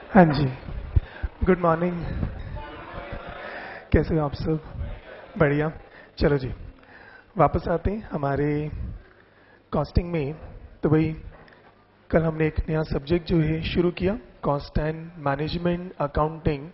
हाँ जी, good morning. कैसे हो आप सब? बढ़िया। चलो जी, वापस आते हैं हमारे कॉस्टिंग में। तो भाई, कल हमने एक नया सब्जेक्ट जो है शुरू किया, कॉस्ट एंड मैनेजमेंट अकाउंटिंग।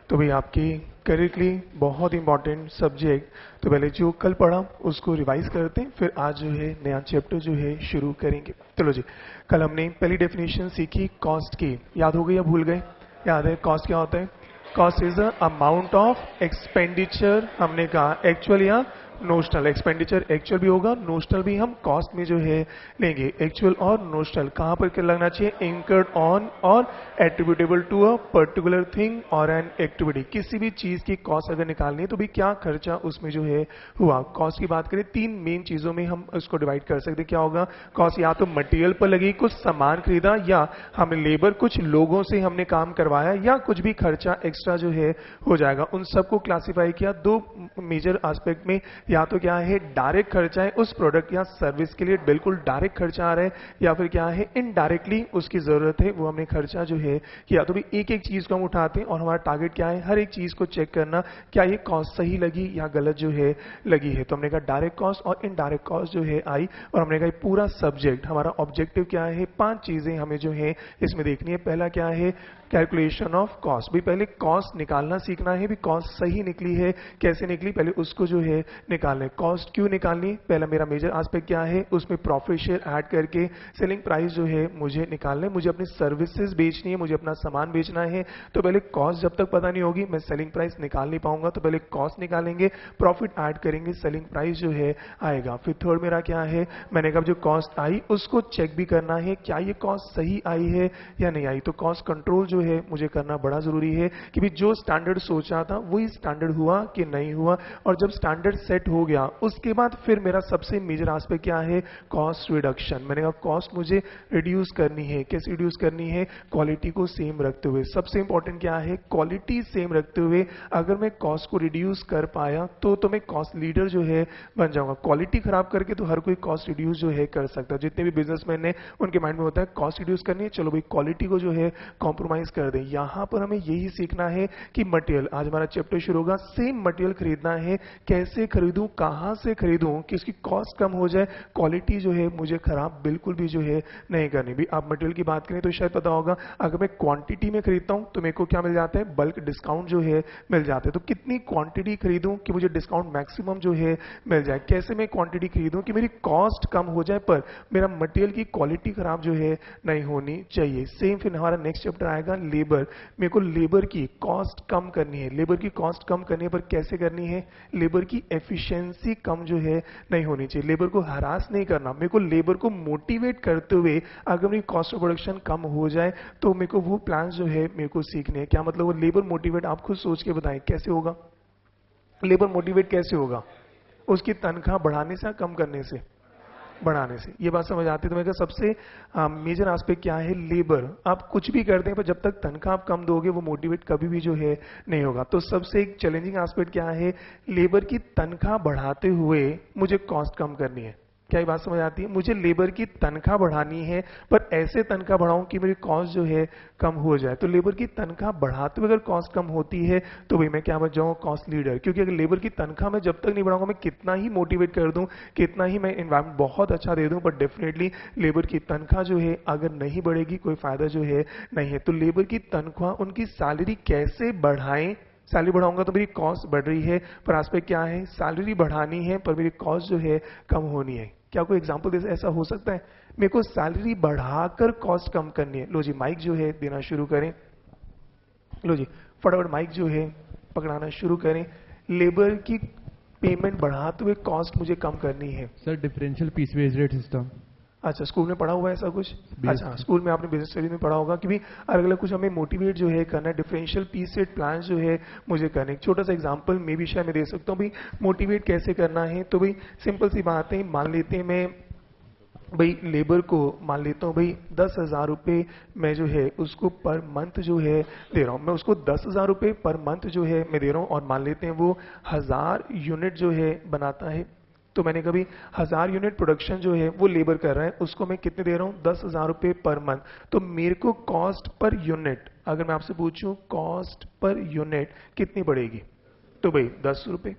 तो भाई, आपके करियर के लिए बहुत इंपॉर्टेंट सब्जेक्ट। तो पहले जो कल पढ़ा उसको रिवाइज करते हैं, फिर आज जो है नया चैप्टर जो है शुरू करेंगे। चलो जी, कल हमने पहली डेफिनेशन सीखी कॉस्ट की, याद हो गई या भूल गए? याद है कॉस्ट क्या होता है? Cost is the amount of expenditure, हमने कहा एक्चुअल या नोशनल। एक्सपेंडिचर एक्चुअल भी होगा, नोशनल भी हम कॉस्ट में जो है लेंगे। एक्चुअल और नोशनल कहां पर क्या लगना चाहिए? इंकर्ड ऑन और attributable to a particular thing और एन एक्टिविटी। किसी भी चीज की कॉस्ट अगर निकालनी है तो भी क्या खर्चा उसमें जो है हुआ। कॉस्ट की बात करें, तीन मेन चीजों में हम उसको डिवाइड कर सकते हैं। क्या होगा कॉस्ट? या तो मटेरियल पर लगी, कुछ सामान खरीदा, या हमने लेबर, कुछ लोगों से हमने काम करवाया, या कुछ भी खर्चा एक्स्ट्रा जो है हो जाएगा। उन सबको क्लासिफाई किया दो मेजर एस्पेक्ट में। या तो क्या है डायरेक्ट खर्चा है, उस प्रोडक्ट या सर्विस के लिए बिल्कुल डायरेक्ट खर्चा आ रहा है, या फिर क्या है इनडायरेक्टली उसकी जरूरत है, वो हमने खर्चा जो है किया। तो भी एक एक चीज को हम उठाते हैं और हमारा टारगेट क्या है? हर एक चीज को चेक करना, क्या ये कॉस्ट सही लगी या गलत जो है लगी है। तो हमने कहा डायरेक्ट कॉस्ट और इनडायरेक्ट कॉस्ट जो है आई, और हमने कहा पूरा सब्जेक्ट हमारा ऑब्जेक्टिव क्या है? पांच चीजें हमें जो है इसमें देखनी है। पहला क्या है? Calculation of cost. भी पहले कॉस्ट निकालना सीखना है, भी कॉस्ट सही निकली है कैसे निकली, पहले उसको जो है निकालना है। कॉस्ट क्यों निकालनी? पहला मेरा मेजर एस्पेक्ट क्या है? उसमें प्रॉफिट शेयर ऐड करके सेलिंग प्राइस जो है मुझे निकालना है। मुझे अपनी सर्विसेज बेचनी है, मुझे अपना सामान बेचना है। तो पहले कॉस्ट जब तक पता नहीं होगी मैं सेलिंग प्राइस निकाल नहीं पाऊंगा। तो पहले कॉस्ट निकालेंगे, प्रॉफिट ऐड करेंगे, सेलिंग प्राइस जो है आएगा। फिर थर्ड मेरा क्या है? मैंने कहा जो कॉस्ट आई उसको चेक भी करना है, क्या ये कॉस्ट सही आई है या नहीं आई। तो कॉस्ट कंट्रोल जो है मुझे करना बड़ा जरूरी है कि भी जो स्टैंडर्ड सोचा था वही स्टैंडर्ड हुआ कि नहीं हुआ। और जब स्टैंडर्ड सेट हो गया उसके बाद फिर मेरा सबसे मेजर एस्पेक्ट क्या है? Cost reduction. मैंने कहा कॉस्ट मुझे रिड्यूस करनी है। कैसे रिड्यूस करनी है? क्वालिटी को सेम रखते हुए। सबसे इंपॉर्टेंट क्या है? क्वालिटी सेम रखते हुए। अगर मैं कॉस्ट को रिड्यूस कर पाया तो मैं कॉस्ट लीडर जो है बन जाऊंगा। क्वालिटी खराब करके तो हर कोई कॉस्ट रिड्यूस जो है कर सकता है। जितने भी बिजनेसमैन है उनके माइंड में होता है कॉस्ट रिड्यूस करनी है, चलो भाई क्वालिटी को जो है कॉम्प्रोमाइज कर दें। यहां पर हमें यही सीखना है कि मटेरियल, आज हमारा चैप्टर शुरू होगा, सेम मटेरियल खरीदना है, कैसे खरीदूं, कहां से खरीदूं कि उसकी कॉस्ट कम हो जाए, क्वालिटी जो है मुझे खराब बिल्कुल भी जो है नहीं करनी। भी आप मटेरियल की बात करें तो शायद पता होगा, अगर मैं क्वांटिटी में खरीदता हूं तो मेरे को क्या मिल जाता है? बल्क डिस्काउंट जो है मिल जाता है। तो कितनी क्वांटिटी खरीदूं कि मुझे डिस्काउंट मैक्सिमम जो है मिल जाए। कैसे मैं क्वांटिटी खरीदूं कि मेरी कॉस्ट कम हो जाए पर मेरा मटेरियल की क्वालिटी खराब जो है नहीं होनी चाहिए। सेम फिर हमारा नेक्स्ट चैप्टर आएगा लेबर। मेरे को लेबर की कॉस्ट कम करनी है। लेबर की कॉस्ट कम करनी है पर कैसे करनी है? लेबर की एफिशिएंसी कम जो है नहीं होनी चाहिए। लेबर को हरास नहीं करना, मेरे को लेबर को मोटिवेट करते हुए अगर मेरी कॉस्ट ऑफ प्रोडक्शन कम हो जाए तो मेरे को वो प्लान जो है मेरे को सीखने हैं। क्या मतलब वो लेबर मोटिवेट? आप खुद सोच के बताएं कैसे होगा लेबर मोटिवेट? कैसे होगा? उसकी तनख्वाह बढ़ाने से या कम करने से? बढ़ाने से। ये बात समझ आती है? तो मेरे सबसे मेजर एस्पेक्ट क्या है? लेबर। आप कुछ भी करते हैं पर जब तक तनख्वाह आप कम दोगे वो मोटिवेट कभी भी जो है नहीं होगा। तो सबसे एक चैलेंजिंग एस्पेक्ट क्या है? लेबर की तनख्वाह बढ़ाते हुए मुझे कॉस्ट कम करनी है। क्या ये बात समझ आती है? मुझे लेबर की तनख्वाह बढ़ानी है पर ऐसे तनख्वाह बढ़ाऊं कि मेरी कॉस्ट जो है कम हो जाए। तो लेबर की तनख्वाह बढ़ाते हुए अगर कॉस्ट कम होती है तो भाई मैं क्या बन जाऊंगा? Cost leader. क्योंकि अगर लेबर की तनख्वाह मैं जब तक नहीं बढ़ाऊंगा, मैं कितना ही मोटिवेट कर दूं, कितना ही मैं एनवायरमेंट बहुत अच्छा दे दूं, पर डेफिनेटली लेबर की तनख्वाह जो है अगर नहीं बढ़ेगी कोई फायदा जो है नहीं है। तो लेबर की तनख्वाह, उनकी सैलरी कैसे बढ़ाएं? सैलरी बढ़ाऊंगा तो मेरी कॉस्ट बढ़ रही है, पर आस्पेक्ट क्या है? सैलरी बढ़ानी है पर मेरी कॉस्ट जो है कम होनी है। क्या कोई एग्जांपल दे ऐसा हो सकता है? मेरे को सैलरी बढ़ाकर कॉस्ट कम करनी है। लो जी माइक जो है देना शुरू करें। लो जी फटाफट माइक जो है पकड़ाना शुरू करें। लेबर की पेमेंट बढ़ाते हुए कॉस्ट मुझे कम करनी है। Sir differential piece wage rate system. अच्छा, स्कूल में पढ़ा हुआ है ऐसा कुछ? BS अच्छा, स्कूल में आपने बिजनेस स्टडी में पढ़ा होगा कि भी अलग अलग कुछ हमें मोटिवेट जो है करना है। डिफरेंशियल पीस रेट प्लान जो है मुझे करना है। एक छोटा सा एग्जांपल मैं भी शायद मैं दे सकता हूँ भाई मोटिवेट कैसे करना है। तो भाई सिंपल सी बात है, मान लेते हैं मैं भाई लेबर को मान लेता हूँ भाई 10,000 रुपये मैं जो है उसको पर मंथ जो है दे रहा हूँ। मैं उसको 10,000 रुपये पर मंथ जो है मैं दे रहा हूँ, और मान लेते हैं वो 1000 यूनिट जो है बनाता है। तो मैंने कभी 1000 यूनिट प्रोडक्शन जो है वो लेबर कर रहा है, उसको मैं कितने दे रहा हूँ? 10,000 रुपये पर मंथ। तो मेरे को कॉस्ट पर यूनिट अगर मैं आपसे पूछूं कॉस्ट पर यूनिट कितनी बढ़ेगी, तो भाई 10 रुपए।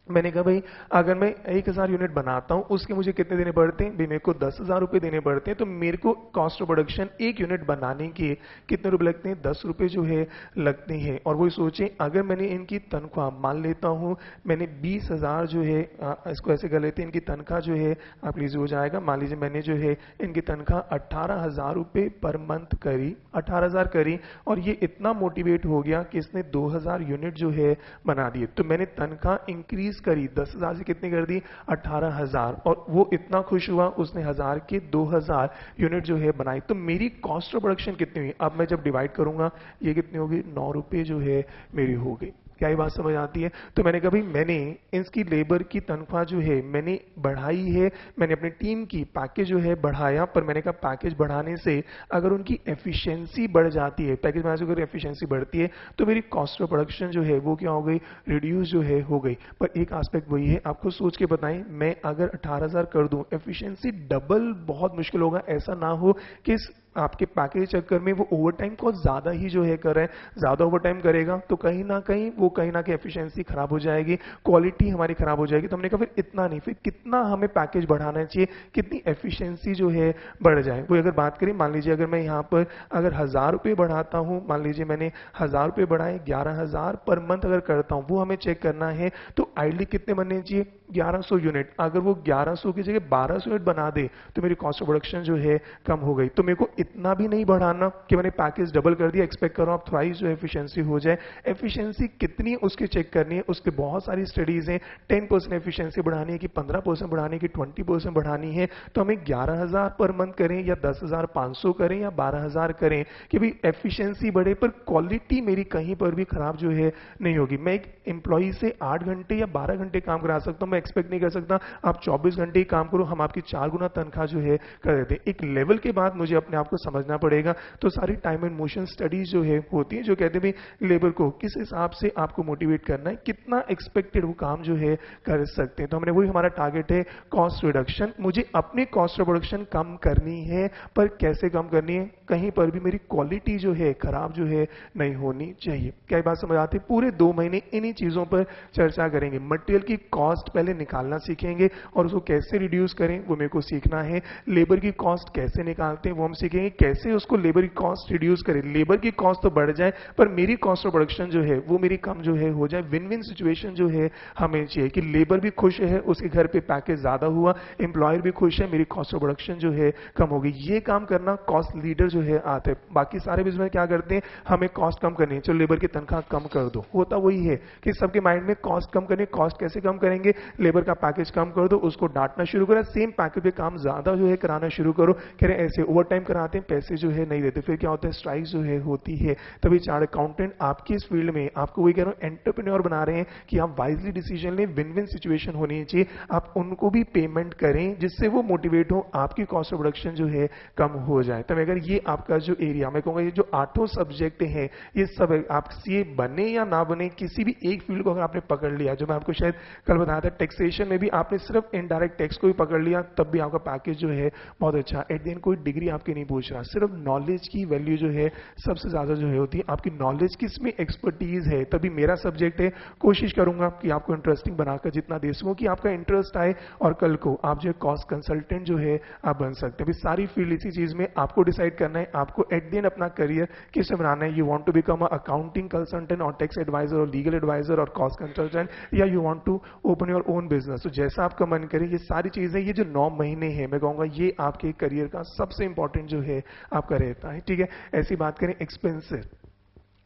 मैंने कहा भाई अगर मैं 1000 यूनिट बनाता हूं उसके मुझे कितने देने पड़ते हैं, भाई मेरे को 10,000 रुपए देने पड़ते हैं, तो मेरे को कॉस्ट ऑफ प्रोडक्शन एक यूनिट बनाने के कितने रुपए लगते हैं, 10 रुपए जो है लगते हैं। और वही सोचें अगर मैंने इनकी तनख्वाह मान लेता हूं मैंने 20,000 जो है इसको ऐसे कर लेते हैं, इनकी तनख्वाह जो है आप लीजिए हो जाएगा, मान लीजिए मैंने जो है इनकी तनख्वाह 18,000 रुपए पर मंथ करी, 18,000 करी, और ये इतना मोटिवेट हो गया कि इसने 2,000 यूनिट जो है बना दिए। तो मैंने तनख्वाह इंक्रीज करी 10,000 से कितनी कर दी, 18,000, और वो इतना खुश हुआ उसने 1000 के 2,000 यूनिट जो है बनाई। तो मेरी कॉस्ट ऑफ प्रोडक्शन कितनी हुई, अब मैं जब डिवाइड करूंगा ये कितनी होगी, 9 रुपए जो है मेरी हो गई। क्या ये बात समझ आती है? तो मैंने कहा भाई मैंने इसकी लेबर की तनख्वाह जो है मैंने बढ़ाई है, मैंने अपनी टीम की पैकेज जो है बढ़ाया, पर मैंने कहा पैकेज बढ़ाने से अगर उनकी एफिशिएंसी बढ़ जाती है, पैकेज बनाने से अगर एफिशिएंसी बढ़ती है तो मेरी कॉस्ट ऑफ प्रोडक्शन जो है वो क्या हो गई, रिड्यूस जो है हो गई। पर एक एस्पेक्ट वही है, आपको सोच के बताएं, मैं अगर 18,000 कर दूं, एफिशिएंसी डबल बहुत मुश्किल होगा, ऐसा ना हो कि आपके पैकेज चक्कर में वो ओवरटाइम को ज्यादा ही जो है कर रहे हैं, ज्यादा ओवरटाइम करेगा तो कहीं ना कहीं एफिशिएंसी खराब हो जाएगी, क्वालिटी हमारी खराब हो जाएगी। तो हमने कहा फिर इतना नहीं, फिर कितना हमें पैकेज बढ़ाना चाहिए, कितनी एफिशिएंसी जो है बढ़ जाए। वो अगर बात करें, मान लीजिए अगर मैं यहाँ पर अगर 1000 रुपये बढ़ाता हूँ, मान लीजिए मैंने 1000 रुपये बढ़ाए, 11,000 पर मंथ अगर करता हूँ, वो हमें चेक करना है तो आइडली कितने बनने चाहिए, 1100 यूनिट। अगर वो 1100 की जगह 1200 यूनिट बना दे तो मेरी कॉस्ट ऑफ प्रोडक्शन जो है कम हो गई। तो मेरे को इतना भी नहीं बढ़ाना कि मैंने पैकेज डबल कर दिया, एक्सपेक्ट करो आप थ्राइस जो एफिशिएंसी हो जाए। एफिशिएंसी कितनी उसके चेक करनी है, उसके बहुत सारी स्टडीज हैं, 10% एफिशिएंसी बढ़ानी है कि 15% बढ़ानी है कि 20% बढ़ानी है। तो हमें 11,000 पर मंथ करें या 10,500 करें या 12,000 करें कि भाई एफिशिएंसी बढ़े पर क्वालिटी मेरी कहीं पर भी खराब जो है नहीं होगी। मैं एक एम्प्लॉई से 8 घंटे या 12 घंटे काम करा सकता हूं, मैं एक्सपेक्ट नहीं कर सकता आप 24 घंटे ही काम करो, हम आपकी 4 गुना तनख्वाह जो है कर देते हैं। एक लेवल के बाद मुझे अपने आप को समझना पड़ेगा। तो सारी टाइम एंड मोशन स्टडीज जो है होती है, जो कहते हैं भाई लेबर को किस हिसाब से आपको मोटिवेट करना है, कितना एक्सपेक्टेड वो काम जो है कर सकते हैं। तो हमने वही हमारा टारगेट है कॉस्ट रिडक्शन। मुझे अपनी कॉस्ट ऑफ प्रोडक्शन कम करनी है, पर कैसे कम करनी है, कहीं पर भी मेरी क्वालिटी जो है खराब जो है नहीं होनी चाहिए। क्या बात समझ आती है? पूरे 2 महीने इन्हीं चीजों पर चर्चा करेंगे। मटेरियल की कॉस्ट पहले निकालना सीखेंगे और उसको कैसे रिड्यूस करें वो मेरे को सीखना है। लेबर की कॉस्ट कैसे निकालते हैं वो हम सीखेंगे, कैसे उसको लेबर की कॉस्ट रिड्यूस करें, लेबर की कॉस्ट तो बढ़ जाए पर मेरी कॉस्ट ऑफ प्रोडक्शन जो है वो मेरी कम जो है हो जाए। विन विन सिचुएशन जो है हमें चाहिए कि लेबर भी खुश है, उसके घर पे पैकेज ज्यादा हुआ, एम्प्लॉयर भी खुश है, मेरी कॉस्ट ऑफ प्रोडक्शन जो है कम होगी। ये काम करना कॉस्ट लीडर जो है आते हैं। बाकी सारे बिजनेस क्या करते हैं, हमें कॉस्ट कम करनी है, चलो लेबर की तनख्वाह कम कर दो। होता वही है कि सबके माइंड में कॉस्ट कम करनी, कॉस्ट कैसे कम करेंगे, लेबर का पैकेज कम कर दो, उसको डांटना शुरू करो, सेम पैकेज पे काम ज्यादा जो है कराना शुरू करो, कह रहे ऐसे ओवर टाइम कराते हैं, पैसे जो है नहीं देते। फिर क्या होता है, स्ट्राइक जो है होती है। तभी चार्ट अकाउंटेंट आपकी इस फील्ड में आपको वही कह रहा हूं एंटरप्रेन्योर बना रहे हैं कि आप वाइजली डिसीजन लें, विन विन सिचुएशन होनी चाहिए, आप उनको भी पेमेंट करें जिससे वो मोटिवेट हो, आपकी कॉस्ट ऑफ प्रोडक्शन जो है कम हो जाए। तब अगर ये आपका जो एरिया, मैं कहूंगा ये जो 8 सब्जेक्ट हैं ये सब आप सीए बने या ना बने, किसी भी एक फील्ड को अगर आपने पकड़ लिया, जो मैं आपको शायद कल बताया था टैक्सेशन में भी आपने सिर्फ इनडायरेक्ट टैक्स को भी पकड़ लिया तब भी आपका पैकेज जो है बहुत अच्छा। एट द एंड कोई डिग्री आपकी नहीं पूछ रहा, सिर्फ नॉलेज की वैल्यू जो है सबसे ज्यादा जो है होती है, आपकी नॉलेज किस में एक्सपर्टीज है। तभी मेरा सब्जेक्ट है, कोशिश करूंगा कि आपको इंटरेस्टिंग बनाकर जितना दे सकूं कि आपका इंटरेस्ट आए और कल को आप जो है कॉस्ट कंसल्टेंट जो है आप बन सकते हैं। सारी फील्ड इसी चीज में आपको डिसाइड करना है, आपको एट द एंड अपना करियर किससे बनाना है। You want to become a accounting consultant और टैक्स एडवाइजर और लीगल एडवाइजर और कॉस्ट कंसल्टेंट, या you want to open your own business. तो जैसा आपका मन करे, ये सारी चीजें, ये जो 9 महीने हैं मैं कहूंगा ये आपके करियर का सबसे इंपॉर्टेंट जो है आपका रहता है। ठीक है, ऐसी बात करें एक्सपेंसेस,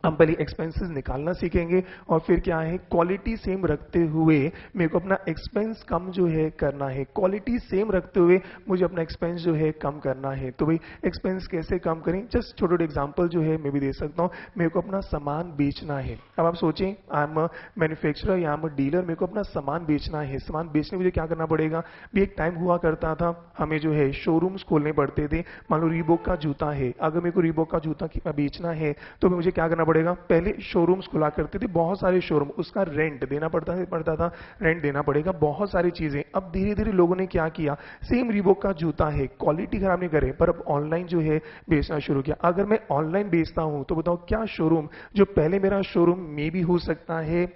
हम पहले एक्सपेंसेस निकालना सीखेंगे और फिर क्या है, क्वालिटी सेम रखते हुए मेरे को अपना एक्सपेंस कम जो है करना है। क्वालिटी सेम रखते हुए मुझे अपना एक्सपेंस जो है कम करना है। तो भाई एक्सपेंस कैसे कम करें, जस्ट छोटे छोटे एग्जांपल जो है मैं भी दे सकता हूं। मेरे को अपना सामान बेचना है, अब आप सोचें आई एम अ मैन्युफैक्चरर या आई एम अ डीलर, मेरे को अपना सामान बेचना है। सामान बेचने मुझे क्या करना पड़ेगा, भी एक टाइम हुआ करता था हमें जो है शोरूम्स खोलने पड़ते थे। मान लो रीबॉक का जूता है, अगर मेरे को रीबॉक का जूता बेचना है तो मुझे क्या करना पड़ेगा। पहले शोरूम्स खुला करते थे, बहुत सारे शोरूम, उसका रेंट देना पड़ता था, रेंट देना पड़ेगा, बहुत सारी चीजें। अब धीरे धीरे लोगों ने क्या किया, सेम रीबॉक का जूता है, क्वालिटी खराब नहीं करे, पर अब ऑनलाइन जो है बेचना शुरू किया। अगर मैं ऑनलाइन बेचता हूं तो बताओ क्या शोरूम, जो पहले मेरा शोरूम में भी हो सकता है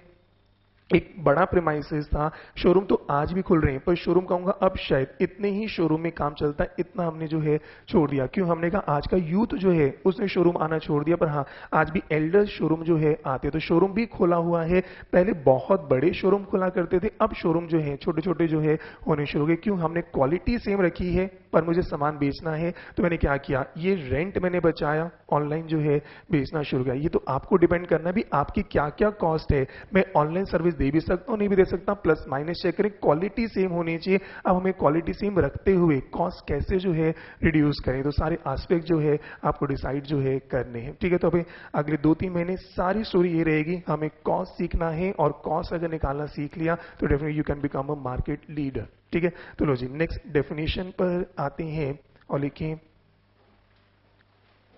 एक बड़ा प्रेमाइसेस था, शोरूम तो आज भी खुल रहे हैं, पर शोरूम कहूंगा अब शायद इतने ही शोरूम में काम चलता है, इतना हमने जो है छोड़ दिया। क्यों? हमने कहा आज का यूथ जो है उसने शोरूम आना छोड़ दिया, पर हाँ आज भी एल्डर शोरूम जो है आते, तो शोरूम भी खोला हुआ है। पहले बहुत बड़े शोरूम खुला करते थे, अब शोरूम जो है छोटे छोटे जो है होने शुरू हो गए। क्यों? हमने क्वालिटी सेम रखी है, पर मुझे सामान बेचना है, तो मैंने क्या किया, ये रेंट मैंने बचाया, ऑनलाइन जो है बेचना शुरू किया। ये तो आपको डिपेंड करना भी आपकी क्या क्या कॉस्ट है। मैं ऑनलाइन सर्विस दे भी सकता हूं, नहीं भी दे सकता, प्लस माइनस चेक करें, क्वालिटी सेम होनी चाहिए। अब हमें क्वालिटी सेम रखते हुए कॉस्ट कैसे जो है रिड्यूस करें, तो सारे एस्पेक्ट जो है आपको डिसाइड जो है करने हैं। ठीक है, तो अभी अगले 2-3 महीने सारी स्टोरी ये रहेगी, हमें कॉस्ट सीखना है, और कॉस्ट अगर निकालना सीख लिया तो definitely you can become a market leader. ठीक है, तो लो जी नेक्स्ट डेफिनेशन पर आते हैं और लिखें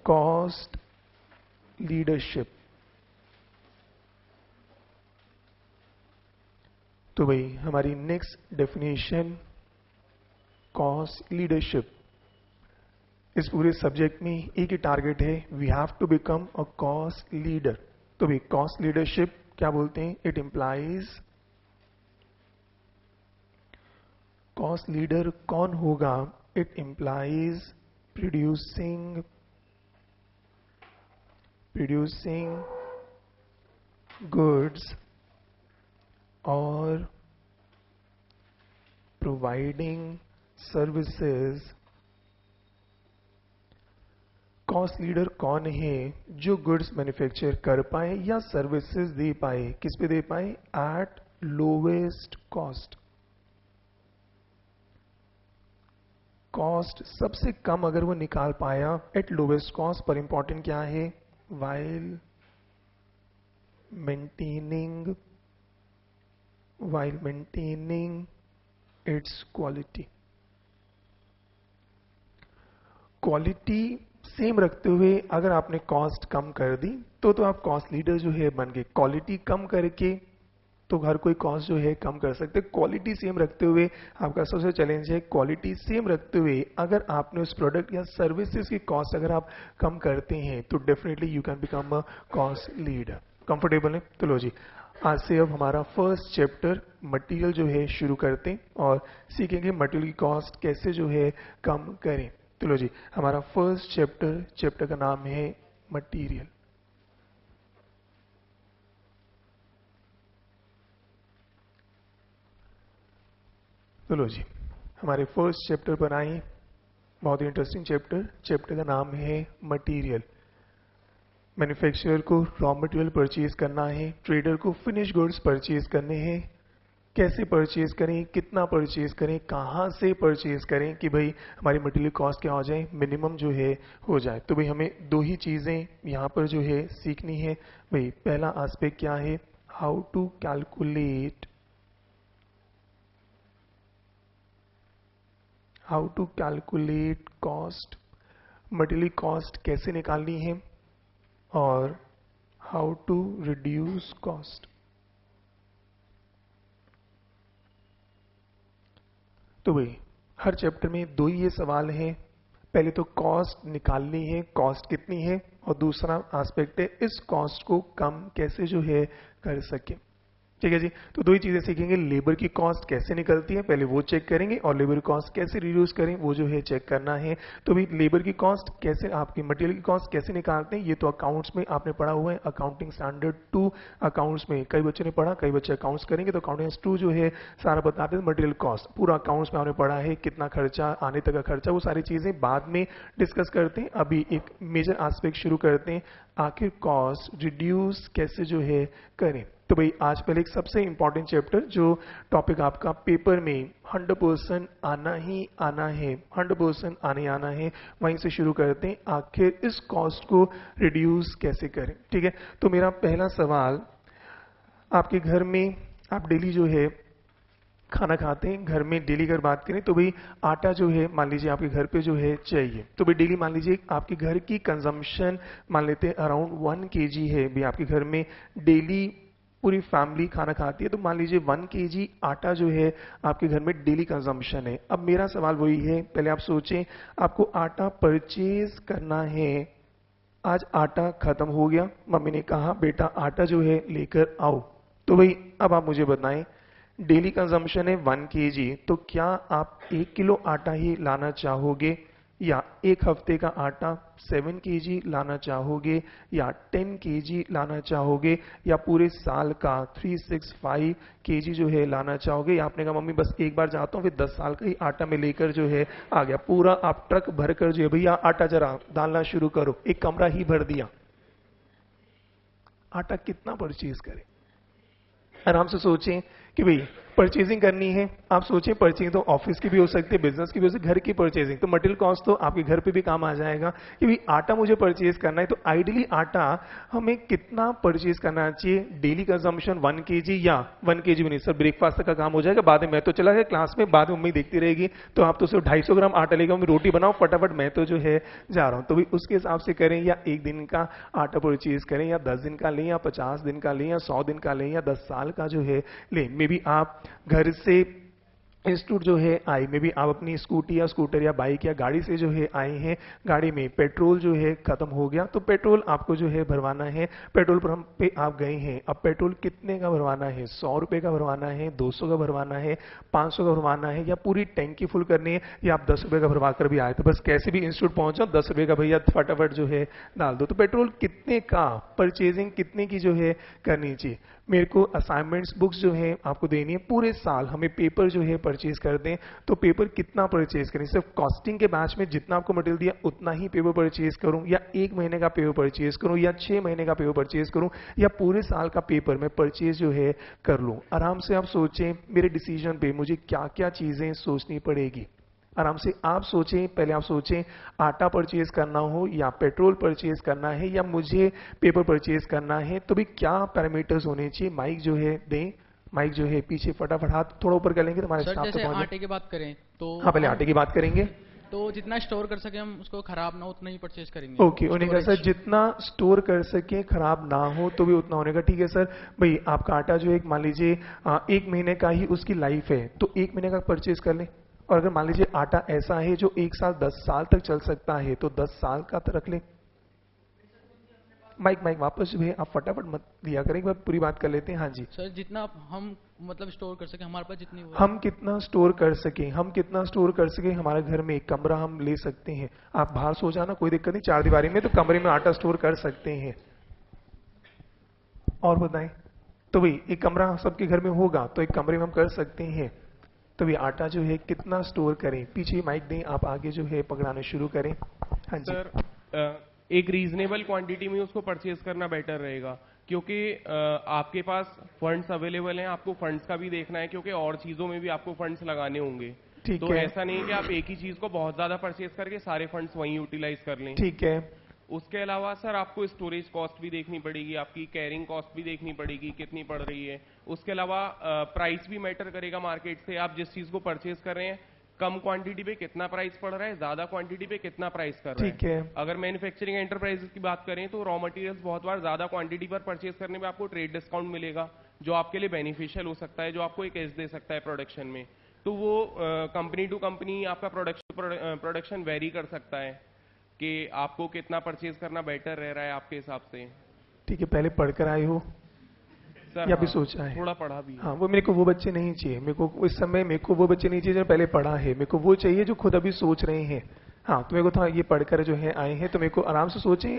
कॉस्ट लीडरशिप। तो भाई हमारी नेक्स्ट डेफिनेशन कॉस्ट लीडरशिप। इस पूरे सब्जेक्ट में एक ही टारगेट है, we have to become a cost leader. तो भाई कॉस्ट लीडरशिप क्या बोलते हैं, इट इंप्लाइज, कॉस्ट लीडर कौन होगा, it implies producing goods or providing services। Cost leader कौन है, जो गुड्स मैन्युफैक्चर कर पाए या सर्विसेज दे पाए, किस पे दे पाए, एट लोवेस्ट कॉस्ट। कॉस्ट सबसे कम अगर वो निकाल पाया एट लोवेस्ट कॉस्ट, पर इंपॉर्टेंट क्या है, while maintaining its quality। Quality same रखते हुए अगर आपने कॉस्ट कम कर दी तो आप कॉस्ट लीडर जो है बन गए। क्वालिटी कम करके तो हर कोई कॉस्ट जो है कम कर सकते, क्वालिटी सेम रखते हुए आपका सबसे चैलेंज है, क्वालिटी सेम रखते हुए अगर आपने उस प्रोडक्ट या सर्विसेज की कॉस्ट अगर आप कम करते हैं तो definitely you can become a cost leader. Comfortable है? तो लो जी आज से अब हमारा फर्स्ट चैप्टर मटेरियल जो है शुरू करते हैं और सीखेंगे मटेरियल की कॉस्ट कैसे जो है कम करें। तो लो जी हमारा फर्स्ट चैप्टर का नाम है मटेरियल। तो लो जी हमारे फर्स्ट चैप्टर पर आए, बहुत ही इंटरेस्टिंग चैप्टर का नाम है मटेरियल। मैन्युफैक्चरर को रॉ मटेरियल परचेज करना है, ट्रेडर को फिनिश गुड्स परचेज करने हैं। कैसे परचेज करें, कितना परचेज करें, कहाँ से परचेज करें कि भाई हमारी मटेरियल कॉस्ट क्या हो जाए, मिनिमम जो है हो जाए। तो भाई हमें दो ही चीजें यहाँ पर जो है सीखनी है। भाई पहला एस्पेक्ट क्या है, how to calculate cost, material cost कैसे निकालनी है, और हाउ टू रिड्यूस कॉस्ट। तो भाई हर चैप्टर में दो ही ये सवाल हैं, पहले तो कॉस्ट निकालनी है, कॉस्ट कितनी है, और दूसरा एस्पेक्ट है इस कॉस्ट को कम कैसे जो है कर सके। ठीक है जी, तो दो ही चीजें सीखेंगे, लेबर की कॉस्ट कैसे निकलती है पहले वो चेक करेंगे, और लेबर कॉस्ट कैसे रिड्यूस करें वो जो है चेक करना है। तो भी लेबर की कॉस्ट कैसे, आपकी मटेरियल की कॉस्ट कैसे निकालते हैं, ये तो अकाउंट्स में आपने पढ़ा हुआ है, अकाउंटिंग स्टैंडर्ड 2 अकाउंट्स में कई बच्चों ने पढ़ा, कई बच्चे अकाउंट्स करेंगे तो अकाउंटिंग 2 जो है सारा बताते हैं मटेरियल कॉस्ट, पूरा अकाउंट्स में आपने पढ़ा है, कितना खर्चा, आने तक का खर्चा, वो सारी चीजें बाद में डिस्कस करते हैं। अभी एक मेजर एस्पेक्ट शुरू करते हैं, आखिर कॉस्ट रिड्यूस कैसे जो है करें। तो भाई आज पहले एक सबसे इंपॉर्टेंट चैप्टर जो टॉपिक आपका पेपर में 100% आना ही आना है, 100% आना है, वहीं से शुरू करते हैं, आखिर इस कॉस्ट को रिड्यूस कैसे करें। ठीक है, तो मेरा पहला सवाल, आपके घर में आप डेली जो है खाना खाते हैं घर में डेली अगर बात करें तो भाई आटा जो है मान लीजिए आपके घर पे जो है चाहिए, तो भाई डेली मान लीजिए आपके घर की कंजम्पशन मान लेते हैं अराउंड 1 kg है भी आपके घर में डेली पूरी फैमिली खाना खाती है, तो मान लीजिए 1 kg आटा जो है आपके घर में डेली कंजम्पशन है। अब मेरा सवाल वही है, पहले आप सोचें आपको आटा परचेज करना है, आज आटा खत्म हो गया, मम्मी ने कहा बेटा आटा जो है लेकर आओ, तो भाई अब आप मुझे बताएं डेली कंजम्पशन है 1 kg, तो क्या आप 1 किलो आटा ही लाना चाहोगे या एक हफ्ते का आटा 7 kg लाना चाहोगे या 10 kg लाना चाहोगे या पूरे साल का 365 kg जो है लाना चाहोगे, या आपने कहा मम्मी बस एक बार जाता हूँ फिर 10 साल का ही आटा में लेकर जो है आ गया, पूरा आप ट्रक भर कर जो है भैया आटा जरा डालना शुरू करो, एक कमरा ही भर दिया, आटा कितना परचेज करें? आराम से सोचें कि भाई परचेजिंग करनी है, आप सोचें परचेजिंग तो ऑफिस की भी हो सकती है, बिजनेस की भी हो सकती है, घर की परचेजिंग, तो मटेरियल कॉस्ट तो आपके घर पे भी काम आ जाएगा कि भाई आटा मुझे परचेज करना है, तो आइडियली आटा हमें कितना परचेज करना चाहिए? डेली कंजम्पशन 1 kg या 1 kg भी नहीं सर, ब्रेकफास्ट तक का काम हो जाएगा, बाद में मैं तो चला गया क्लास में, बाद में मम्मी देखती रहेगी, तो आप तो सिर्फ 250 ग्राम आटा लेगा, मम्मी रोटी बनाओ फटाफट, मैं तो जो है जा रहा हूँ, तो भाई उसके हिसाब से करें, या एक दिन का आटा परचेज करें या 10 दिन का लें या 50 दिन का लें या 100 दिन का लें या 10 साल का जो है लें। मे बी आप घर से इंस्टीट्यूट जो है आए, में भी आप अपनी स्कूटी या स्कूटर या बाइक या गाड़ी से जो है आए हैं, गाड़ी में पेट्रोल जो है खत्म हो गया, तो पेट्रोल आपको जो है भरवाना है, पेट्रोल पंप पे आप गए हैं, अब पेट्रोल कितने का भरवाना है? 100 रुपए का भरवाना है, 200 का भरवाना है, 500 का भरवाना है, या पूरी टैंकी फुल करनी है, या आप 10 रुपए का भरवा कर भी आए, तो बस कैसे भी इंस्टीट्यूट पहुंचो 10 रुपए का भैया फटाफट जो है डाल दो, तो पेट्रोल कितने का, परचेजिंग कितने की जो है करनी चाहिए? मेरे को असाइनमेंट्स बुक्स जो है आपको देनी है, पूरे साल हमें पेपर जो है परचेज कर दें, तो पेपर कितना परचेज करें? सिर्फ कॉस्टिंग के बैच में जितना आपको मटेरियल दिया उतना ही पेपर परचेज करूं, या 1 महीने का पेपर परचेज करूं, या 6 महीने का पेपर परचेज करूं, या पूरे साल का पेपर मैं परचेज जो है कर लूं? आराम से आप सोचें, मेरे डिसीजन पे मुझे क्या क्या चीजें सोचनी पड़ेगी, आराम से आप सोचें, पहले आप सोचें आटा परचेज करना हो या पेट्रोल परचेज करना है या मुझे पेपर परचेज करना है, तो भी क्या पैरामीटर्स होने चाहिए? माइक जो है दें, माइक जो है पीछे फटाफट हाथ थोड़ा ऊपर कर लेंगे तो हमारे स्टाफ जैसे आटे की बात करें तो हाँ पहले आटे की बात करेंगे, तो जितना स्टोर कर सके हम उसको खराब ना हो उतना ही परचेज करेंगे। ओके उन्हें कहा सर जितना स्टोर कर सके खराब ना हो तो भी उतना होने का, ठीक है सर। भाई आपका आटा जो है मान लीजिए 1 महीने का ही उसकी लाइफ है, तो 1 महीने का परचेज कर लें, और अगर मान लीजिए आटा ऐसा है जो 1 साल 10 साल तक चल सकता है तो 10 साल का तो रख लें। माइक वापस जो है आप फटाफट मत दिया करें, एक बार पूरी बात कर लेते हैं। हाँ जी सर, जितना हम मतलब स्टोर कर सके, हमारे पास जितनी हम कितना स्टोर कर सके, हम कितना स्टोर कर सके, हमारे घर में एक कमरा हम ले सकते हैं, आप बाहर सो जाना कोई दिक्कत नहीं, 4 दीवारी में तो कमरे में आटा स्टोर कर सकते हैं। और बताएं, तो भाई एक कमरा सबके घर में होगा तो एक कमरे में हम कर सकते हैं, तो भी आटा जो है कितना स्टोर करें? पीछे माइक दें, आप आगे जो है पकड़ाना शुरू करें। हाँ जी सर, एक रीजनेबल क्वांटिटी में उसको परचेज करना बेटर रहेगा, क्योंकि आपके पास फंड्स अवेलेबल हैं, आपको फंड्स का भी देखना है, क्योंकि और चीजों में भी आपको फंड्स लगाने होंगे। ठीक तो है, ऐसा नहीं कि आप एक ही चीज को बहुत ज्यादा परचेज करके सारे फंड्स वहीं यूटिलाइज कर लें। ठीक है। उसके अलावा सर आपको स्टोरेज कॉस्ट भी देखनी पड़ेगी, आपकी कैरिंग कॉस्ट भी देखनी पड़ेगी कितनी पड़ रही है। उसके अलावा प्राइस भी मैटर करेगा मार्केट से, आप जिस चीज को परचेज कर रहे हैं कम क्वांटिटी पे कितना प्राइस पड़ रहा है, ज्यादा क्वांटिटी पे कितना प्राइस कर रहा है। ठीक है। अगर मैन्युफैक्चरिंग एंटरप्राइजेस की बात करें तो रॉ मटेरियल्स बहुत बार ज्यादा क्वांटिटी पर परचेज करने में आपको ट्रेड डिस्काउंट मिलेगा, जो आपके लिए बेनिफिशियल हो सकता है, जो आपको एक एज दे सकता है प्रोडक्शन में। तो वो कंपनी टू कंपनी आपका प्रोडक्शन वेरी कर सकता है कि आपको कितना परचेज करना बेटर रह रहा है आपके हिसाब से। ठीक है, पहले पढ़कर आए हो सर या भी सोचा है? थोड़ा पढ़ा भी है। हाँ, वो मेरे को वो बच्चे नहीं चाहिए, मेरे को इस समय मेरे को वो बच्चे नहीं चाहिए जो पहले पढ़ा है, मेरे को वो चाहिए जो खुद अभी सोच रहे हैं। हाँ, तो मेरे को था ये पढ़कर जो है आए हैं, तो मेरे को आराम से सोचें,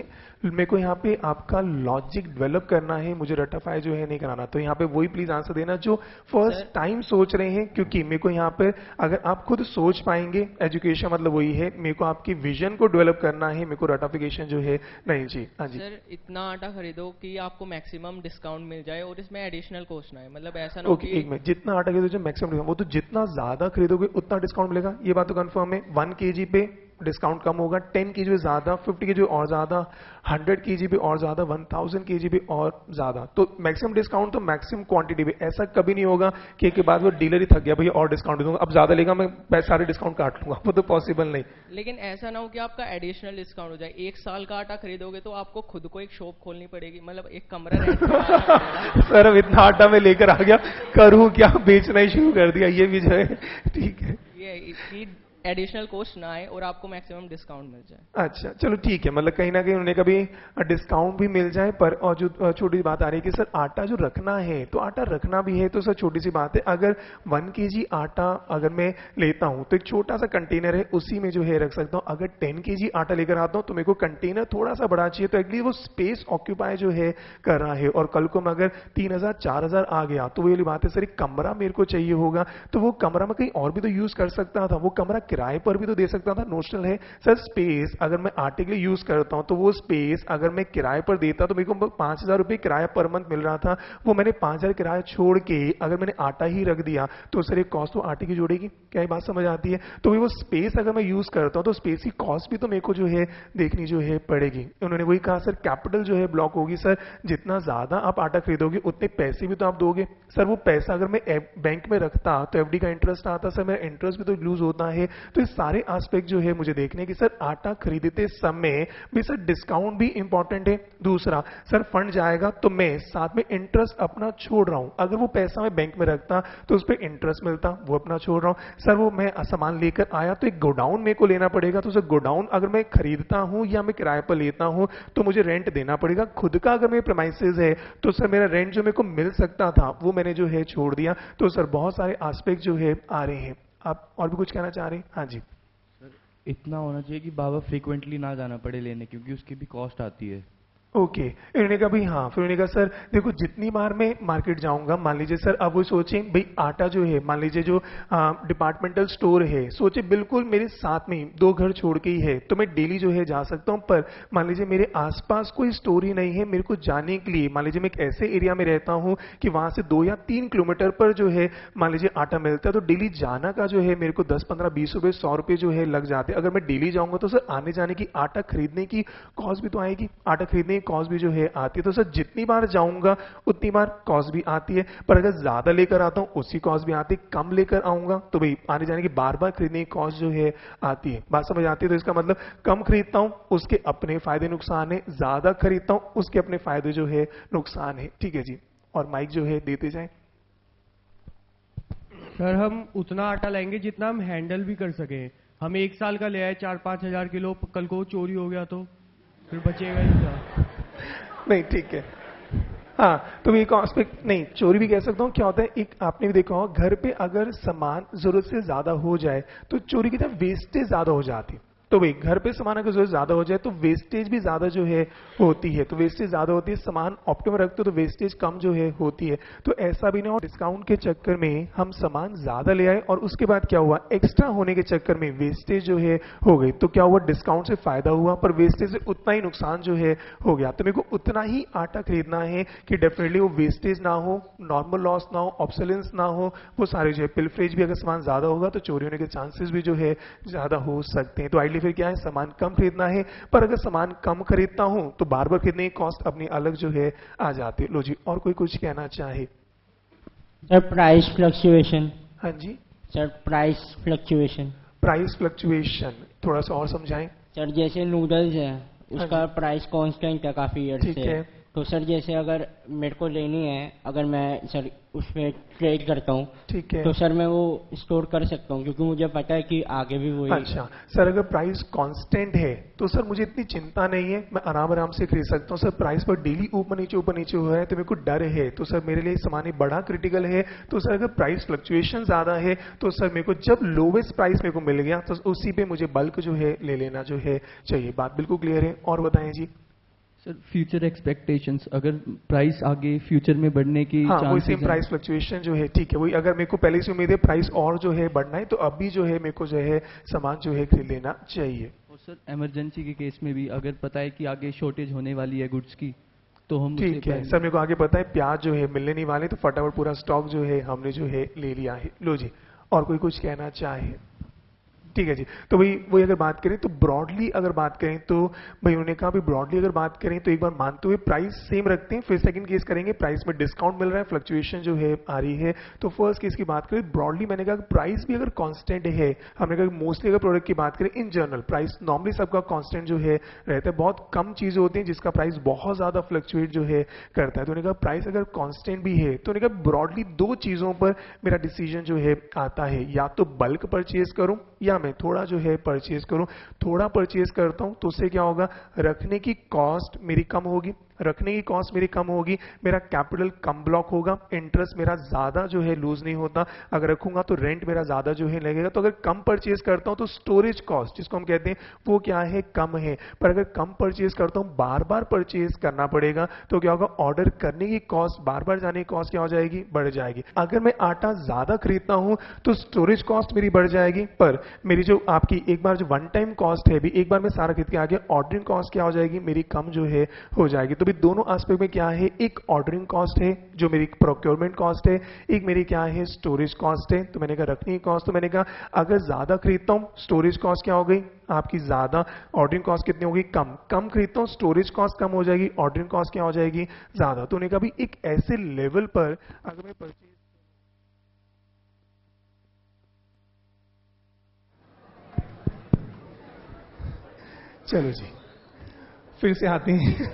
मेरे को यहाँ पे आपका लॉजिक डेवलप करना है, मुझे रटाफाई जो है नहीं कराना, तो यहाँ पे वही प्लीज आंसर देना जो फर्स्ट टाइम सोच रहे हैं, क्योंकि मेरे को यहाँ पे अगर आप खुद सोच पाएंगे, एजुकेशन मतलब वही है, मेरे को आपकी विजन को डेवलप करना है, मेरे को रटाफिकेशन जो है नहीं चाहिए। हाँ जी सर, इतना आटा खरीदो कि आपको मैक्सिमम डिस्काउंट मिल जाए और इसमें एडिशनल कॉस्ट ना है, मतलब ऐसा ना हो ओके कि एक मिनट, जितना आटा खरीदो जो मैक्सिमम, वो तो जितना ज्यादा खरीदोगे उतना डिस्काउंट मिलेगा, ये बात तो कंफर्म है। 1 kg पे डिस्काउंट कम होगा, 10 kg ज्यादा, 50 kg और ज्यादा, 100 kg भी और ज्यादा, 1000 kg भी और ज्यादा। तो मैक्सिमम डिस्काउंट तो मैक्सिमम क्वांटिटी भी। ऐसा कभी नहीं होगा कि एक के बाद वो डीलर ही थक गया, भैया और डिस्काउंट दे दूंगा, अब ज्यादा लेगा मैं सारे डिस्काउंट काट लूंगा, वो तो पॉसिबल नहीं। लेकिन ऐसा ना हो कि आपका एडिशनल डिस्काउंट हो जाए। 1 साल का आटा खरीदोगे तो आपको खुद को एक शॉप खोलनी पड़ेगी, मतलब एक कमरा रेंट पे बनाना पड़ेगा। सर अब इतना आटा मैं लेकर आ गया, करूं क्या, बेचना ही शुरू कर दिया, ये भी जो है ठीक है। ये इसकी एडिशनल कॉस्ट ना आए और आपको मैक्सिमम डिस्काउंट मिल जाए। अच्छा चलो ठीक है, मतलब कहीं ना कहीं उन्हें कभी डिस्काउंट भी मिल जाए। पर और जो छोटी बात आ रही है कि सर आटा जो रखना है, तो आटा रखना भी है तो सर छोटी सी बात है, अगर 1 kg आटा अगर मैं लेता हूं तो एक छोटा सा कंटेनर है, उसी में जो है रख सकता हूं। अगर 10 kg आटा लेकर आता हूं तो मेरे को कंटेनर थोड़ा सा बड़ा चाहिए, तो एटलीस्ट वो स्पेस ऑक्यूपाई जो है कर रहा है। और कल को मैं अगर 3000 4000 आ गया तो वो वाली बात है सर, एक कमरा मेरे को चाहिए होगा, तो वो कमरा मैं कहीं और भी तो यूज कर सकता था, वो कमरा किराए पर भी तो दे सकता था। नोशनल है सर, स्पेस अगर मैं आटे के लिए यूज करता हूं तो वो स्पेस अगर मैं किराए पर देता तो मेरे को 5000 रुपए किराया पर मंथ मिल रहा था, वो मैंने 5000 किराया छोड़ के अगर मैंने आटा ही रख दिया तो सर एक कॉस्ट तो आटे की जोड़ेगी। क्या ये बात समझ आती है? तो वो स्पेस अगर मैं यूज करता हूं तो स्पेस की कॉस्ट भी तो मेरे को जो है देखनी जो है पड़ेगी। उन्होंने वही कहा सर, कैपिटल जो है ब्लॉक होगी सर, जितना ज्यादा आप आटा खरीदोगे उतने पैसे भी तो आप दोगे। सर वो पैसा अगर मैं बैंक में रखता तो एफडी का इंटरेस्ट आता, सर मेरा इंटरेस्ट भी तो लूज होता है। तो ये सारे एस्पेक्ट जो है मुझे देखने की सर, आटा खरीदते समय भी सर डिस्काउंट भी इंपॉर्टेंट है। दूसरा सर, फंड जाएगा तो मैं साथ में इंटरेस्ट अपना छोड़ रहा हूं। अगर वो पैसा मैं बैंक में रखता तो उस पर इंटरेस्ट मिलता, वो अपना छोड़ रहा हूं। सर वो मैं सामान लेकर आया तो एक गोडाउन मेरे को लेना पड़ेगा, तो सर गोडाउन अगर मैं खरीदता हूं या मैं किराए पर लेता हूं तो मुझे रेंट देना पड़ेगा। खुद का अगर मेरे प्रेमाइसेस है तो सर मेरा रेंट जो मेरे को मिल सकता था वो मैंने जो है छोड़ दिया। तो सर बहुत सारे एस्पेक्ट जो है आ रहे हैं। आप और भी कुछ कहना चाह रहे हैं? हाँ जी। इतना होना चाहिए कि बाबा फ्रीक्वेंटली ना जाना पड़े लेने, क्योंकि उसकी भी कॉस्ट आती है। ओके इन्होंने कहा भाई हाँ, फिर उन्होंने कहा सर देखो जितनी बार मैं मार्केट जाऊंगा, मान लीजिए सर अब वो सोचें भाई आटा जो है, मान लीजिए जो डिपार्टमेंटल स्टोर है, सोचे बिल्कुल मेरे साथ में 2 घर छोड़ के ही है, तो मैं डेली जो है जा सकता हूं। पर मान लीजिए मेरे आसपास कोई स्टोर ही नहीं है, मेरे को जाने के लिए मान लीजिए मैं एक ऐसे एरिया में रहता हूं कि वहां से 2 या 3 किलोमीटर पर जो है मान लीजिए आटा मिलता है, तो डेली जाना का जो है मेरे को 10 15 20 रुपए 100 रुपए जो है लग जाते हैं। अगर मैं डेली जाऊंगा तो सर आने जाने की, आटा खरीदने की कॉस्ट भी तो आएगी, आटा खरीदने की कॉस्ट भी जो है आती है। तो सर जितनी बार जाऊंगा उतनी बार कॉस्ट भी आती है। पर अगर ज्यादा लेकर आता हूं उसकी कॉस्ट भी आती है, कम लेकर आऊंगा तो भाई आने जाने की बार बार खरीदने की कॉस्ट जो है आती है। बात समझ आती है? तो इसका मतलब कम खरीदता हूं उसके अपने फायदे नुकसान है, ज्यादा खरीदता हूं उसके अपने फायदे जो है नुकसान है। ठीक है जी, और माइक जो है देते जाए। सर हम उतना आटा लेंगे जितना हम हैंडल भी कर सकें। हम 1 साल का ले आए 4-5 हजार किलो, कल को चोरी हो गया तो फिर बचेगा ही क्या? नहीं ठीक है, हाँ तो एक एस्पेक्ट नहीं, चोरी भी कह सकता हूँ। क्या होता है, एक आपने भी देखा होगा घर पे अगर सामान जरूरत से ज्यादा हो जाए तो चोरी की तरह वेस्टेज ज्यादा हो जाती है। तो भाई घर पे सामान अगर जरूरत ज्यादा हो जाए तो वेस्टेज भी ज्यादा जो है होती है। तो वेस्टेज ज्यादा होती है, सामान ऑप्टिमम रखते हो तो वेस्टेज कम जो है होती है। तो ऐसा भी ना हो डिस्काउंट के चक्कर में हम सामान ज्यादा ले आए और उसके बाद क्या हुआ, एक्स्ट्रा होने के चक्कर में वेस्टेज जो है हो गई। तो क्या हुआ, डिस्काउंट से फायदा हुआ पर वेस्टेज से उतना ही नुकसान जो है हो गया। तो मेरे को उतना ही आटा खरीदना है कि डेफिनेटली वो वेस्टेज ना हो, नॉर्मल लॉस ना हो, ऑब्सोलेंस ना हो, वो सारे जो है पिलफरेज भी। अगर सामान ज्यादा होगा तो चोरी होने के चांसेस भी जो है ज्यादा हो सकते हैं। तो आइडियली फिर क्या है, सामान कम खरीदना है। पर अगर सामान कम खरीदता हूं तो बार बार खरीदने की कॉस्ट अपनी अलग जो है आ जाती है। लो जी, और कोई कुछ कहना चाहे? Sir price fluctuation. हाँ जी sir price fluctuation. Price fluctuation थोड़ा सा और समझाएं। सर जैसे नूडल्स है उसका प्राइस कांस्टेंट है काफी ईयर ठीक से। है। तो सर जैसे अगर मेरे को लेनी है, अगर मैं सर उसमें ट्रेड करता हूँ ठीक है, तो सर मैं वो स्टोर कर सकता हूँ क्योंकि मुझे पता है कि आगे भी वही। अच्छा सर, अगर प्राइस कांस्टेंट है तो सर मुझे इतनी चिंता नहीं है, मैं आराम आराम से खरीद सकता हूँ। सर प्राइस पर डेली ऊपर नीचे हुआ है तो मेरे को डर है, तो सर मेरे लिए सामान बड़ा क्रिटिकल है। तो सर अगर प्राइस फ्लक्चुएशन ज्यादा है तो सर मेरे को जब लोवेस्ट प्राइस मेरे को मिल गया तो उसी पे मुझे बल्क जो है ले लेना जो है चाहिए। बात बिल्कुल क्लियर है, और बताएं जी। सर फ्यूचर एक्सपेक्टेशंस, अगर प्राइस आगे फ्यूचर में बढ़ने की हाँ वही चांसेस सेम प्राइस फ्लक्चुएशन जो है, ठीक है वही। अगर मेरे को पहले से उम्मीद है प्राइस और जो है बढ़ना है तो अभी जो है मेरे को जो है सामान जो है खरीद लेना चाहिए। और सर इमरजेंसी के केस में भी अगर पता है कि आगे शॉर्टेज होने वाली है गुड्स की तो हम उसे ठीक है पहले- सर, मेरे को आगे पता है प्याज जो है मिलने नहीं वाले, तो फटाफट पूरा स्टॉक जो है हमने जो है ले लिया है। लो जी, और कोई कुछ कहना चाहे? ठीक है जी। तो वही अगर बात करें तो ब्रॉडली अगर बात करें तो भाई उन्होंने कहा भाई ब्रॉडली अगर बात करें तो एक बार मानते हुए प्राइस सेम रखते हैं, फिर सेकंड केस करेंगे प्राइस में डिस्काउंट मिल रहा है, फ्लक्चुएशन जो है आ रही है। तो फर्स्ट केस की बात करें ब्रॉडली, मैंने कहा प्राइस भी अगर कांस्टेंट है, हमने कहा मोस्टली अगर प्रोडक्ट की बात करें इन जनरल प्राइस नॉर्मली सबका कांस्टेंट जो है रहता है, बहुत कम चीजें होती हैं जिसका प्राइस बहुत ज्यादा फ्लक्चुएट जो है करता है। तो उन्होंने कहा प्राइस अगर कांस्टेंट भी है तो उन्होंने कहा ब्रॉडली दो चीजों पर मेरा डिसीजन जो है आता है, या तो बल्क परचेज करूं या मैं थोड़ा जो है परचेज करूं। थोड़ा परचेज करता हूं तो उससे क्या होगा, रखने की कॉस्ट मेरी कम होगी, रखने की कॉस्ट मेरी कम होगी, मेरा कैपिटल कम ब्लॉक होगा, इंटरेस्ट मेरा ज्यादा जो है लूज नहीं होता, अगर रखूंगा तो रेंट मेरा ज्यादा जो है लगेगा। तो अगर कम परचेज करता हूं तो स्टोरेज कॉस्ट जिसको हम कहते हैं वो क्या है, कम है। पर अगर कम परचेज करता हूं बार बार परचेज करना पड़ेगा तो क्या होगा, ऑर्डर करने की कॉस्ट, बार बार जाने की कॉस्ट क्या हो जाएगी, बढ़ जाएगी। अगर मैं आटा ज्यादा खरीदता हूं तो स्टोरेज कॉस्ट मेरी बढ़ जाएगी, पर मेरी जो आपकी एक बार जो वन टाइम कॉस्ट है भी, एक बार मैं सारा खरीद के आ गया, ऑर्डरिंग कॉस्ट क्या हो जाएगी, मेरी कम जो है हो जाएगी। तो भी दोनों एस्पेक्ट में क्या है, एक ऑर्डरिंग कॉस्ट है जो मेरी प्रोक्योरमेंट कॉस्ट है, एक मेरी क्या है स्टोरेज कॉस्ट है। तो मैंने कहा रखने की कॉस्ट, तो मैंने कहा अगर ज्यादा खरीदता हूं स्टोरेज कॉस्ट क्या हो गई आपकी ज्यादा, ऑर्डरिंग कॉस्ट कितनी होगी, कम। कम खरीदता हूं स्टोरेज कॉस्ट कम हो जाएगी, ऑर्डरिंग कॉस्ट क्या हो जाएगी, ज्यादा। तो उन्होंने कहा भी एक ऐसे लेवल पर अगर मैं परचेज, चलो जी फिर से आते हैं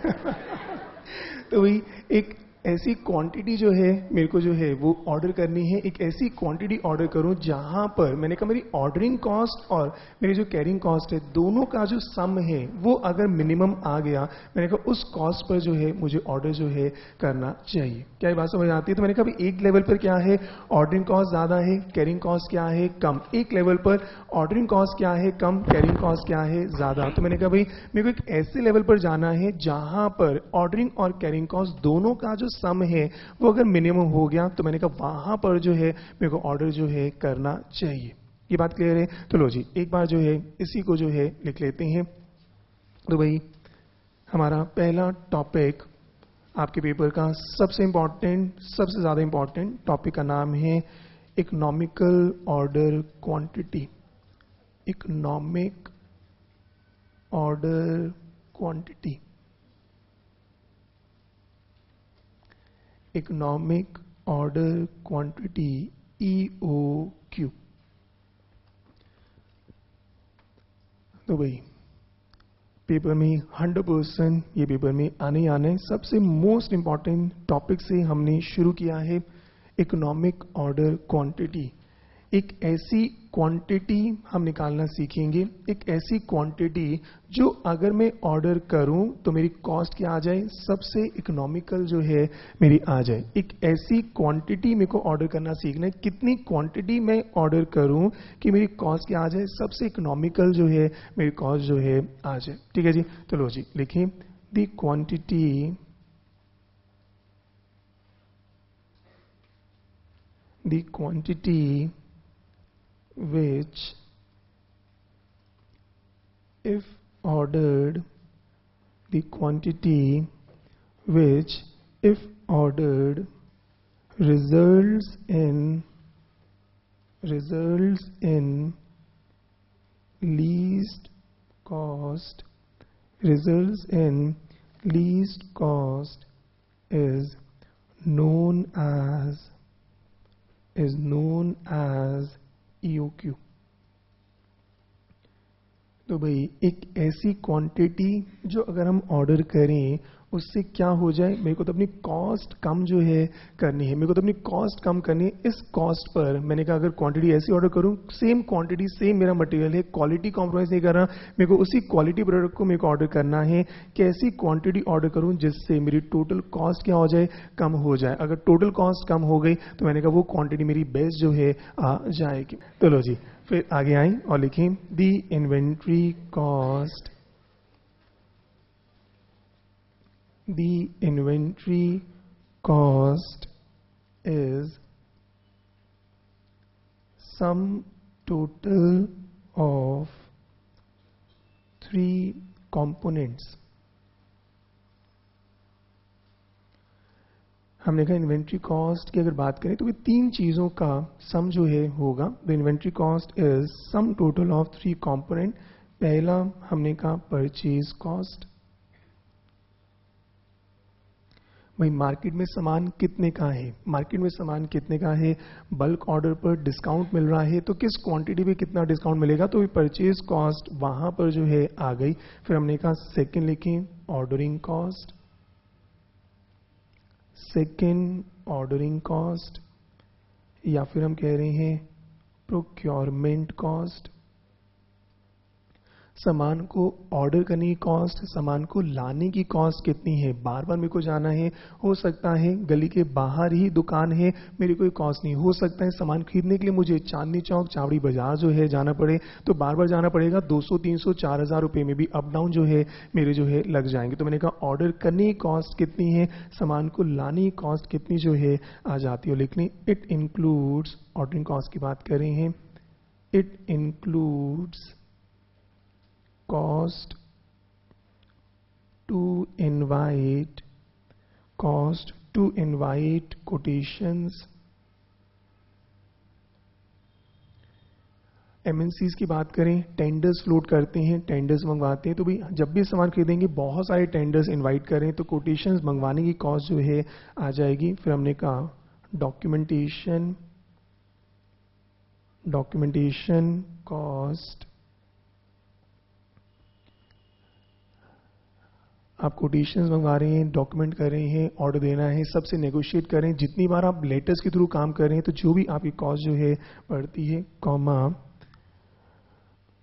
तो वही एक ऐसी क्वांटिटी जो है मेरे को जो है वो ऑर्डर करनी है, एक ऐसी क्वांटिटी ऑर्डर करूं जहां पर मैंने कहा मेरी ऑर्डरिंग कॉस्ट और मेरी जो कैरिंग कॉस्ट है दोनों का जो सम है वो अगर मिनिमम आ गया, मैंने कहा उस कॉस्ट पर जो है मुझे ऑर्डर जो है करना चाहिए। क्या ये बात समझ आती है? तो मैंने कहा भाई एक लेवल पर क्या है, ऑर्डरिंग कॉस्ट ज्यादा है, कैरिंग कॉस्ट क्या है, कम। एक लेवल पर ऑर्डरिंग कॉस्ट क्या है, कम, कैरिंग कॉस्ट क्या है, ज्यादा। तो मैंने कहा भाई मेरे को एक ऐसे लेवल पर जाना है जहां पर ऑर्डरिंग और कैरिंग कॉस्ट दोनों का जो सम है वो अगर मिनिमम हो गया, तो मैंने कहा वहां पर जो है मेरे को ऑर्डर जो है करना चाहिए। ये बात क्लियर है? तो लो जी एक बार जो है इसी को जो है लिख लेते हैं। तो भाई हमारा पहला टॉपिक आपके पेपर का सबसे इंपॉर्टेंट, सबसे ज्यादा इंपॉर्टेंट टॉपिक का नाम है economical order quantity. Economic order quantity, economic order quantity, EOQ। तो भाई पेपर में 100% ये पेपर में आने ही आने सबसे मोस्ट इंपॉर्टेंट टॉपिक से हमने शुरू किया है इकोनॉमिक ऑर्डर क्वांटिटी। एक ऐसी क्वांटिटी हम निकालना सीखेंगे, एक ऐसी क्वांटिटी जो अगर मैं ऑर्डर करूं तो मेरी कॉस्ट क्या आ जाए, सबसे इकोनॉमिकल जो है मेरी आ जाए। एक ऐसी क्वांटिटी मेरे को ऑर्डर करना सीखना है, कितनी क्वांटिटी मैं ऑर्डर करूं कि मेरी कॉस्ट क्या आ जाए, सबसे इकोनॉमिकल जो है मेरी कॉस्ट जो है आ जाए। ठीक है जी, तो लो जी लिखिए the quantity, the quantity which if ordered, the quantity which if ordered results in least cost, results in least cost is known as EOQ। तो भाई एक ऐसी क्वांटिटी जो अगर हम ऑर्डर करें उससे क्या हो जाए, मेरे को तो अपनी कॉस्ट कम जो है करनी है, मेरे को तो अपनी कॉस्ट कम करनी है। इस कॉस्ट पर मैंने कहा अगर क्वांटिटी ऐसी ऑर्डर करूं, सेम क्वांटिटी सेम मेरा मटेरियल है, क्वालिटी कॉम्प्रोमाइज नहीं कर रहा, मेरे को उसी क्वालिटी प्रोडक्ट को मेरे को ऑर्डर करना है। कैसी क्वांटिटी ऑर्डर करूं जिससे मेरी टोटल कॉस्ट क्या हो जाए, कम हो जाए। अगर टोटल कॉस्ट कम हो गई तो मैंने कहा वो क्वांटिटी मेरी बेस्ट जो है आ जाएगी। तो लो जी फिर आगे आए और लिखें the inventory cost, the inventory cost is sum total of three components। हमने कहा इन्वेंट्री कॉस्ट की अगर बात करें तो ये 3 चीजों का सम जो है होगा। The inventory cost is some total of 3 component. पहला हमने कहा परचेज कॉस्ट, भाई मार्केट में सामान कितने का है, मार्केट में सामान कितने का है, बल्क ऑर्डर पर डिस्काउंट मिल रहा है तो किस क्वांटिटी पे कितना डिस्काउंट मिलेगा, तो परचेज कॉस्ट वहां पर जो है आ गई। फिर हमने कहा सेकंड लिखें ordering cost, second ordering cost, या फिर हम कह रहे हैं प्रोक्योरमेंट कॉस्ट, सामान को ऑर्डर करने की कॉस्ट, सामान को लाने की कॉस्ट कितनी है, बार बार मेरे को जाना है, हो सकता है गली के बाहर ही दुकान है, मेरी कोई कॉस्ट नहीं, हो सकता है सामान खरीदने के लिए मुझे चांदनी चौक चावड़ी बाजार जो है जाना पड़े तो बार बार जाना पड़ेगा, 200 300 4000 रुपए में भी अप डाउन जो है मेरे जो है लग जाएंगे। तो मैंने कहा ऑर्डर करने की कॉस्ट कितनी है, सामान को लाने की कॉस्ट कितनी जो है आ जाती है। लिख लें इट इंक्लूड्स, ऑर्डरिंग कॉस्ट की बात कर रहे हैं, it includes cost to invite, cost to invite quotations। MNCs की बात करें, टेंडर्स फ्लोट करते हैं, टेंडर्स मंगवाते हैं, तो भाई जब भी सामान खरीदेंगे बहुत सारे टेंडर्स इनवाइट करें तो कोटेशंस मंगवाने की कॉस्ट जो है आ जाएगी। फिर हमने कहा डॉक्यूमेंटेशन, डॉक्यूमेंटेशन कॉस्ट, आप कोटेशंस मंगवा रहे हैं, डॉक्यूमेंट कर रहे हैं, ऑर्डर देना है, सबसे नेगोशिएट करें, जितनी बार आप लेटर्स के थ्रू काम कर रहे हैं तो जो भी आपकी कॉस्ट जो है बढ़ती है, comma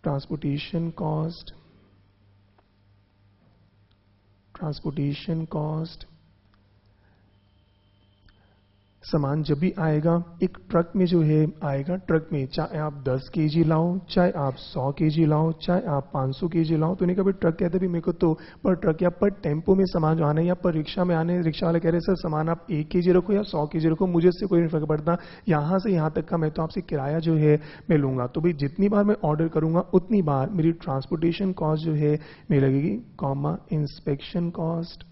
transportation cost, transportation cost, सामान जब भी आएगा एक ट्रक में जो है आएगा, ट्रक में चाहे आप 10 केजी लाओ, चाहे आप 100 केजी लाओ, चाहे आप 500 केजी लाओ, तो नहीं कभी ट्रक कहते भी मेरे को तो पर ट्रक या पर टेम्पो में सामान जो आना है या पर रिक्शा में आने, रिक्शा वाले कह रहे सर सामान आप 1 केजी रखो या 100 केजी रखो, मुझे इससे कोई नहीं फर्क पड़ता, यहाँ से यहाँ तक का मैं तो आपसे किराया जो है मैं लूंगा। तो भाई जितनी बार मैं ऑर्डर करूंगा उतनी बार मेरी ट्रांसपोर्टेशन कॉस्ट जो है मेरी लगेगी, comma inspection cost,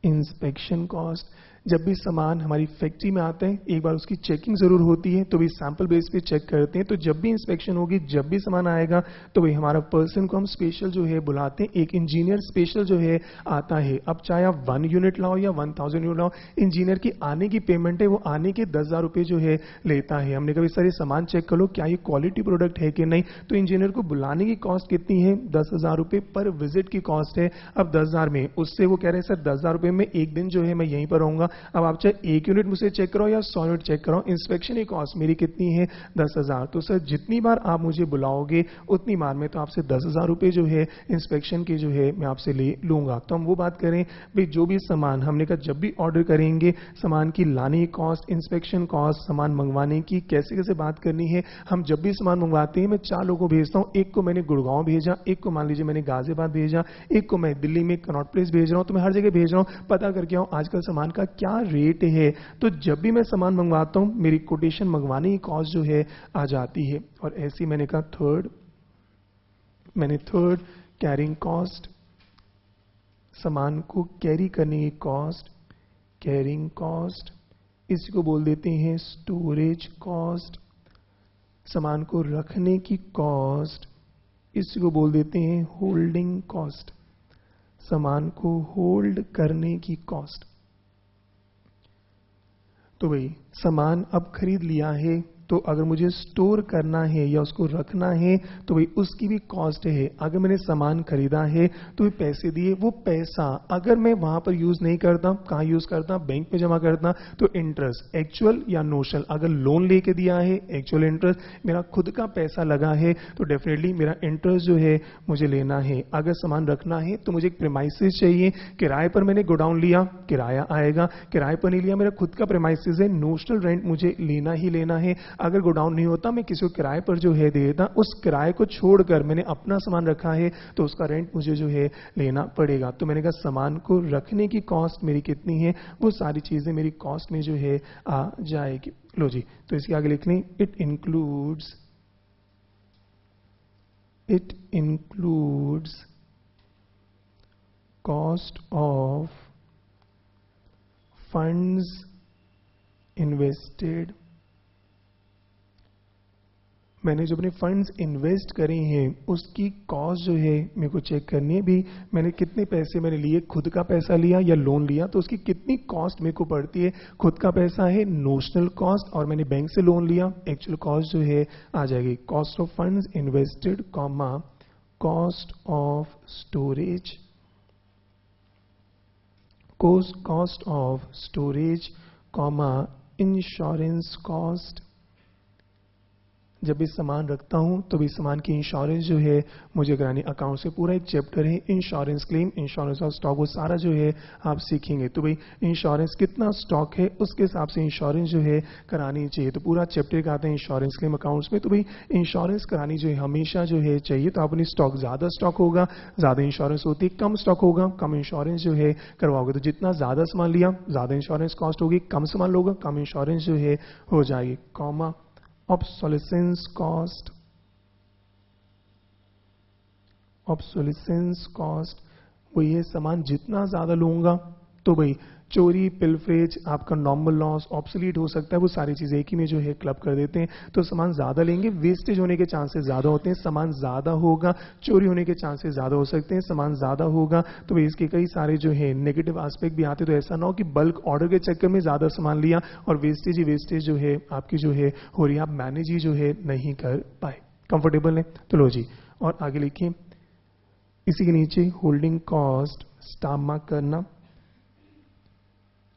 inspection cost. जब भी सामान हमारी फैक्ट्री में आता है एक बार उसकी चेकिंग जरूर होती है, तो भी सैंपल बेस पे चेक करते हैं, तो जब भी इंस्पेक्शन होगी, जब भी सामान आएगा तो भाई हमारा पर्सन को हम स्पेशल जो है बुलाते हैं, एक इंजीनियर स्पेशल जो है आता है। अब चाहे आप 1 यूनिट लाओ या 1000 यूनिट लाओ, इंजीनियर की आने की पेमेंट है वो आने के 10,000 रुपए जो है लेता है। हमने कहा सर ये सामान चेक कर लो क्या ये क्वालिटी प्रोडक्ट है कि नहीं, तो इंजीनियर को बुलाने की कॉस्ट कितनी है, 10,000 रुपए पर विजिट की कॉस्ट है। अब 10,000 में उससे वो कह रहे हैं सर 10,000 रुपए में एक दिन जो है मैं यहीं पर रहूंगा। अब आप चाहे 1 यूनिट मुझसे चेक करो या 100 यूनिट चेक करो, इंस्पेक्शन की कॉस्ट मेरी कितनी है, 10,000। तो सर जितनी बार आप मुझे बुलाओगे उतनी बार मैं तो आपसे 10,000 रुपए जो है इंस्पेक्शन की जो है मैं आपसे ले लूंगा। तो हम वो बात करें भाई जो भी सामान हमने कहा जब भी ऑर्डर करेंगे सामान की लाने की कॉस्ट, इंस्पेक्शन कॉस्ट, सामान मंगवाने की कैसे कैसे बात करनी है। हम जब भी सामान मंगवाते हैं मैं 4 लोगों को भेजता हूं, एक को मैंने गुड़गांव भेजा, एक को मान लीजिए मैंने गाजियाबाद भेजा, एक को मैं दिल्ली में कनॉट प्लेस भेज रहा हूं, तो मैं हर जगह भेज रहा हूं, पता करके आऊं आजकल सामान का क्या रेट है। तो जब भी मैं सामान मंगवाता हूं मेरी कोटेशन मंगवाने की कॉस्ट जो है आ जाती है। और ऐसी मैंने कहा थर्ड कैरिंग कॉस्ट, सामान को कैरी करने की कॉस्ट, कैरिंग कॉस्ट, इसी को बोल देते हैं स्टोरेज कॉस्ट। सामान को रखने की कॉस्ट, इसी को बोल देते हैं होल्डिंग कॉस्ट, सामान को होल्ड करने की कॉस्ट। तो भाई सामान अब खरीद लिया है तो अगर मुझे स्टोर करना है या उसको रखना है तो भाई उसकी भी कॉस्ट है। अगर मैंने सामान खरीदा है तो पैसे दिए, वो पैसा अगर मैं वहां पर यूज नहीं करता, कहाँ यूज करता, बैंक में जमा करता, तो इंटरेस्ट एक्चुअल या नोशनल, अगर लोन लेके दिया है एक्चुअल इंटरेस्ट, मेरा खुद का पैसा लगा है तो डेफिनेटली मेरा इंटरेस्ट जो है मुझे लेना है। अगर सामान रखना है तो मुझे एक प्रेमाइसिस चाहिए, किराए पर मैंने गोडाउन लिया, किराया आएगा, किराए पर नहीं लिया, मेरा खुद का प्रेमाइसिस है, नोशनल रेंट मुझे लेना ही लेना है। अगर गोडाउन नहीं होता मैं किसी को किराए पर जो है दे देता, उस किराए को छोड़कर मैंने अपना सामान रखा है तो उसका रेंट मुझे जो है लेना पड़ेगा। तो मैंने कहा सामान को रखने की कॉस्ट मेरी कितनी है, वो सारी चीजें मेरी कॉस्ट में जो है आ जाएगी। लो जी, तो इसके आगे लिख लें it includes cost of funds invested, मैंने जो अपने फंड्स इन्वेस्ट करे हैं उसकी कॉस्ट जो है मेरे को चेक करनी है भी। मैंने कितने पैसे मैंने लिए, खुद का पैसा लिया या लोन लिया, तो उसकी कितनी कॉस्ट मेरे को पड़ती है। खुद का पैसा है नोशनल कॉस्ट और मैंने बैंक से लोन लिया, एक्चुअल कॉस्ट जो है आ जाएगी cost of funds invested comma cost of storage, cost of storage comma insurance cost. जब भी सामान रखता हूं तो भी सामान की इंश्योरेंस जो है मुझे करानी। अकाउंट से पूरा एक चैप्टर है insurance claim, insurance of stock, वो सारा जो है आप सीखेंगे। तो भाई इंश्योरेंस कितना स्टॉक है उसके हिसाब से इंश्योरेंस जो है करानी चाहिए। तो पूरा चैप्टर का आता है इंश्योरेंस क्लेम अकाउंट्स में। तो भाई इंश्योरेंस करानी जो है हमेशा जो है चाहिए। तो अपनी स्टॉक ज्यादा स्टॉक होगा ज्यादा इंश्योरेंस होती है, कम स्टॉक होगा कम इंश्योरेंस जो है करवाओगे। तो जितना ज्यादा सामान लिया ज्यादा इंश्योरेंस कॉस्ट होगी, कम सामान लोगे कम इंश्योरेंस जो है हो जाएगी। Comma obsolescence cost, obsolescence cost वो ये सामान जितना ज्यादा लूंगा तो भाई चोरी पिलफरेज आपका नॉर्मल लॉस ऑब्सोलीट हो सकता है, वो सारी चीजें एक ही में जो है क्लब कर देते हैं। तो सामान ज्यादा लेंगे वेस्टेज होने के चांसेस ज्यादा होते हैं, सामान ज्यादा होगा चोरी होने के चांसेस ज्यादा हो सकते हैं। सामान ज्यादा होगा तो भाई इसके कई सारे जो है नेगेटिव एस्पेक्ट भी आते। तो ऐसा ना हो कि बल्क ऑर्डर के चक्कर में ज्यादा सामान लिया और वेस्टेज ही वेस्टेज जो है आपकी जो है हो रही है, आप मैनेज ही जो है नहीं कर पाए। कंफर्टेबल है तो लो जी और आगे लिखिए। इसी के नीचे होल्डिंग कॉस्ट स्टाफ मार्क करना।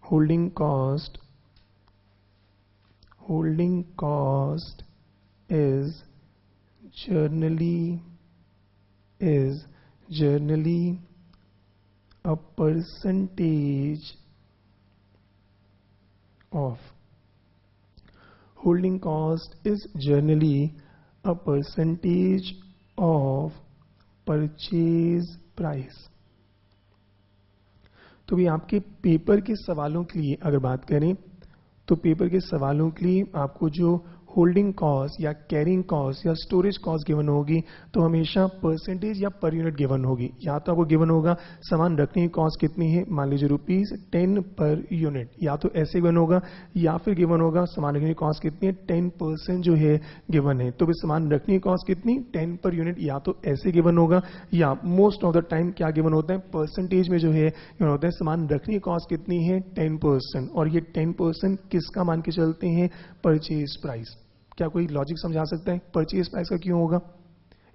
holding cost is generally a percentage of, holding cost is generally a percentage of purchase price। तो भी आपके पेपर के सवालों के लिए अगर बात करें तो पेपर के सवालों के लिए आपको जो होल्डिंग कॉस्ट या कैरिंग कॉस्ट या स्टोरेज कॉस्ट गिवन होगी तो हमेशा परसेंटेज या पर यूनिट गिवन होगी। या तो आपको गिवन होगा सामान रखने की कॉस्ट कितनी है, मान लीजिए ₹10 पर यूनिट, या तो ऐसे गिवन होगा या फिर गिवन होगा सामान रखने की कॉस्ट कितनी है 10% जो है गिवन है। तो भी सामान रखने की कॉस्ट कितनी 10 पर यूनिट, या तो ऐसे गिवन होगा या मोस्ट ऑफ द टाइम क्या गिवन होता है परसेंटेज में जो है गिवन होता है सामान रखने की कॉस्ट कितनी है 10%। और ये 10% किसका मान के चलते हैं, परचेज प्राइस। क्या कोई लॉजिक समझा सकता है परचेज प्राइस का क्यों होगा?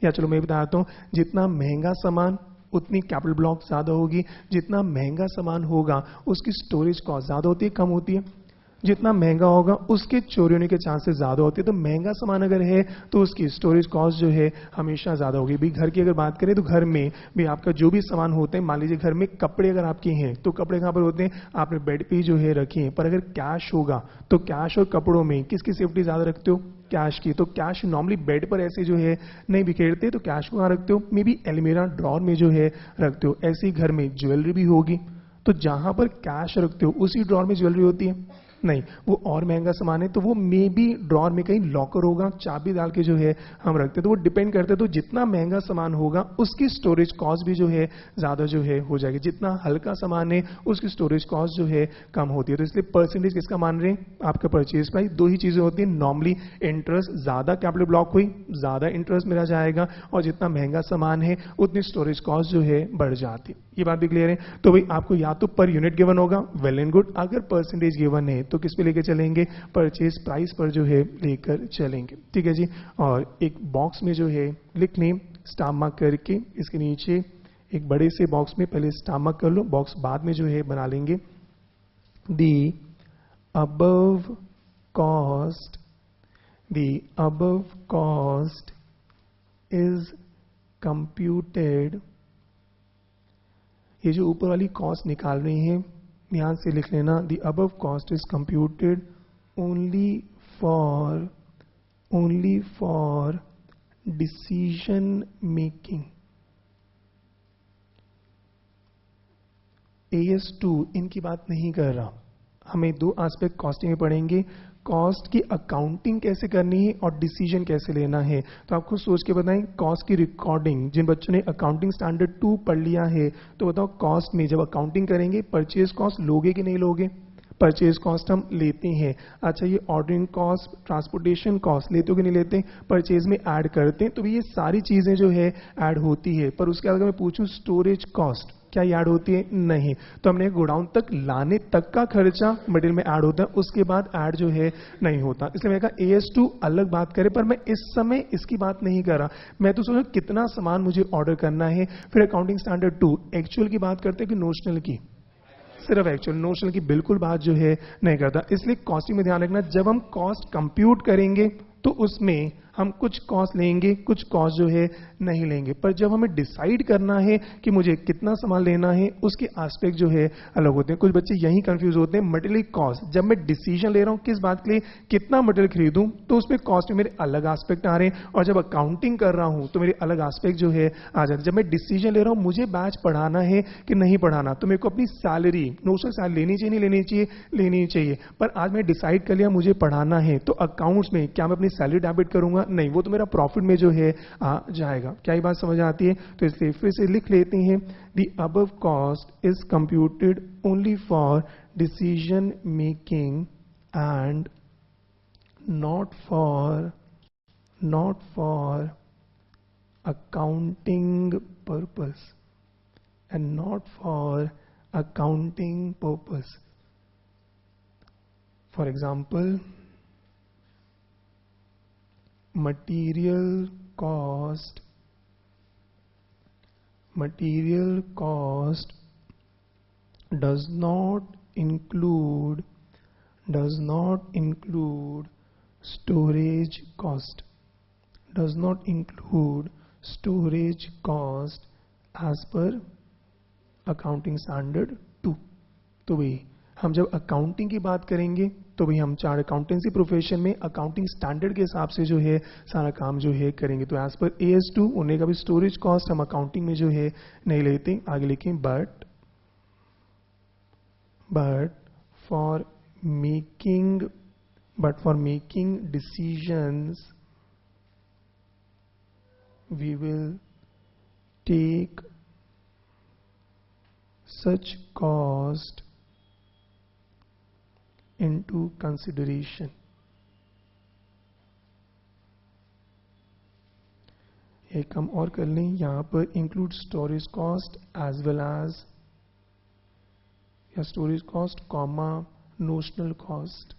या चलो मैं बताता हूं, जितना महंगा सामान उतनी कैपिटल ब्लॉक ज्यादा होगी, जितना महंगा सामान होगा उसकी स्टोरेज कॉस्ट ज्यादा होती है कम होती है, जितना महंगा होगा उसके चोरी होने के चांसेस ज्यादा होते हैं। तो महंगा सामान अगर है तो उसकी स्टोरेज कॉस्ट जो है हमेशा ज्यादा होगी। भी घर की अगर बात करें तो घर में भी आपका जो भी सामान होते हैं, मान लीजिए घर में कपड़े अगर आपके हैं तो कपड़े कहां पर होते हैं, आपने बेड पे जो है रखे हैं। पर अगर कैश होगा तो कैश और कपड़ों में किसकी सेफ्टी ज्यादा रखते हो, कैश की। तो कैश नॉर्मली बेड पर ऐसे जो है नहीं बिखेरते, तो कैश को कहां रखते हो, मे बी एलमीरा ड्रॉर में जो है रखते हो। ऐसे ही घर में ज्वेलरी भी होगी, तो जहां पर कैश रखते हो उसी ड्रॉर में ज्वेलरी होती है नहीं, वो और महंगा सामान है तो वो मे बी ड्रॉर में कहीं लॉकर होगा, चाबी डाल के जो है हम रखते हैं। तो वो डिपेंड करते हैं। तो जितना महंगा सामान होगा उसकी स्टोरेज कॉस्ट भी जो है ज्यादा जो है हो जाएगी, जितना हल्का सामान है उसकी स्टोरेज कॉस्ट जो है कम होती है। तो इसलिए परसेंटेज किसका मान रहे हैं, आपका परचेज प्राइस। दो ही चीजें होती है नॉर्मली, इंटरेस्ट, ज्यादा कैपिटल ब्लॉक हुई ज्यादा इंटरेस्ट मेरा जाएगा, और जितना महंगा सामान है उतनी स्टोरेज कॉस्ट जो है बढ़ जाती है। ये बात भी क्लियर है। तो भाई आपको या तो पर यूनिट गिवन होगा, वेल एंड गुड। अगर परसेंटेज गिवन है तो किस पे लेके चलेंगे, परचेज प्राइस पर जो है लेकर चलेंगे। ठीक है जी। और एक बॉक्स में जो है लिख लें स्टार मार्क करके, इसके नीचे एक बड़े से बॉक्स में पहले स्टार मार्क कर लो, बॉक्स बाद में जो है बना लेंगे। The above cost is computed. ये जो ऊपर वाली कॉस्ट निकाल रही है ध्यान से लिख लेना, the above cost is computed only for decision making. AS2 इनकी बात नहीं कर रहा, हमें दो एस्पेक्ट कॉस्टिंग में पढ़ेंगे, कॉस्ट की अकाउंटिंग कैसे करनी है और डिसीजन कैसे लेना है। तो आपको सोच के बताएं, कॉस्ट की रिकॉर्डिंग, जिन बच्चों ने अकाउंटिंग स्टैंडर्ड 2 पढ़ लिया है तो बताओ कॉस्ट में जब अकाउंटिंग करेंगे परचेज कॉस्ट लोगे कि नहीं लोगे, परचेज कॉस्ट हम लेते हैं। अच्छा, ये ऑर्डरिंग कॉस्ट, ट्रांसपोर्टेशन कॉस्ट लेते हो कि नहीं लेते, परचेज में ऐड करते हैं, तो ये सारी चीजें जो है ऐड होती है। पर उसके अगर मैं पूछूं स्टोरेज कॉस्ट क्या ऐड होती है? नहीं। तो हमने गोडाउन तक लाने तक का खर्चा मटेरियल में ऐड होता है, उसके बाद ऐड जो है नहीं होता। इसलिए मैंने कहा AS2 अलग बात करें, पर मैं इस समय इसकी बात नहीं कर रहा। मैं तो सोचा कितना सामान मुझे ऑर्डर करना है। फिर अकाउंटिंग स्टैंडर्ड 2 एक्चुअल की बात करते हैं कि नोशनल की? सिर्फ एक्चुअल, नोशनल की बिल्कुल बात जो है नहीं करता। इसलिए कॉस्टिंग में ध्यान रखना, जब हम कॉस्ट कंप्यूट करेंगे तो उसमें हम कुछ कॉस्ट लेंगे, कुछ कॉस्ट जो है नहीं लेंगे। पर जब हमें डिसाइड करना है कि मुझे कितना सामान लेना है, उसके एस्पेक्ट जो है अलग होते हैं। कुछ बच्चे यही कंफ्यूज होते हैं। मटेरियल कॉस्ट, जब मैं डिसीजन ले रहा हूं किस बात के लिए, कितना मटेरियल खरीदूं, तो उसमें कॉस्ट में मेरे अलग एस्पेक्ट आ रहे हैं, और जब अकाउंटिंग कर रहा हूं तो मेरे अलग एस्पेक्ट जो है आ जाते हैं। जब मैं डिसीजन ले रहा हूं मुझे बैच पढ़ाना है कि नहीं पढ़ाना, तो मेरे को अपनी सैलरी, नोशनल सैलरी लेनी चाहिए, नहीं लेनी चाहिए, लेनी चाहिए। पर आज मैं डिसाइड कर लिया मुझे पढ़ाना है, तो अकाउंट्स में क्या मैं अपनी सैलरी डेबिट करूंगा? नहीं, वो तो मेरा प्रॉफिट में जो है आ जाएगा। क्या ये बात समझ आती है? तो इसलिए फिर से लिख लेते हैं, the above cost is computed only for decision making and not for accounting purpose, and not for accounting purpose. For example, material cost does not include storage cost, as per accounting standard 2। तो भाई हम जब accounting की बात करेंगे तो भाई हम चार्ट अकाउंटेंसी प्रोफेशन में अकाउंटिंग स्टैंडर्ड के हिसाब से जो है सारा काम जो है करेंगे। तो एज पर AS2 उन्हें का भी स्टोरेज कॉस्ट हम अकाउंटिंग में जो है नहीं लेते। आगे लिखें, but for making decisions we will take such cost into consideration। एक हम और कर लें, यहां पर include storage cost as well as, या storage cost comma notional cost.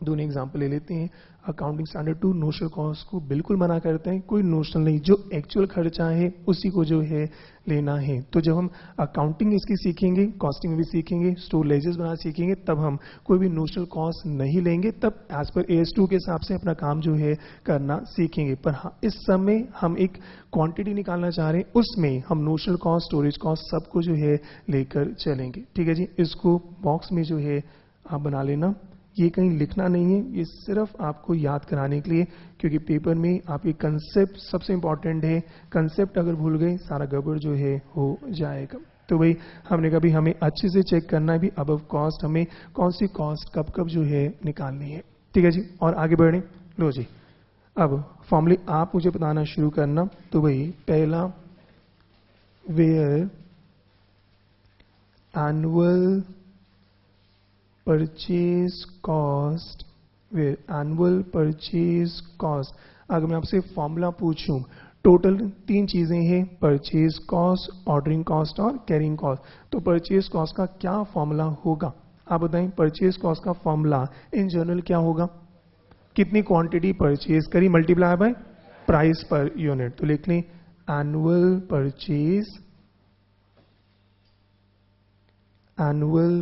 दोनों एग्जाम्पल ले लेते हैं। अकाउंटिंग स्टैंडर्ड 2 नोशनल कॉस्ट को बिल्कुल मना करते हैं, कोई नोशनल नहीं, जो एक्चुअल खर्चा है उसी को जो है लेना है। तो जब हम अकाउंटिंग इसकी सीखेंगे, कॉस्टिंग भी सीखेंगे, स्टोर लेजेस बनाना सीखेंगे, तब हम कोई भी नोशनल कॉस्ट नहीं लेंगे, तब एज पर AS2 के हिसाब से अपना काम जो है करना सीखेंगे। पर हाँ, इस समय हम एक क्वांटिटी निकालना चाह रहे हैं, उसमें हम नोशनल कॉस्ट, स्टोरेज कॉस्ट सबको जो है लेकर चलेंगे। ठीक है जी, इसको बॉक्स में जो है आप बना लेना। ये कहीं लिखना नहीं है, ये सिर्फ आपको याद कराने के लिए, क्योंकि पेपर में आपके कंसेप्ट सबसे इंपॉर्टेंट है। कंसेप्ट अगर भूल गए सारा गड़बड़ जो है हो जाएगा। तो भाई हमने कभी हमें अच्छे से चेक करना है भी अबव कॉस्ट हमें कौन सी कॉस्ट कब कब जो है निकालनी है। ठीक है जी, और आगे बढ़े। लो जी, अब फॉर्मूले आप मुझे बताना शुरू करना। तो भाई पहला, वेयर एनुअल परचेज कॉस्ट, अगर मैं आपसे फॉर्मूला पूछूं, टोटल 3 चीजें हैं, परचेज कॉस्ट, ऑर्डरिंग कॉस्ट और कैरिंग कॉस्ट। तो परचेज कॉस्ट का क्या फॉर्मूला होगा आप बताएं? परचेज कॉस्ट का फॉर्मूला इन जनरल क्या होगा? कितनी क्वांटिटी परचेज करी multiply by price per unit. तो लिख लें annual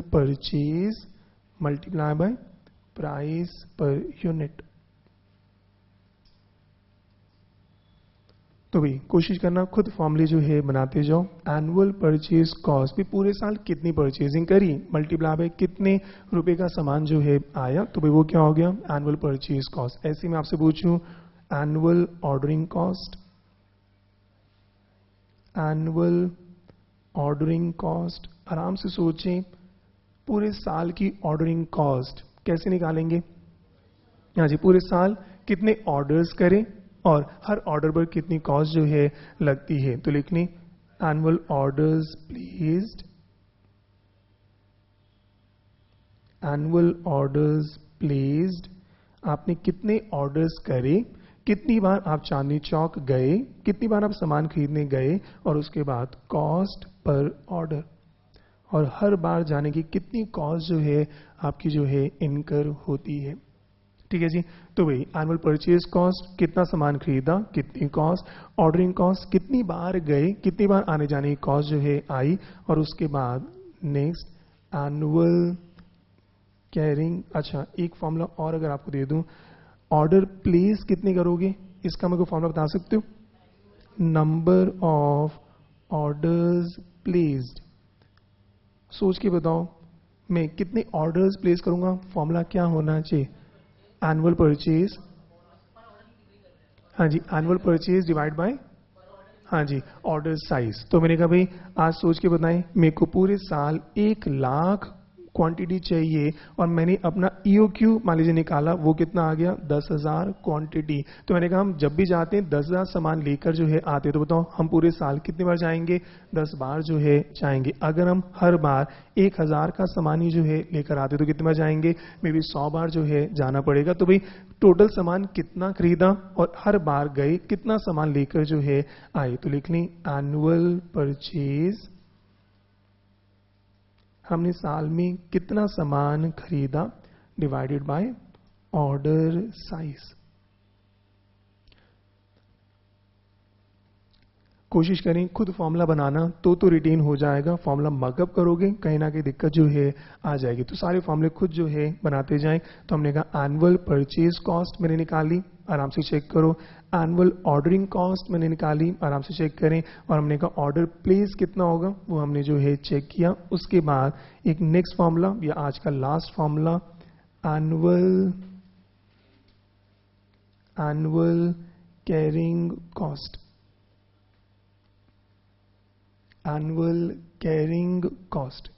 purchase multiply by price per unit. तो भाई कोशिश करना खुद फॉर्मूले जो है बनाते जाओ। एनुअल परचेज कॉस्ट भी पूरे साल कितनी परचेजिंग करी मल्टीप्लाई बाय कितने रुपए का सामान जो है आया, तो भाई वो क्या हो गया? Annual purchase cost. ऐसे मैं आपसे पूछूं एनुअल ऑर्डरिंग कॉस्ट, आराम से सोचें, पूरे साल की ऑर्डरिंग कॉस्ट कैसे निकालेंगे? हाँ जी, पूरे साल कितने ऑर्डर्स करें और हर ऑर्डर पर कितनी कॉस्ट जो है लगती है। तो लिख लें annual orders placed annual orders placed, आपने कितने ऑर्डर्स करे, कितनी बार आप चांदनी चौक गए, कितनी बार आप सामान खरीदने गए, और उसके बाद कॉस्ट पर ऑर्डर, और हर बार जाने की कितनी कॉस्ट जो है आपकी जो है इनकर होती है। ठीक है जी। तो भाई एनुअल परचेज कॉस्ट, कितना सामान खरीदा, कितनी कॉस्ट, ऑर्डरिंग कॉस्ट, कितनी बार गए, कितनी बार आने जाने की कॉस्ट जो है आई, और उसके बाद नेक्स्ट एनुअल कैरिंग। अच्छा, एक फॉर्मूला और अगर आपको दे दूं, ऑर्डर प्लेस कितने करोगे, इसका मेरे को फॉर्मूला बता सकते हो? Number of orders placed. सोच के बताओ, मैं कितने ऑर्डर्स प्लेस करूंगा, फॉर्मूला क्या होना चाहिए? एनुअल परचेज, हाँ जी, एनुअल परचेज डिवाइड बाय, हाँ जी, ऑर्डर साइज। तो मैंने कहा भाई आज सोच के बताएं, मेरे को पूरे साल 1 लाख क्वांटिटी चाहिए, और मैंने अपना EOQ मान लीजिए निकाला, वो कितना आ गया? 10,000 क्वांटिटी। तो मैंने कहा हम जब भी जाते हैं 10,000 सामान लेकर जो है आते, तो बताओ हम पूरे साल कितनी बार जाएंगे? 10 बार जो है जाएंगे। अगर हम हर बार 1,000 का सामान ही जो है लेकर आते तो कितनी बार जाएंगे? मे बी 100 बार जो है जाना पड़ेगा। तो भाई टोटल सामान कितना खरीदा और हर बार गए कितना सामान लेकर जो है आए, तो लिख लें एनुअल परचेज, हमने साल में कितना सामान खरीदा डिवाइडेड बाय ऑर्डर साइज। कोशिश करें खुद फॉर्मूला बनाना, तो रिटेन हो जाएगा। फॉर्मूला मर्कअप करोगे कहीं ना कहीं दिक्कत जो है आ जाएगी। तो सारे फॉर्मूले खुद जो है बनाते जाएं। तो हमने कहा एनुअल परचेज कॉस्ट मैंने निकाली, आराम से चेक करो। एनुअल ऑर्डरिंग कॉस्ट मैंने निकाली, आराम से चेक करें। और हमने कहा ऑर्डर प्लेस कितना होगा, वो हमने जो है चेक किया। उसके बाद एक नेक्स्ट फॉर्मूला, या आज का last formula, annual carrying cost. Annual carrying cost,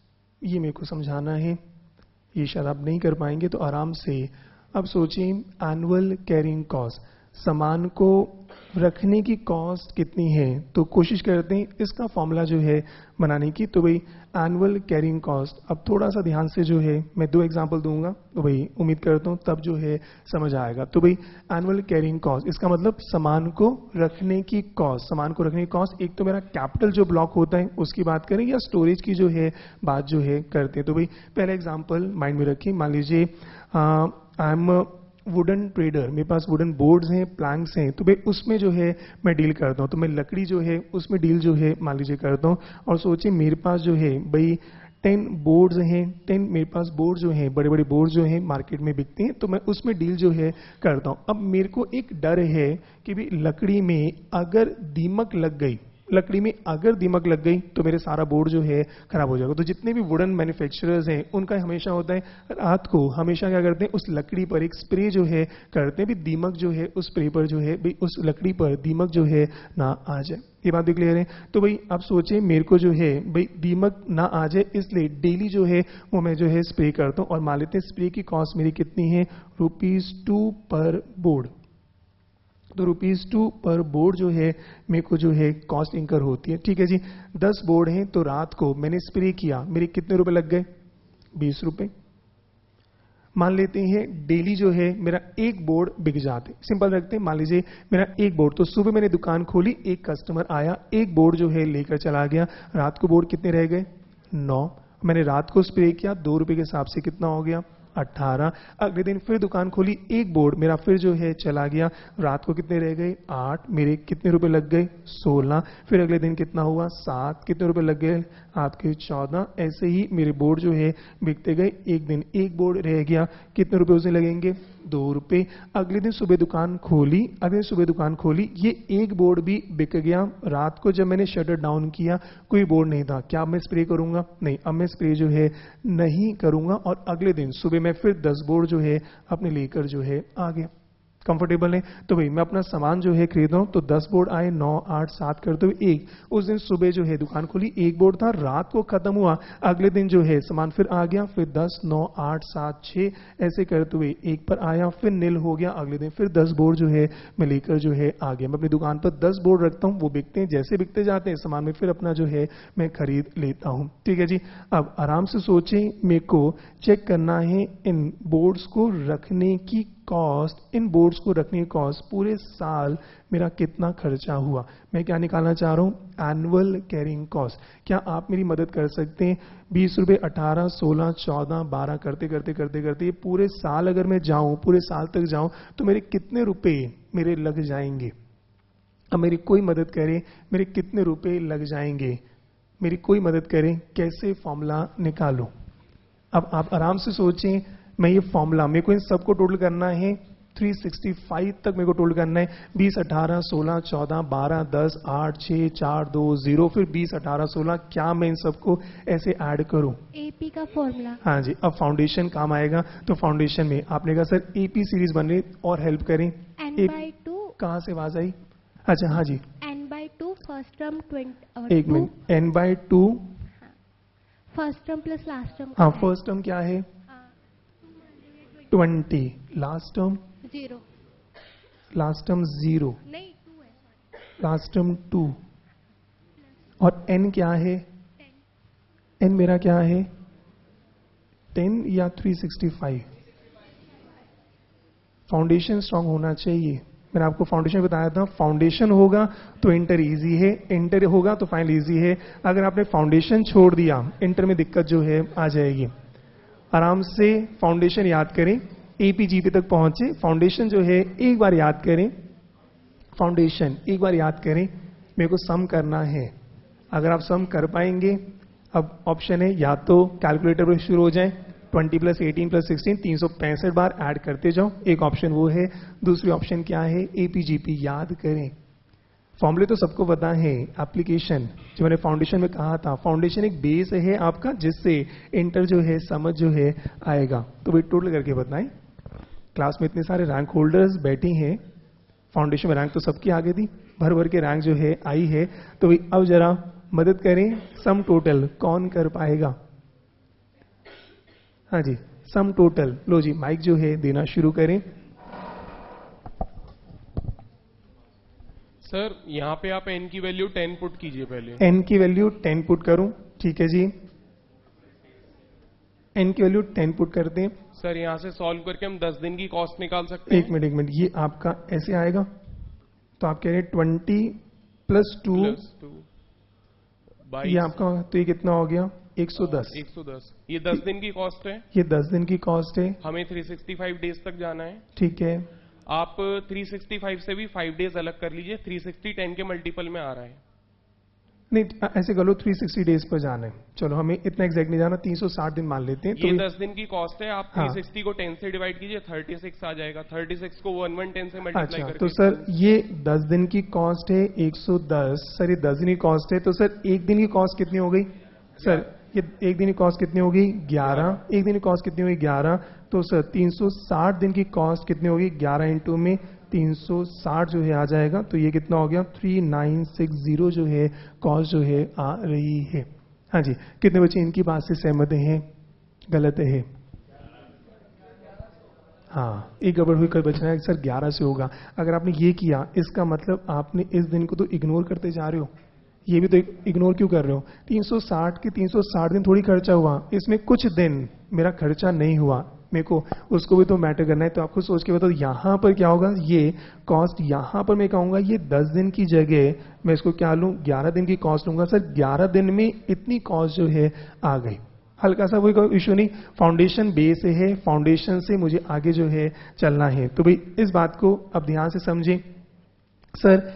ये मेरे को समझाना है, ये शायद आप नहीं कर पाएंगे, तो आराम से अब सोचिए एनुअल कैरिंग कॉस्ट, सामान को रखने की कॉस्ट कितनी है। तो कोशिश करते हैं इसका फॉर्मूला जो है बनाने की। तो भाई एनुअल कैरिंग कॉस्ट, अब थोड़ा सा ध्यान से जो है मैं 2 एग्जांपल दूंगा, तो भाई उम्मीद करता हूं तब जो है समझ आएगा। तो भाई एनुअल कैरिंग कॉस्ट, इसका मतलब सामान को रखने की कॉस्ट। सामान को रखने की कॉस्ट, एक तो मेरा कैपिटल जो ब्लॉक होता है उसकी बात करें, या स्टोरेज की जो है बात जो है करते हैं। तो भाई पहला एग्जाम्पल माइंड में रखिए, मान लीजिए आई एम वुडन ट्रेडर, मेरे पास वुडन बोर्ड्स हैं, प्लैंक्स हैं, तो भाई उसमें जो है मैं डील करता हूँ। तो मैं लकड़ी जो है उसमें डील जो है मान लीजिए करता हूँ। और सोचिए मेरे पास जो है भाई 10 बोर्ड्स हैं, 10 मेरे पास बोर्ड जो हैं, बड़े बड़े बोर्ड जो हैं मार्केट में बिकते हैं, तो मैं उसमें डील जो है करता हूँ। अब मेरे को एक डर है कि भाई लकड़ी में अगर दीमक लग गई, लकड़ी में अगर दीमक लग गई तो मेरे सारा बोर्ड जो है खराब हो जाएगा। तो जितने भी वुडन मैन्युफैक्चरर्स हैं उनका हमेशा होता है रात को हमेशा क्या करते हैं, उस लकड़ी पर एक स्प्रे जो है करते हैं, भी दीमक जो है उस स्प्रे पर जो है भाई उस लकड़ी पर दीमक जो है ना आ जाए। ये बात भी क्लियर है। तो भाई अब सोचे मेरे को जो है भाई दीमक ना आ जाए, इसलिए डेली जो है वो मैं जो है स्प्रे करता हूँ। और मान लेते हैं स्प्रे की कॉस्ट मेरी कितनी है, ₹2 पर बोर्ड। तो ₹2 पर बोर्ड जो है मेरे को जो है कॉस्ट इंकर होती है। ठीक है जी, 10 बोर्ड हैं, तो रात को मैंने स्प्रे किया, मेरे कितने रुपए लग गए, ₹20। मान लेते हैं डेली जो है मेरा एक बोर्ड बिक जाते, सिंपल रखते हैं, मान लीजिए मेरा एक बोर्ड, तो सुबह मैंने दुकान खोली, एक कस्टमर आया, एक बोर्ड जो है लेकर चला गया, रात को बोर्ड कितने रह गए, 9। मैंने रात को स्प्रे किया, ₹2 के हिसाब से कितना हो गया, 18। अगले दिन फिर दुकान खोली, एक बोर्ड मेरा फिर जो है चला गया, रात को कितने रह गए, 8, मेरे कितने रुपए लग गए, 16। फिर अगले दिन कितना हुआ, 7, कितने रुपए लग गए आपके, 14। ऐसे ही मेरे बोर्ड जो है बिकते गए। एक दिन एक बोर्ड रह गया, कितने रुपए उसे लगेंगे, ₹2। अगले दिन सुबह दुकान खोली, अगले सुबह दुकान खोली, ये एक बोर्ड भी बिक गया। रात को जब मैंने शटर डाउन किया कोई बोर्ड नहीं था, क्या अब मैं स्प्रे करूंगा, नहीं, अब मैं स्प्रे जो है नहीं करूंगा। और अगले दिन सुबह मैं फिर 10 बोर्ड जो है अपने लेकर जो है आ गया। कंफर्टेबल है। तो भाई मैं अपना सामान जो है खरीद रहा हूँ, तो 10 बोर्ड आए, 9, 8, 7 करते हुए 1। उस दिन सुबह जो है दुकान खोली, 1 बोर्ड था, रात को खत्म हुआ, अगले दिन जो है सामान फिर आ गया, फिर 10, 9, 8, 7, 6 ऐसे करते हुए 1 पर आया, फिर नील हो गया, अगले दिन फिर 10 बोर्ड जो है मैं लेकर जो है आ गया। मैं अपनी दुकान पर 10 बोर्ड रखता हूँ, वो बिकते हैं, जैसे बिकते जाते हैं सामान में फिर अपना जो है मैं खरीद लेता हूँ। ठीक है जी। अब आराम से सोचें, मेरे को चेक करना है इन बोर्ड्स को रखने की कॉस्ट, इन बोर्ड्स को रखने की कॉस्ट पूरे साल मेरा कितना खर्चा हुआ। मैं क्या निकालना चाह रहा हूँ, एनुअल कैरिंग कॉस्ट। क्या आप मेरी मदद कर सकते हैं? 20 रुपये 18, 16, 14, 12 करते करते करते करते ये पूरे साल अगर मैं जाऊं, पूरे साल तक जाऊं, तो मेरे कितने रुपए मेरे लग जाएंगे? अब मेरी कोई मदद करे, मेरे कितने रुपए लग जाएंगे? मेरी कोई मदद करे, कैसे फॉर्मूला निकालूं? अब आप आराम से सोचें, मैं ये फॉर्मूला, मेरे को इन सबको टोटल करना है, 365 तक मेरे को टोटल करना है। 20, 18, 16, 14, 12, 10, 8, 6, 4, 2, 0, फिर 20, 18, 16। क्या मैं इन सबको ऐसे ऐड करूं? एपी का फॉर्मूला। हाँ जी। अब फाउंडेशन काम आएगा, तो फाउंडेशन में आपने कहा सर एपी सीरीज बन रही, और हेल्प करें। n/2 कहाँ से आवाज आई? अच्छा हाँ जी, n/2 फर्स्ट टर्म 20 एक minute, n/2 first term plus last term. हाँ, फर्स्ट टर्म क्या है? 20, लास्ट टर्म 0 लास्ट टर्म 0, नहीं 2 है, लास्ट टर्म 2, और n क्या है? n मेरा क्या है? 10 या 365? फाउंडेशन स्ट्रांग होना चाहिए। मैंने आपको फाउंडेशन बताया था, फाउंडेशन होगा तो इंटर इजी है, इंटर होगा तो फाइनल इजी है। अगर आपने फाउंडेशन छोड़ दिया, इंटर में दिक्कत जो है आ जाएगी। आराम से फाउंडेशन याद करें, एपीजीपी तक पहुंचे, फाउंडेशन जो है एक बार याद करें, फाउंडेशन एक बार याद करें। मेरे को सम करना है, अगर आप सम कर पाएंगे, अब ऑप्शन है या तो कैलकुलेटर पर शुरू हो जाए, 20 + 18 + 16, 365 बार ऐड करते जाओ, एक ऑप्शन वो है। दूसरी ऑप्शन क्या है? एपीजीपी याद करें। फॉर्मूले तो सबको पता है, एप्लीकेशन जो मैंने फाउंडेशन में कहा था, फाउंडेशन एक बेस है आपका, जिससे इंटर जो है समझ जो है आएगा। तो भाई टोटल करके बताएं, क्लास में इतने सारे रैंक होल्डर्स बैठे हैं, फाउंडेशन में रैंक तो सबकी आगे थी, भर भर के रैंक जो है आई है। तो भाई अब जरा मदद करें, सम टोटल कौन कर पाएगा? हाँ जी, सम टोटल। लो जी, माइक जो है देना शुरू करें। सर यहाँ पे आप n की वैल्यू 10 पुट कीजिए पहले। n की वैल्यू 10 पुट करूं, ठीक है जी, n की वैल्यू 10 पुट करते हैं। सर यहाँ से सॉल्व करके हम 10 दिन की कॉस्ट निकाल सकते हैं। एक मिनट, ये आपका ऐसे आएगा, तो आप कह रहे हैं 20 + 2 ये आपका, तो ये कितना हो गया? 110। 110 ये 10 दिन की कॉस्ट है। ये 10 दिन की कॉस्ट है। हमें 365 डेज तक जाना है। ठीक है, आप 365 से भी 5 डेज अलग कर लीजिए, 360 10 के मल्टीपल में आ रहा है। नहीं ऐसे कर लो, 360 डेज पर जाना है। चलो हमें इतना एग्जैक्ट नहीं जाना, 360 दिन मान लेते हैं। ये तो 10 दिन की कॉस्ट है। आप 360 को 10 से डिवाइड कीजिए, 36 आ जाएगा। 36 को 1110 से मल्टीप्लाई करके। तो सर ये 10 दिन की कॉस्ट है 110। सर ये 10 दिन की कॉस्ट है, तो सर एक दिन की कॉस्ट कितनी हो गई? सर ये एक दिन की कॉस्ट कितनी होगी? 11। एक दिन की कॉस्ट कितनी होगी? 11। तो सर 360 दिन की कॉस्ट कितनी होगी? 11 इंटू में 360 जो है आ जाएगा। तो ये कितना हो गया? 3960 जो है कॉस्ट जो है आ रही है। हाँ जी, कितने बच्चे इनकी बात से सहमत हैं? गलत है। हाँ, एक गड़बड़ हुई, कल बचना है सर 11 से होगा। अगर आपने ये किया, इसका मतलब आपने इस दिन को तो इग्नोर करते जा रहे हो। ये भी तो इग्नोर क्यों कर रहे हो? 360 के 360 दिन थोड़ी खर्चा हुआ, इसमें कुछ दिन मेरा खर्चा नहीं हुआ, मेरे को उसको भी तो मैटर करना है। तो आपको सोच के बताओ यहाँ पर क्या होगा? ये कॉस्ट यहाँ पर मैं कहूँगा ये 10 दिन की जगह मैं इसको क्या लूँ? 11 दिन की कॉस्ट लूंगा। सर 11 दिन में इतनी कॉस्ट जो है आ गई। हल्का सा कोई इशू नहीं, फाउंडेशन बेस है, फाउंडेशन से मुझे आगे जो है चलना है। तो भाई इस बात को अब ध्यान से समझें। सर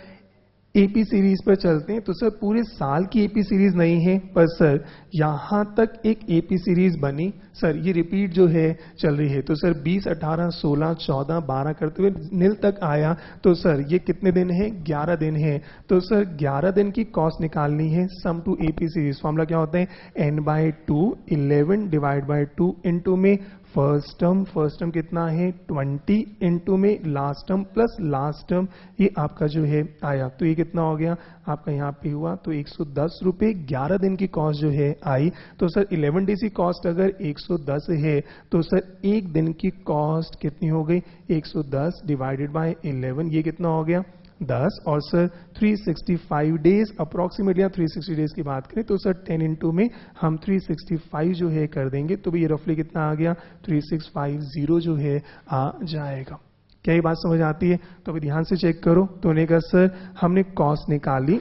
एपी सीरीज पर चलते हैं, तो सर पूरे साल की एपी सीरीज नहीं है, पर सर यहां तक एक एपी सीरीज बनी। सर ये रिपीट जो है चल रही है, तो सर 20, 18, 16, 14, 12 करते हुए नील तक आया। तो सर ये कितने दिन है? 11 दिन है। तो सर 11 दिन की कॉस्ट निकालनी है। सम टू एपी सीरीज फॉर्मूला क्या होता है? n/2 11 / 2 इंटू में फर्स्ट टर्म कितना है 20 इंटू में last term plus last term, ये आपका जो है आया, तो ये कितना हो गया आपका यहाँ पे हुआ, तो 110 रुपए 11 दिन की कॉस्ट जो है आई। तो सर 11 डेज की कॉस्ट अगर 110 है तो सर एक दिन की कॉस्ट कितनी हो गई, 110 डिवाइडेड बाय 11, ये कितना हो गया 10। और सर 365 डेज अप्रोक्सीमेटली, 360 डेज की बात करें तो सर 10 इंटू में हम 365 जो है कर देंगे, तो भी ये रफली कितना आ गया 3650 जो है आ जाएगा। क्या ये बात समझ आती है? तो अभी ध्यान से चेक करो। तो उन्होंने कहा सर हमने कॉस्ट निकाली,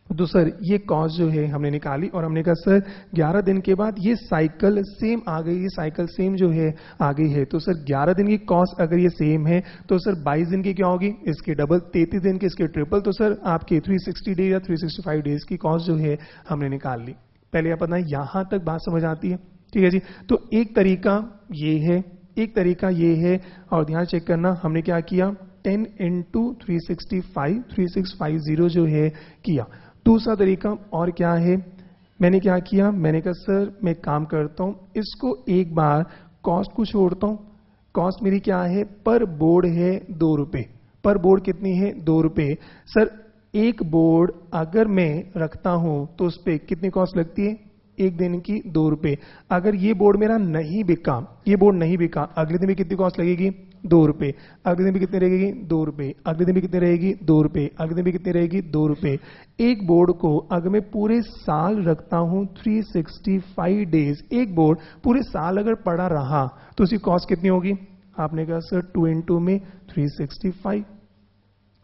तो सर ये कॉस्ट जो है हमने निकाली और हमने कहा सर 11 दिन के बाद ये साइकिल सेम आ गई, ये साइकिल सेम जो है आ गई है। तो सर 11 दिन की कॉस्ट अगर ये सेम है तो सर 22 दिन की क्या होगी, इसके डबल, 33 दिन की इसके ट्रिपल, तो सर आपके 360 डेज या 365 डेज की कॉस्ट जो है हमने निकाल ली। पहले आप पता है यहां तक बात समझ आती है, ठीक है जी। तो एक तरीका ये है, एक तरीका ये है, और ध्यान चेक करना हमने क्या किया 10 इंटू 3650 जो है किया। दूसरा तरीका और क्या है, मैंने क्या किया, मैंने कहा सर मैं काम करता हूं, इसको एक बार कॉस्ट को छोड़ता हूं। कॉस्ट मेरी क्या है, पर बोर्ड है 2 रुपए, पर बोर्ड कितनी है 2 रुपए। सर एक बोर्ड अगर मैं रखता हूं तो उस पर कितनी कॉस्ट लगती है, एक दिन की 2 रुपए। अगर ये बोर्ड मेरा नहीं बिका, ये बोर्ड नहीं बिका, अगले दिन भी कितनी कॉस्ट लगेगी 2 रुपए, अगले दिन भी कितनी रहेगी 2 रुपए, अगले दिन भी कितनी रहेगी 2 रुपए, अगले दिन भी कितनी रहेगी 2 रुपए। एक बोर्ड को अगर मैं पूरे साल रखता हूं 365 डेज, एक बोर्ड पूरे साल अगर पड़ा रहा तो उसकी कॉस्ट कितनी होगी, आपने कहा सर 2 इंटू में 365।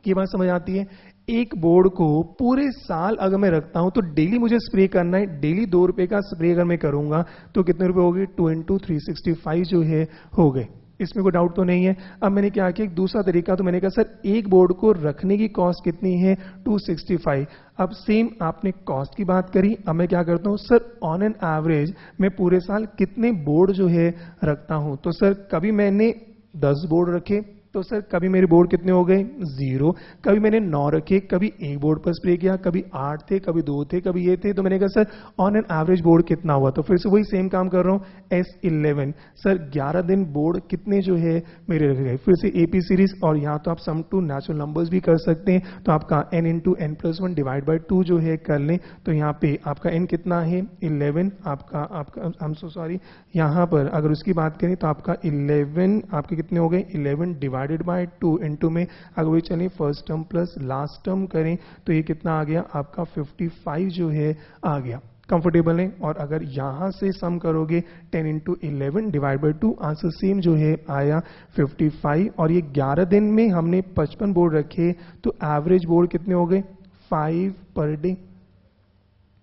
ये बात समझ आती है? एक बोर्ड को पूरे साल अगर मैं रखता हूं तो डेली मुझे स्प्रे करना है, डेली 2 रुपए का स्प्रे अगर मैं करूंगा तो कितने रुपए हो गए, 2 इंटू 365 जो है हो गए। इसमें कोई डाउट तो नहीं है। अब मैंने क्या किया, एक दूसरा तरीका, तो मैंने कहा सर एक बोर्ड को रखने की कॉस्ट कितनी है 265। अब सेम आपने कॉस्ट की बात करी, अब मैं क्या करता हूं सर ऑन एन एवरेज मैं पूरे साल कितने बोर्ड जो है रखता हूं। तो सर कभी मैंने 10 बोर्ड रखे तो सर कभी मेरे बोर्ड कितने हो गए 0, कभी मैंने 9 रखे, कभी एक बोर्ड पर स्प्रे किया, कभी 8 थे, कभी 2 थे, कभी ये थे। तो मैंने कहा sir on an average board कितना हुआ, तो फिर से वही सेम काम कर रहा हूं S11। सर 11 दिन बोर्ड कितने जो है मेरे रखे गए, फिर से AP सीरीज, और यहाँ तो आप सम टू नेचुरल नंबर्स भी कर सकते हैं। तो आपका n into n plus 1 divide by 2 जो है कर लें, तो यहाँ पे आपका n कितना है 11, आपका आई एम सो सॉरी, यहाँ पर अगर उसकी बात करें तो आपका 11 आपके कितने हो गए 11 डिवाइडेड बाय 2 इंटू में अगर वही चलें first term plus last term करें तो ये कितना आ गया आपका 55 जो है आ गया। कंफर्टेबल है? और अगर यहां से सम करोगे 10 into 11 divide by 2, answer same जो है आया 55। और ये 11 दिन में हमने 55 बोर्ड रखे तो एवरेज बोर्ड कितने हो गए 5 पर डे।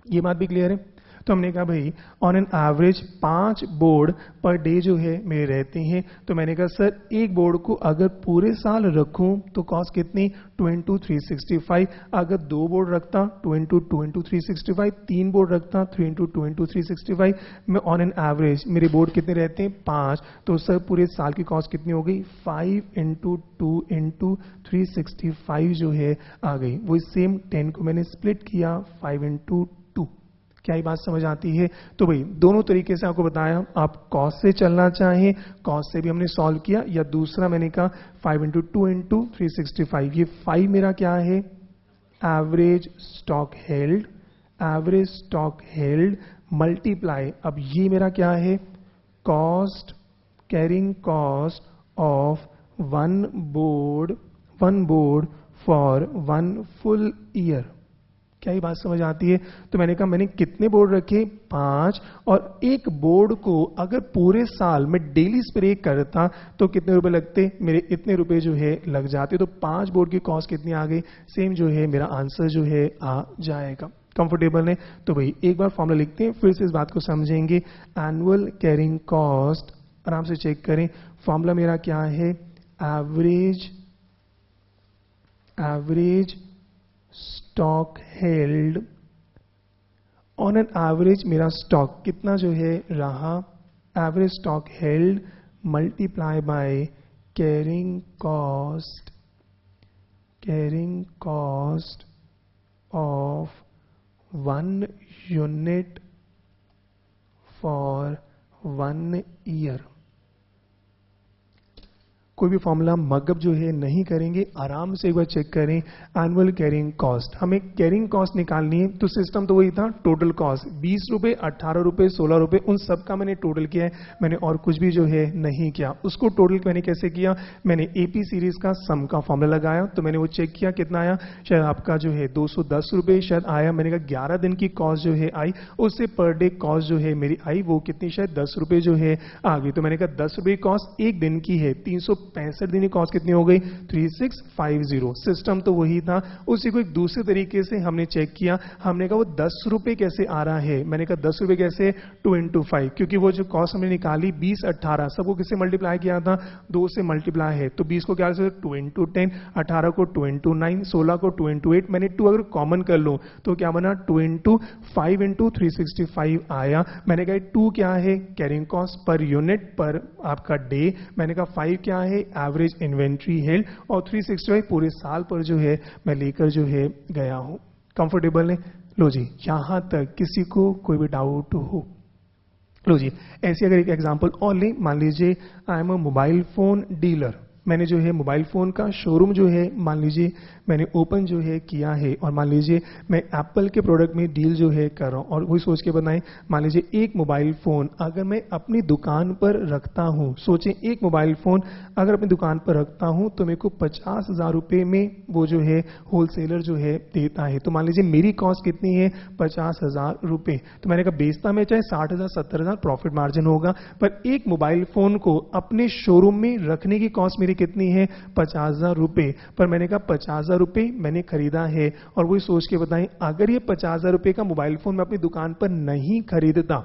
ये बात भी क्लियर है? तो हमने कहा भाई on an average 5 board per day जो है मेरे रहते हैं। तो मैंने कहा सर एक बोर्ड को अगर पूरे साल रखूं तो कॉस्ट कितनी 2 इंटू 365, अगर 2 बोर्ड रखता 2 इंटू 365, 3 बोर्ड रखता 3 इंटू 365, मैं ऑन एन एवरेज मेरे बोर्ड कितने रहते हैं 5, तो सर पूरे साल की कॉस्ट कितनी हो गई 5 इंटू 2 इंटू 365 जो है आ गई। वही सेम 10 को मैंने स्प्लिट किया 5 इंटू 2। क्या ये बात समझ आती है? तो भाई दोनों तरीके से आपको बताया, आप कॉस्ट से चलना चाहें कॉस्ट से भी हमने सॉल्व किया, या दूसरा मैंने कहा 5 इंटू 2 इंटू 365। ये 5 मेरा क्या है average stock held, average stock held multiply, अब ये मेरा क्या है cost, carrying cost of one board for 1 full year. क्या ये बात समझ आती है? तो मैंने कहा मैंने कितने बोर्ड रखे 5, और एक बोर्ड को अगर पूरे साल में डेली स्प्रे करता तो कितने रुपए लगते, मेरे इतने रुपए जो है लग जाते। तो 5 बोर्ड की कॉस्ट कितनी आ गई, सेम जो है मेरा आंसर जो है आ जाएगा। कंफर्टेबल है? तो भाई एक बार फॉर्मूला लिखते हैं फिर से इस बात को समझेंगे। एनुअल कैरिंग कॉस्ट, आराम से चेक करें, फॉर्मूला मेरा क्या है average stock held on an average, मेरा स्टॉक कितना जो है रहा, average stock held multiply by carrying cost of 1 unit for 1 year. कोई भी फॉर्मूला मगअप जो है नहीं करेंगे, आराम से एक बार चेक करें एनुअल कैरिंग कॉस्ट। हमें कैरिंग कॉस्ट निकालनी है, तो सिस्टम तो वही था, टोटल कॉस्ट 20 रुपए, 18 रुपए, 16 रुपए, उन सब का मैंने टोटल किया है, मैंने और कुछ भी जो है नहीं किया। उसको टोटल मैंने कैसे किया, मैंने एपी सीरीज का सम का फॉर्मूला लगाया, तो मैंने वो चेक किया कितना आया, शायद आपका जो है 210 रुपए शायद आया। मैंने कहा 11 दिन की कॉस्ट जो है आई, उससे पर डे कॉस्ट जो है मेरी आई वो कितनी, शायद 10 रुपए जो है आ गई। तो मैंने कहा 10 रुपए कॉस्ट एक दिन की है, 365 दिन की कॉस्ट कितनी हो गई, 3650। सिस्टम तो वही था, उसी को एक दूसरे तरीके से हमने चेक किया। हमने कहा वो 10 रुपए कैसे आ रहा है, मैंने कहा 10 रुपए कैसे, 2 into 5, क्योंकि वो जो कॉस्ट हमने निकाली 20, 18 सबको किससे मल्टीप्लाई किया था, 2 से मल्टीप्लाई है, तो 20 को क्या 2 into 10, 18 को 2 into 9, 16 को 2 into 8, मैंने 2 अगर कॉमन कर लो तो क्या बना 2 into 5 into 365 आया। मैंने कहा 2 क्या है, कैरिंग कॉस्ट पर यूनिट पर आपका डे, मैंने कहा 5 क्या है, एवरेज इन्वेंट्री हेल्ड, और 365 पूरे साल पर जो है मैं लेकर जो है गया हूं। कंफर्टेबल है, लो जी यहां तक किसी को कोई भी डाउट हो, लो जी ऐसे अगर एक एग्जांपल और लें, मान लीजिए I am a mobile phone dealer, मैंने जो है मोबाइल फोन का शोरूम जो है मान लीजिए मैंने ओपन जो है किया है, और मान लीजिए मैं एप्पल के प्रोडक्ट में डील जो है कर रहा हूं, और वही सोच के बताएं, मान लीजिए एक मोबाइल फोन अगर मैं अपनी दुकान पर रखता हूं, सोचें एक मोबाइल फोन अगर अपनी दुकान पर रखता हूं तो मेरे को 50,000 रुपए में वो जो है होलसेलर जो है देता है। तो मान लीजिए मेरी कॉस्ट कितनी है, 50,000 रुपए। तो मैंने कहा बेचता मैं चाहे 60,000 70,000 प्रॉफिट मार्जिन होगा, पर एक मोबाइल फोन को अपने शोरूम में रखने की कॉस्ट मेरी कितनी है, 50,000 रुपए। पर मैंने कहा 50,000 रुपए मैंने खरीदा है, और वही सोच के बताएं अगर ये 50,000 रुपए का मोबाइल फोन मैं अपनी दुकान पर नहीं खरीदता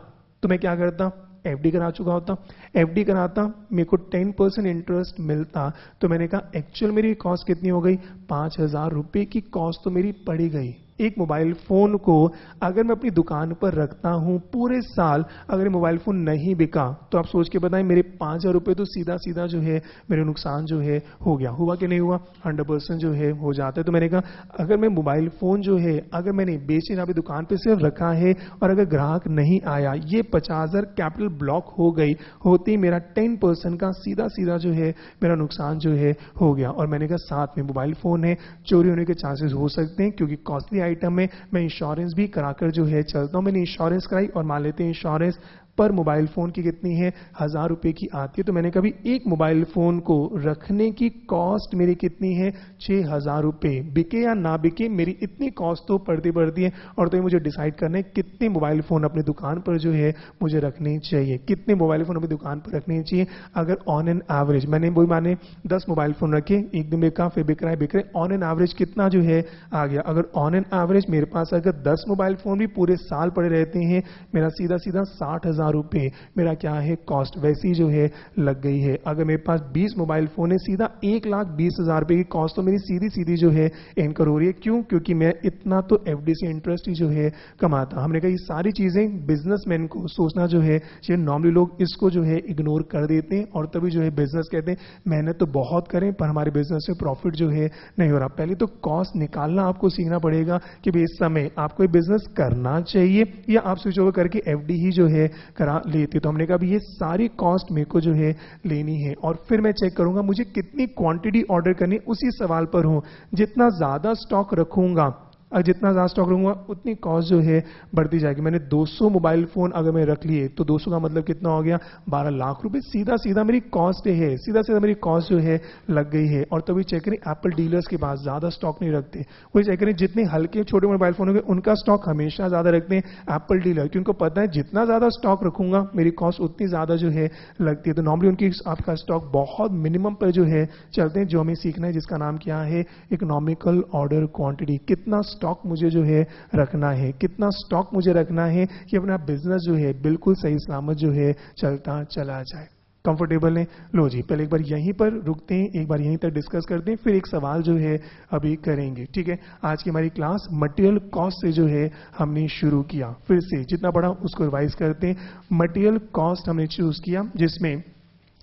तो मैं क्या करता, एफडी करा चुका होता, एफडी कराता मेरे को 10% इंटरेस्ट मिलता। तो मैंने कहा एक्चुअल मेरी कॉस्ट कितनी हो गई, 5,000 रुपए की कॉस्ट तो मेरी पड़ी गई। एक मोबाइल फोन को अगर मैं अपनी दुकान पर रखता हूं पूरे साल, अगर मोबाइल फोन नहीं बिका तो आप सोच के बताएं मेरे 5,000 रुपए तो सीधा सीधा जो है मेरे नुकसान जो है हो गया, हुआ कि नहीं हुआ, 100% जो है हो जाता है। तो मैंने कहा अगर मैं मोबाइल फोन जो है अगर मैंने बेचे ना, दुकान पे सिर्फ रखा है, और अगर ग्राहक नहीं आया, ये 50,000 कैपिटल ब्लॉक हो गई, होती मेरा 10% का सीधा सीधा जो है मेरा नुकसान जो है हो गया। और मैंने कहा साथ में मोबाइल फोन है, चोरी होने के चांसेस हो सकते हैं, क्योंकि कॉस्टली आइटम में मैं इंश्योरेंस भी कराकर जो है चलता हूं। मैंने इंश्योरेंस कराई, और मान लेते हैं इंश्योरेंस पर मोबाइल फोन की कितनी है, 1,000 रुपए की आती है। तो मैंने कभी एक मोबाइल फोन को रखने की कॉस्ट मेरी कितनी है, 6,000 रुपए। बिके या ना बिके मेरी इतनी कॉस्ट तो पड़ती है, और तो मुझे डिसाइड करना है कितने मोबाइल फोन अपनी दुकान पर जो है मुझे रखने चाहिए, कितने मोबाइल फोन अपनी दुकान पर रखने चाहिए। अगर ऑन एन एवरेज मैंने वही माने 10 मोबाइल फोन रखे, एक दिन बिका फिर बिक रहा है, ऑन एन एवरेज कितना जो है आ गया। अगर ऑन एन एवरेज मेरे पास अगर 10 मोबाइल फोन भी पूरे साल पड़े रहते हैं, मेरा सीधा सीधा 60,000 रुपए मेरा क्या है कॉस्ट वैसी जो है लग गई है। अगर मेरे पास 20 मोबाइल फोन है, सीधा 1,20,000 रुपए की कॉस्ट तो मेरी सीधी सीधी जो है इनकर हो रही है। क्यों, क्योंकि मैं इतना तो एफडी से इंटरेस्ट ही जो है कमाता। हमने कहा ये सारी चीजें बिजनेसमैन को सोचना जो है, नॉर्मली लोग इसको जो है इग्नोर कर देते हैं, और तभी जो है बिजनेस कहते हैं मेहनत तो बहुत करें पर हमारे बिजनेस में प्रॉफिट जो है नहीं हो रहा। पहले तो कॉस्ट निकालना आपको सीखना पड़ेगा कि भाई इस समय आपको बिजनेस करना चाहिए या आप स्विच ओवर करके एफडी ही जो है करा लेते। तो हमने कहा ये सारी कॉस्ट मेरे को जो है लेनी है, और फिर मैं चेक करूंगा मुझे कितनी क्वांटिटी ऑर्डर करनी, उसी सवाल पर हूं। जितना ज्यादा स्टॉक रखूंगा, और जितना ज्यादा स्टॉक रखूंगा उतनी कॉस्ट जो है बढ़ती जाएगी। मैंने 200 मोबाइल फोन अगर मैं रख लिए तो 200 का मतलब कितना हो गया, 12 लाख रुपए सीधा सीधा मेरी कॉस्ट है, सीधा सीधा मेरी कॉस्ट जो है लग गई है। और तभी चेक करें एप्पल डीलर्स के पास ज्यादा स्टॉक नहीं रखते, वही चेक करें जितने हल्के छोटे मोबाइल फोन होंगे उनका स्टॉक हमेशा ज्यादा रखते हैं एप्पल डीलर, क्योंकि उनको पता है जितना ज्यादा स्टॉक रखूंगा मेरी कॉस्ट उतनी ज्यादा जो है लगती है। तो नॉर्मली उनकी आपका स्टॉक बहुत मिनिमम पर जो है चलते हैं, जो हमें सीखना है जिसका नाम क्या है, इकोनॉमिकल ऑर्डर क्वांटिटी। कितना स्टॉक मुझे जो है रखना है, कितना स्टॉक मुझे रखना है कि अपना बिजनेस जो है बिल्कुल सही सलामत जो है चलता चला जाए। कंफर्टेबल है, लो जी पहले एक बार यहीं पर रुकते हैं, एक बार यहीं तक डिस्कस करते हैं, फिर एक सवाल जो है अभी करेंगे। ठीक है, आज की हमारी क्लास मटेरियल कॉस्ट से जो है हमने शुरू किया। फिर से जितना पढ़ा उसको रिवाइज करते हैं। मटेरियल कॉस्ट हमने चूज किया जिसमें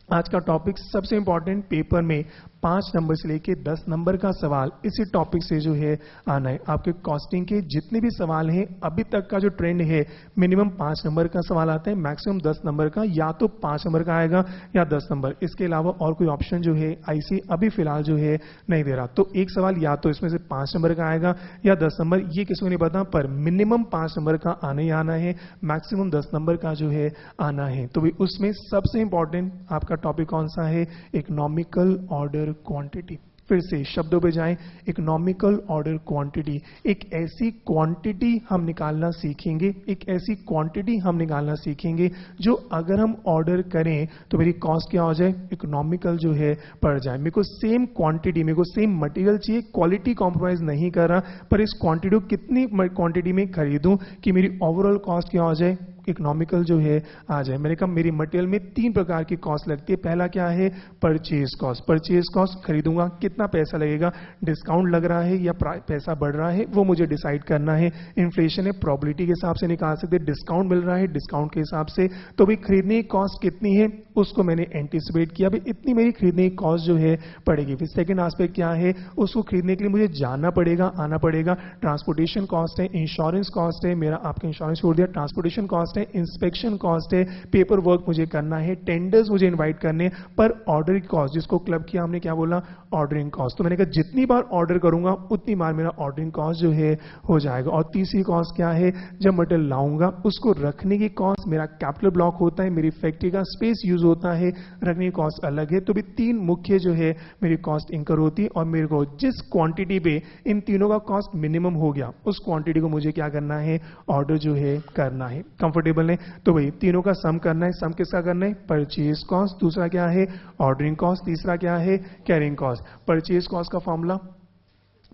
आज का टॉपिक सबसे इंपॉर्टेंट, पेपर में 5 नंबर से लेके 10 नंबर का सवाल इसी टॉपिक से जो है आना है। आपके कॉस्टिंग के जितने भी सवाल हैं, अभी तक का जो ट्रेंड है, मिनिमम 5 नंबर का सवाल आता है, मैक्सिमम 10 नंबर का, या तो 5 नंबर का आएगा या 10 नंबर। इसके अलावा और कोई ऑप्शन जो है आईसी अभी फिलहाल जो है नहीं दे रहा। तो एक सवाल या तो इसमें से 5 नंबर का आएगा या 10 नंबर, ये किसी को नहीं पता, पर मिनिमम 5 नंबर का आना ही आना है, मैक्सिमम 10 नंबर का जो है आना है। तो भी उसमें सबसे इंपॉर्टेंट आपका टॉपिक कौन सा है? Economical order quantity. फिर से शब्दों पे जाएं, इकोनॉमिकल ऑर्डर क्वांटिटी। एक ऐसी क्वांटिटी हम निकालना सीखेंगे, एक ऐसी क्वांटिटी हम निकालना सीखेंगे जो अगर हम ऑर्डर करें तो मेरी कॉस्ट क्या हो जाए? इकोनॉमिकल जो है पड़ जाए। मेरे को सेम क्वांटिटी, मेरे को सेम मटेरियल चाहिए, क्वालिटी कॉम्प्रोमाइज नहीं कर रहा, पर इस क्वांटिटी को कितनी क्वांटिटी में खरीदूं कि मेरी ओवरऑल कॉस्ट क्या हो जाए? इकोनॉमिकल जो है आ जाए। मैंने कहा मेरी मटेरियल में 3 प्रकार की कॉस्ट लगती है। पहला क्या है? Purchase cost. परचेज कॉस्ट खरीदूंगा, कितना पैसा लगेगा, डिस्काउंट लग रहा है या पैसा बढ़ रहा है, वो मुझे डिसाइड करना है। इन्फ्लेशन है, प्रोबेबिलिटी के हिसाब से निकाल सकते हैं, डिस्काउंट मिल रहा है डिस्काउंट के हिसाब से। तो भाई खरीदने की कॉस्ट कितनी है उसको मैंने एंटिसिपेट किया, भाई इतनी मेरी खरीदने की कॉस्ट जो है पड़ेगी। फिर सेकंड एस्पेक्ट क्या है? उसको खरीदने के लिए मुझे जाना पड़ेगा, आना पड़ेगा। ट्रांसपोर्टेशन कॉस्ट है, इंश्योरेंस कॉस्ट है, मेरा आपका इंश्योरेंस छोड़ दिया, ट्रांसपोर्टेशन कॉस्ट है, इंस्पेक्शन कॉस्ट है, पेपर वर्क मुझे करना है, टेंडर्स मुझे इनवाइट करने, पर ऑर्डर कॉस्ट, जिसको क्लब किया हमने क्या बोला? Ordering cost. तो मैंने कहा जितनी बार ऑर्डर करूंगा उतनी बार मेरा ऑर्डरिंग कॉस्ट जो है हो जाएगा। और तीसरी कॉस्ट क्या है? जब मटेरियल लाऊंगा उसको रखने की कॉस्ट, मेरा कैपिटल ब्लॉक होता है, मेरी फैक्ट्री का स्पेस यूज होता है, रखने की कॉस्ट अलग है। तो भी 3 मुख्य जो है मेरी कॉस्ट इंकर होती है, और मेरे को जिस क्वांटिटी पे इन तीनों का कॉस्ट मिनिमम हो गया उस क्वांटिटी को मुझे क्या करना है? ऑर्डर जो है करना है। कंफर्टेबल है? तो भाई तीनों का सम करना है। सम किसका करना है? Purchase cost. दूसरा क्या है? Ordering cost. तीसरा क्या है? Carrying cost. परचेज कॉस्ट का formula,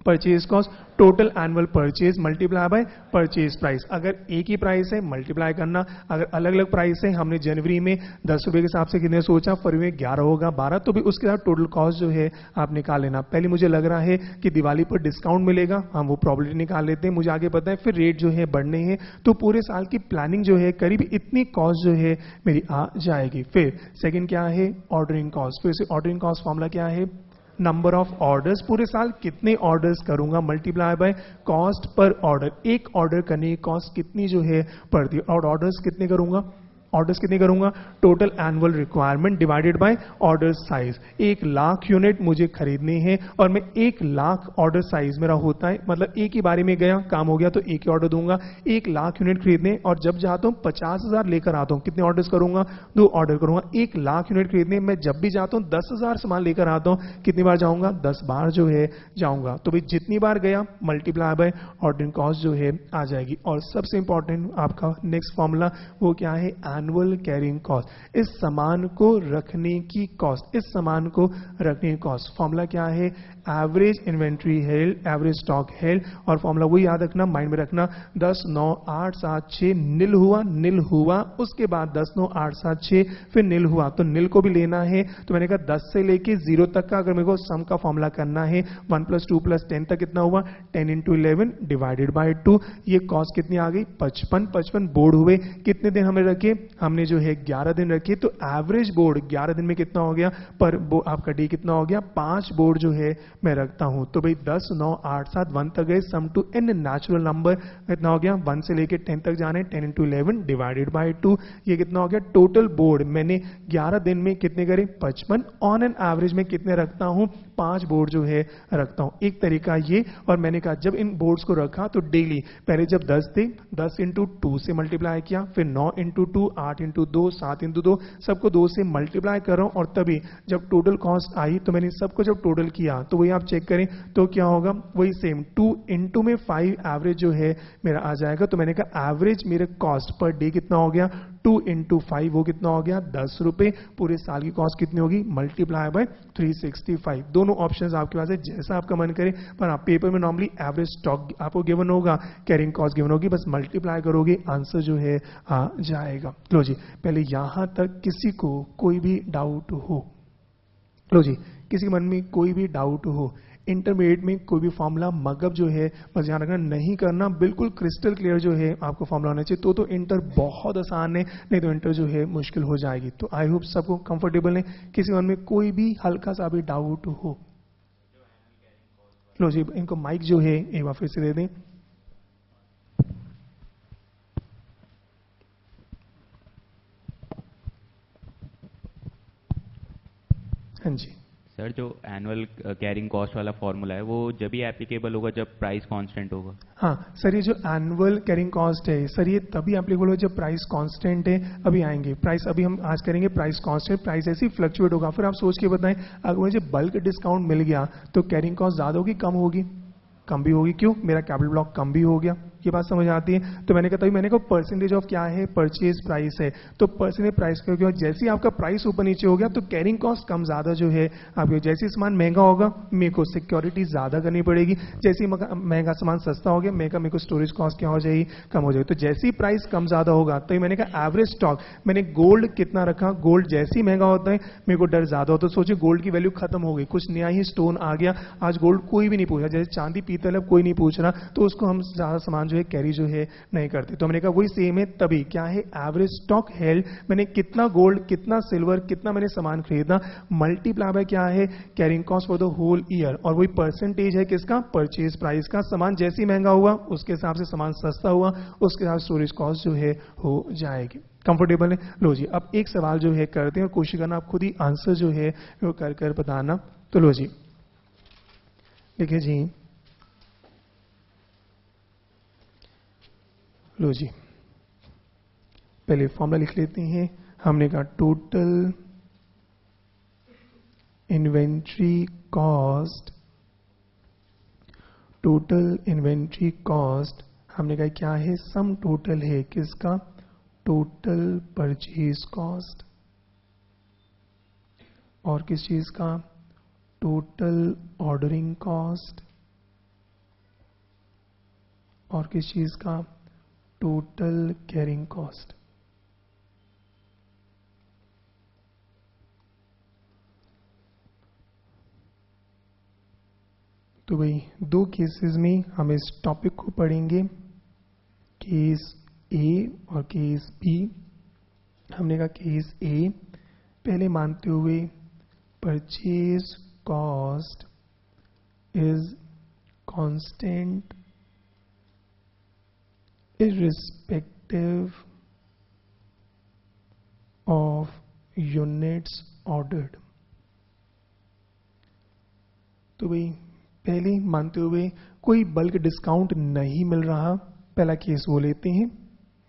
purchase cost total annual purchase multiply by purchase price. अगर एक ही प्राइस है मल्टीप्लाई करना, अगर अलग अलग प्राइस है, हमने जनवरी में 10 रुपए के हिसाब से कितने सोचा, फरवरी में 11 होगा, 12, तो भी उसके साथ टोटल कॉस्ट जो है आप निकाल लेना। पहले मुझे लग रहा है कि दिवाली पर डिस्काउंट मिलेगा, हम वो प्रोबेबिलिटी निकाल लेते हैं, मुझे आगे पता है फिर रेट जो है बढ़ने हैं, तो पूरे साल की प्लानिंग जो है करीब इतनी कॉस्ट जो है मेरी आ जाएगी। फिर सेकेंड क्या है? Ordering cost. फिर से ऑर्डरिंग कॉस्ट फॉर्मूला क्या है? नंबर ऑफ ऑर्डर्स, पूरे साल कितने ऑर्डर्स करूंगा, multiply by cost per order. एक ऑर्डर करने की कॉस्ट कितनी जो है पड़ती है, और ऑर्डर्स कितने करूंगा? ऑर्डर्स कितने करूंगा? Total annual requirement divided by order size. 1 lakh unit मुझे खरीदने हैं और मैं 1 लाख ऑर्डर साइज मेरा होता है, मतलब एक ही बारे में गया, काम हो गया तो एक ही ऑर्डर दूंगा। 1 लाख यूनिट खरीदने, और जब जाता हूं 50,000 लेकर आता हूं, कितने ऑर्डर्स करूंगा? 2 ऑर्डर करूंगा। 1 लाख यूनिट खरीदने, मैं जब भी जाता हूं 10,000 सामान लेकर आता हूं, कितनी बार जाऊंगा? 10 बार जो है जाऊंगा। तो भाई जितनी बार गया मल्टीप्लाई बाय ऑर्डरिंग कॉस्ट जो है आ जाएगी। और सबसे इंपॉर्टेंट आपका नेक्स्ट फॉर्मूला वो क्या है? Annual carrying cost. इस सामान को रखने की कॉस्ट, इस सामान को रखने की कॉस्ट। फॉर्मूला क्या है? Average inventory held, average stock held, और फॉर्मूला वही याद रखना, माइंड में रखना, 10, 9, 8, 7, 6 नील हुआ, नील हुआ, उसके बाद 10, 9, 8, 7, 6 फिर नील हुआ, तो नील को भी लेना है। तो मैंने कहा 10 से लेके 0 तक का अगर मेरे को सम का फॉर्मूला करना है, 1 + 2 + 10 तक कितना हुआ? 10 × 11 डिवाइडेड बाय 2। ये कॉस्ट कितनी आ गई? 55। 55 बोर्ड हुए, कितने दिन हमने रखे? हमने जो है 11 दिन रखे, तो एवरेज बोर्ड 11 दिन में कितना हो गया? पर आपका डी कितना हो गया? 5 बोर्ड जो है मैं रखता हूं। तो भाई 10, 9, 8, 7 1 तक गए, सम टू एन नेचुरल नंबर कितना हो गया? 1 से लेके 10 तक जाने, 10 × 11 डिवाइडेड बाय 2। ये कितना हो गया? टोटल बोर्ड मैंने 11 दिन में कितने करे? 55। ऑन एन एवरेज में कितने रखता हूं? 5 बोर्ड जो है रखता हूं। एक तरीका ये, और मैंने कहा जब इन बोर्ड्स को रखा तो डेली पहले जब 10 थे 10 × 2 से मल्टीप्लाई किया, फिर 9 × 2, 8 × 2, 7 × 2, सबको 2 से मल्टीप्लाई कर रहा हूं, और तभी जब टोटल कॉस्ट आई तो मैंने सबको जब टोटल किया तो वही आप चेक करें तो क्या होगा? वही सेम 2 × में 5 एवरेज जो है मेरा आ जाएगा। तो मैंने कहा एवरेज मेरे कॉस्ट पर डे कितना हो गया? 2 × 5 वो कितना हो गया? 10 रुपए। पूरे साल की कॉस्ट कितनी होगी? Multiply by 365। दोनों ऑप्शंस आपके पास है, जैसा आपका मन करे, पर आप पेपर में नॉर्मली एवरेज स्टॉक आपको गिवन होगा, कैरिंग कॉस्ट गिवन होगी, बस मल्टीप्लाई करोगे आंसर जो है आ जाएगा। लो जी, पहले यहां तक किसी को कोई भी डाउट हो? लो जी, किसी के मन में कोई भी डाउट हो? इंटरमीडिएट में कोई भी फॉर्मूला मगअप जो है बस ध्यान रखना नहीं करना, बिल्कुल क्रिस्टल क्लियर जो है आपको फॉर्मूला होना चाहिए। तो इंटर बहुत आसान है, नहीं तो इंटर जो है मुश्किल हो जाएगी। तो आई होप सबको कंफर्टेबल है, किसी मन में कोई भी हल्का सा भी डाउट हो। लो जी, इनको माइक जो है एक बार फिर से दे दें। हाँ जी सर, जो एनुअल कैरिंग कॉस्ट वाला फॉर्मूला है वो जब ही एप्लीकेबल होगा जब प्राइस कांस्टेंट होगा? हाँ सर, ये जो एनुअल कैरिंग कॉस्ट है सर, ये तभी एप्लीकेबल होगा जब प्राइस कांस्टेंट है। अभी आएंगे प्राइस, अभी हम आज करेंगे प्राइस कांस्टेंट। प्राइस ऐसे ही फ्लक्चुएट होगा। फिर आप सोच के बताएं, अगर मुझे बल्क डिस्काउंट मिल गया तो कैरिंग कॉस्ट ज्यादा होगी कम होगी? कम भी होगी। क्यों? मेरा कैपिटल ब्लॉक कम भी हो गया। ये बात समझ आती है? तो मैंने कहा, तभी मैंने कहा परसेंटेज ऑफ क्या है, परचेज प्राइस है। तो परसेंटेज प्राइस का क्यों, जैसे ही आपका प्राइस ऊपर नीचे हो गया तो कैरिंग कॉस्ट कम ज्यादा जो है आपके, जैसे सामान महंगा होगा मेरे को सिक्योरिटी ज्यादा करनी पड़ेगी, जैसे ही महंगा सामान सस्ता हो गया मेरे को स्टोरेज कॉस्ट क्या हो जाएगी, कम हो जाएगी। तो जैसे ही प्राइस कम ज्यादा होगा तो मैंने कहा एवरेज स्टॉक, मैंने गोल्ड कितना रखा, गोल्ड जैसे ही महंगा होता है मेरे को डर ज्यादा होता है। सोचिए गोल्ड की वैल्यू खत्म हो गई, कुछ नया ही स्टोन आ गया, आज गोल्ड कोई भी नहीं पूछा, जैसे चांदी पीतल अब कोई नहीं पूछ रहा, तो उसको हम ज्यादा सामान जो है कैरी जो है नहीं करते। तो मैंने कहा वही सेम है, तभी क्या है एवरेज स्टॉक हेल्ड, मैंने कितना गोल्ड कितना सिल्वर कितना मैंने सामान खरीदा, मल्टीप्लाई बाय क्या है carrying cost for the whole year, और वही परसेंटेज है किसका, परचेज प्राइस का। सामान जैसे ही महंगा हुआ उसके हिसाब से सामान सस्ता हुआ उसके हिसाब से स्टोरेज कॉस्ट जो है हो जाएगी। कंफर्टेबल है? लो जी, अब एक सवाल जो है करते हैं और कोशिश करना आप खुद ही आंसर जो है वो कर बताना। तो लो जी, देखिए जी, लो जी, पहले फॉर्मूला लिख लेते हैं। हमने कहा total inventory cost, total inventory cost हमने कहा क्या है, सम टोटल है किसका, टोटल परचेज कॉस्ट, और किस चीज का, टोटल ऑर्डरिंग कॉस्ट, और किस चीज का, टोटल कैरिंग कॉस्ट। तो भाई दो केसेस में हम इस टॉपिक को पढ़ेंगे, केस ए और केस बी। हमने कहा केस ए, पहले मानते हुए purchase cost is constant irrespective of units ordered। तो भाई पहले मानते हुए कोई बल्क डिस्काउंट नहीं मिल रहा, पहला केस वो लेते हैं।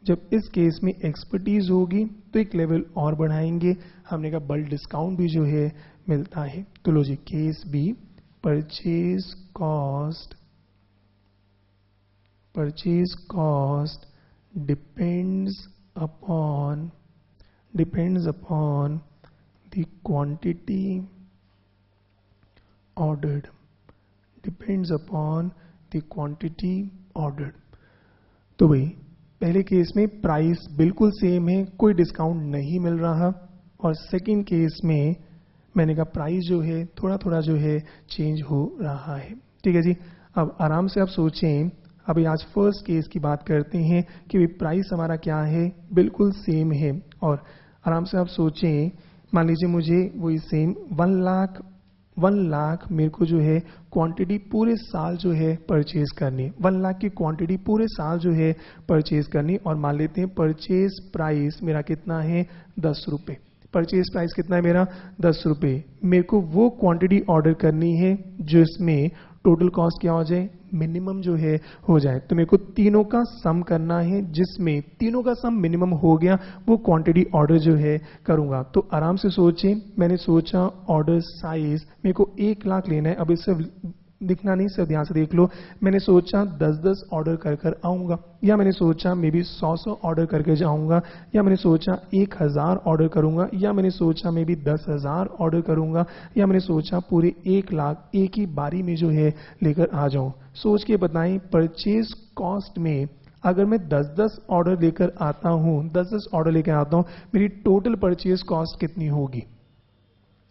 जब इस केस में एक्सपर्टीज होगी तो एक लेवल और बढ़ाएंगे, हमने कहा बल्क डिस्काउंट भी जो है मिलता है। तो लो जी, case B, purchase cost, purchase cost depends upon the quantity ordered, depends upon the quantity ordered। तो भाई पहले केस में प्राइस बिल्कुल सेम है, कोई डिस्काउंट नहीं मिल रहा, और सेकंड केस में मैंने कहा प्राइस जो है थोड़ा थोड़ा जो है चेंज हो रहा है। ठीक है जी, अब आराम से आप सोचें। अभी आज फर्स्ट केस की बात करते हैं कि प्राइस हमारा क्या है, बिल्कुल सेम है, और आराम से आप सोचें, मान लीजिए मुझे वही सेम 1 लाख मेरे को जो है क्वांटिटी पूरे साल जो है परचेज करनी, 1 लाख की क्वांटिटी पूरे साल जो है परचेज करनी, और मान लेते हैं परचेज प्राइस मेरा कितना है, 10 रुपये। परचेज प्राइस कितना है मेरा, 10 रुपये। मेरे को वो क्वांटिटी ऑर्डर करनी है जिसमें टोटल कॉस्ट क्या हो जाए, मिनिमम जो है हो जाए। तो मेरे को तीनों का सम करना है, जिसमें तीनों का सम मिनिमम हो गया वो क्वांटिटी ऑर्डर जो है करूंगा। तो आराम से सोचें, मैंने सोचा ऑर्डर साइज मेरे को 1 लाख लेना है। अब इससे दिखना नहीं, सिर्फ ध्यान से देख लो। मैंने सोचा 10-10 ऑर्डर कर आऊंगा, या मैंने सोचा मे बी 100 ऑर्डर करके जाऊंगा, या मैंने सोचा 1000 ऑर्डर करूंगा, या मैंने सोचा मे बी 10,000 ऑर्डर करूंगा, या मैंने सोचा पूरे 1 लाख एक ही बारी में जो है लेकर आ जाऊं। सोच के बताएं, परचेज कॉस्ट में अगर मैं 10-10 ऑर्डर लेकर आता हूं, 10-10 ऑर्डर लेकर आता हूं, मेरी टोटल परचेज कॉस्ट कितनी होगी?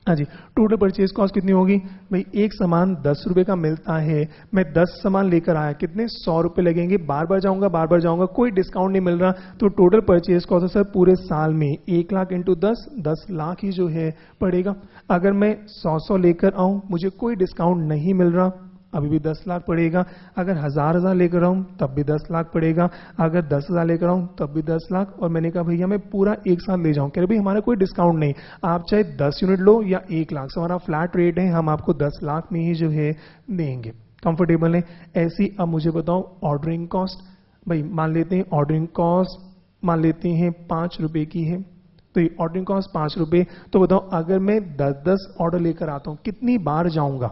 हाँ जी, टोटल परचेज कॉस्ट कितनी होगी भाई? एक सामान 10 रुपए का मिलता है, मैं 10 सामान लेकर आया, कितने 100 रुपए लगेंगे, बार बार जाऊंगा, कोई डिस्काउंट नहीं मिल रहा, तो टोटल परचेज कॉस्ट है सर पूरे साल में 1 लाख इंटू 10 लाख ही जो है पड़ेगा। अगर मैं 100 लेकर आऊं, मुझे कोई डिस्काउंट नहीं मिल रहा, अभी भी 10 लाख पड़ेगा। अगर 1000 लेकर आऊं तब भी 10 लाख पड़ेगा। अगर 10,000 लेकर आऊं तब भी 10 लाख। और मैंने कहा भैया मैं पूरा एक साथ ले जाऊं, कह रहे भाई हमारा कोई डिस्काउंट नहीं, आप चाहे 10 यूनिट लो या 1 लाख, से हमारा फ्लैट रेट है, हम आपको 10 लाख में ही जो है देंगे। कंफर्टेबल है? ऐसी अब मुझे बताओ ऑर्डरिंग कॉस्ट। भाई मान लेते हैं ऑर्डरिंग कॉस्ट मान लेते हैं 5 रुपए की है, तो ये ऑर्डरिंग कॉस्ट 5 रुपए। तो बताओ अगर मैं 10 ऑर्डर लेकर आता हूं कितनी बार जाऊंगा?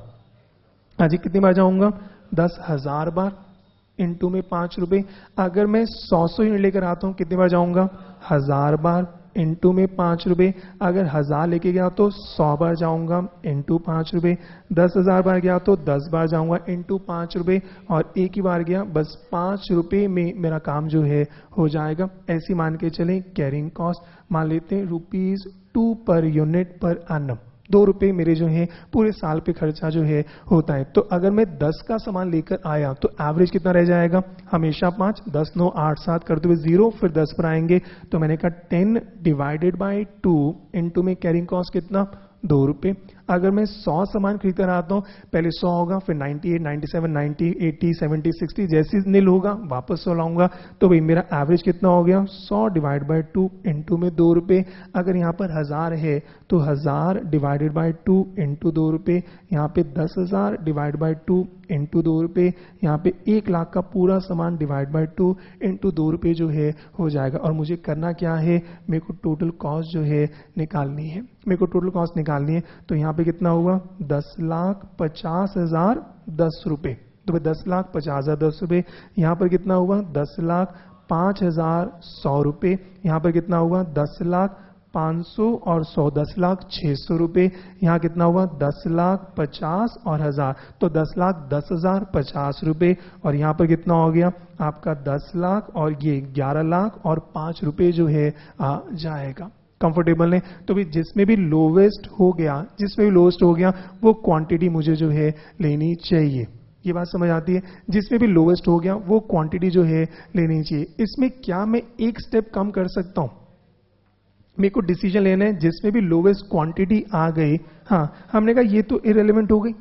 हाँ जी, कितनी बार जाऊंगा? 10,000 बार इंटू में 5 रुपए। अगर मैं 100 यूनिट लेकर आता हूं कितनी बार जाऊंगा? 1000 बार इंटू में 5 रुपए। अगर 1000 लेके गया तो 100 बार जाऊंगा इंटू 5 रुपए। 10,000 बार गया तो 10 बार जाऊंगा इंटू 5 रुपए। और एक ही बार गया, बस 5 रुपए में मेरा काम जो है हो जाएगा। ऐसी मान के चलें कैरिंग कॉस्ट मान लेते हैं ₹2 पर यूनिट पर एनम, 2 रुपए मेरे जो है पूरे साल पे खर्चा जो है होता है। तो अगर मैं 10 का सामान लेकर आया तो एवरेज कितना रह जाएगा? हमेशा 5, 10 9 8 7 करते हुए 0, फिर 10 पर आएंगे। तो मैंने कहा 10 डिवाइडेड बाई 2 इंटू में कैरिंग कॉस्ट कितना? 2 रुपए। अगर मैं 100 सामान खरीद कर आता हूं, पहले 100 होगा, फिर 98, 97, 90, 80, 70, 60, जैसे निल होगा वापस 100 लाऊंगा। तो भाई मेरा एवरेज कितना हो गया? 100 डिवाइड बाई 2 इंटू में 2 रुपए। अगर यहाँ पर 1000 है तो 1000 डिवाइडेड बाई 2 इंटू 2 रुपए। यहाँ पे 10,000 डिवाइड बाई 2 इंटू 2 रुपए। यहाँ पे 1 लाख का पूरा सामान डिवाइड बाई 2 इंटू 2 रुपए जो है हो जाएगा। और मुझे करना क्या है? मेरे को टोटल कॉस्ट जो है निकालनी है, मेरे को टोटल कॉस्ट निकालनी है। तो यहाँ पे कितना हुआ? 10,50,000 10 रुपए। तो 10,50,000 10 रुपए। यहाँ पर कितना हुआ? 10,05,100 रुपए। यहाँ पर कितना हुआ? 10,05,000 और 100, 10,06,000 रुपए। यहाँ कितना हुआ? 10,50,000 और 1000, तो 10,10,050 रुपए। और यहाँ पर कितना हो गया आपका? 10 लाख और ये 11 लाख और 5 रुपए जो है आ जाएगा। कंफर्टेबल है? तो भी जिसमें भी लोवेस्ट हो गया वो क्वांटिटी मुझे जो है लेनी चाहिए। ये बात समझ आती है? जिसमें भी लोवेस्ट हो गया वो क्वांटिटी जो है लेनी चाहिए। इसमें क्या मैं एक स्टेप कम कर सकता हूं? मेरे को डिसीजन लेना है जिसमें भी लोवेस्ट क्वांटिटी आ गई। हाँ, हमने कहा ये तो इरेलेवेंट हो गई।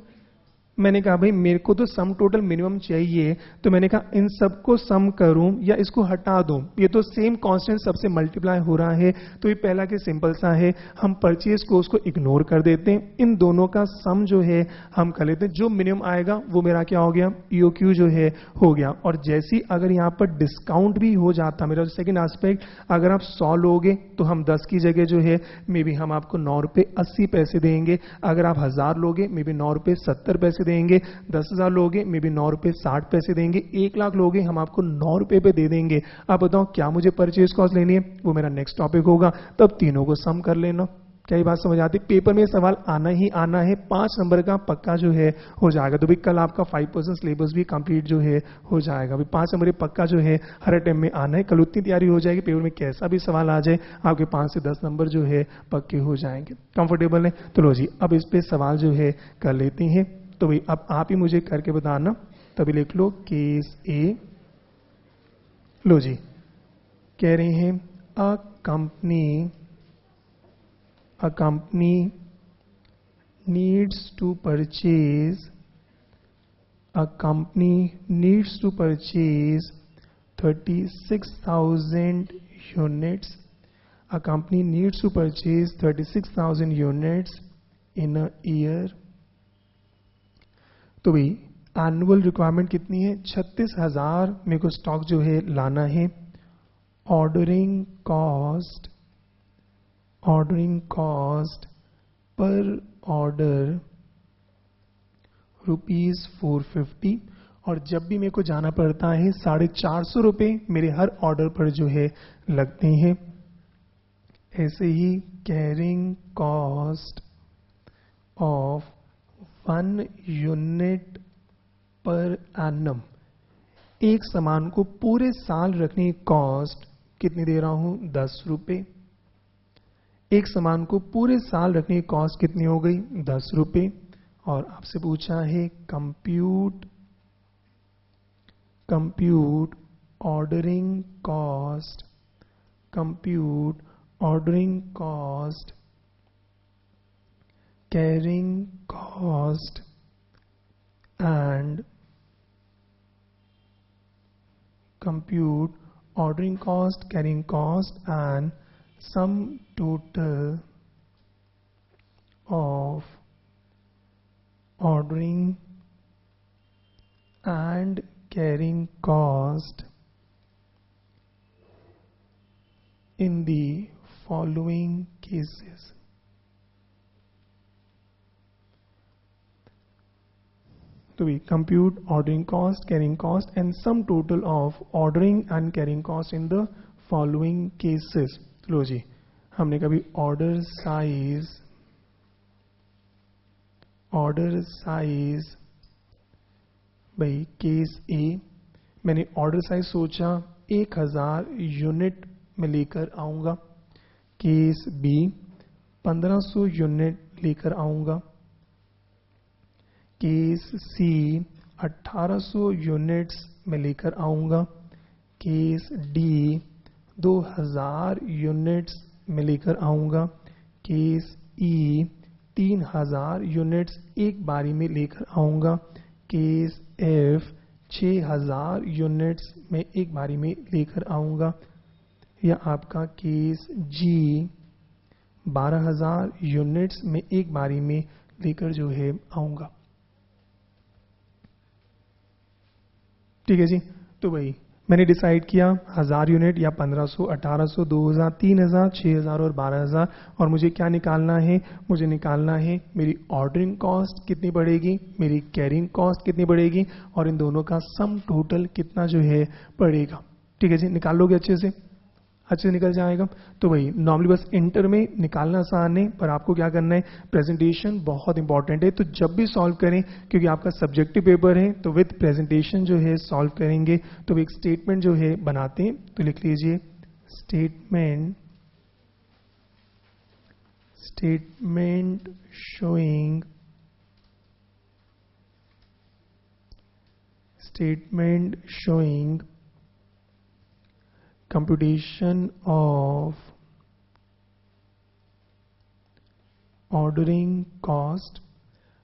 मैंने कहा भाई मेरे को तो सम टोटल मिनिमम चाहिए, तो मैंने कहा इन सबको सम करूं या इसको हटा दूं, ये तो सेम कांस्टेंट सबसे मल्टीप्लाई हो रहा है। तो ये पहला के सिंपल सा है, हम परचेज को उसको इग्नोर कर देते हैं, इन दोनों का सम जो है हम कर लेते हैं। जो मिनिमम आएगा वो मेरा क्या हो गया? ईओक्यू जो है हो गया। और जैसी अगर यहाँ पर डिस्काउंट भी हो जाता, मेरा सेकेंड एस्पेक्ट, अगर आप 100 लोगे तो हम 10 की जगह जो है मे बी हम आपको 9 रुपए 80 पैसे देंगे। अगर आप 1000 लोगे मे बी 9 रुपए 70 पैसे देंगे। 10,000 लोगे मे बी 9 रुपए 60 पैसे देंगे। 1 लाख लोगे हम आपको 9 रुपए पे दे देंगे। अब बताओ क्या मुझे परचेज कॉस्ट लेनी है? वो मेरा नेक्स्ट टॉपिक होगा, तब तीनों को सम कर लेना। क्या ये बात समझ आती? पेपर में सवाल आना ही आना है, 5 नंबर का पक्का जो है हो जाएगा। तो भाई कल आपका 5% सिलेबस भी कंप्लीट जो है हो जाएगा। भाई 5 नंबर पक्का जो है हर टाइम में आना है। कल उतनी तैयारी हो जाएगी, पेपर में कैसा भी सवाल आ जाए आपके 5 से 10 नंबर जो है पक्के हो जाएंगे। कंफर्टेबल है? तो लो जी, अब इस पे सवाल जो है कर लेते हैं। तो भाई अब आप ही मुझे करके बताना। तभी लिख लो केस ए। लो जी, कह रहे हैं अ company needs to purchase 36,000 units. A company needs to purchase 36,000 units in a year. तो भाई एनुअल रिक्वायरमेंट कितनी है? 36,000 मेरे को स्टॉक जो है लाना है। Ordering cost per order ₹450। और जब भी मेरे को जाना पड़ता है 450 रुपए मेरे हर ऑर्डर पर जो है लगते हैं। ऐसे ही कैरिंग कॉस्ट ऑफ 1 यूनिट पर एनम, एक सामान को पूरे साल रखने की कॉस्ट कितनी दे रहा हूं? 10 रुपए। एक सामान को पूरे साल रखने की कॉस्ट कितनी हो गई? 10 रुपए। और आपसे पूछा है compute ordering cost, compute ordering cost, carrying cost and compute ordering cost, carrying cost and sum total of ordering and carrying cost in the following cases. So we compute ordering cost, carrying cost and sum total of ordering and carrying cost in the following cases. लो जी, हमने कभी order size भाई case ए, मैंने order size सोचा 1000 unit में लेकर आऊंगा। Case B 1500 unit लेकर आऊंगा। केस सी 1800 यूनिट्स में लेकर आऊंगा। केस डी 2000 यूनिट्स में लेकर आऊंगा। केस ई 3000 यूनिट्स एक बारी में लेकर आऊंगा। केस एफ 6000 यूनिट्स में एक बारी में लेकर आऊंगा। या आपका केस जी 12000 यूनिट्स में एक बारी में लेकर जो है आऊंगा। ठीक है जी, तो भाई मैंने डिसाइड किया 1000 यूनिट या 1500, 1800, 2000, 3000, 6000 और 12000। और मुझे क्या निकालना है? मुझे निकालना है मेरी ऑर्डरिंग कॉस्ट कितनी पड़ेगी, मेरी कैरिंग कॉस्ट कितनी पड़ेगी और इन दोनों का सम टोटल कितना जो है पड़ेगा। ठीक है जी, निकाल लोगे अच्छे से निकल जाएगा। तो भाई नॉर्मली बस इंटर में निकालना आसान है, पर आपको क्या करना है, प्रेजेंटेशन बहुत इंपॉर्टेंट है। तो जब भी सॉल्व करें, क्योंकि आपका सब्जेक्टिव पेपर है, तो विद प्रेजेंटेशन जो है सॉल्व करेंगे। तो एक स्टेटमेंट जो है बनाते हैं, तो लिख लीजिए statement showing computation of ordering cost।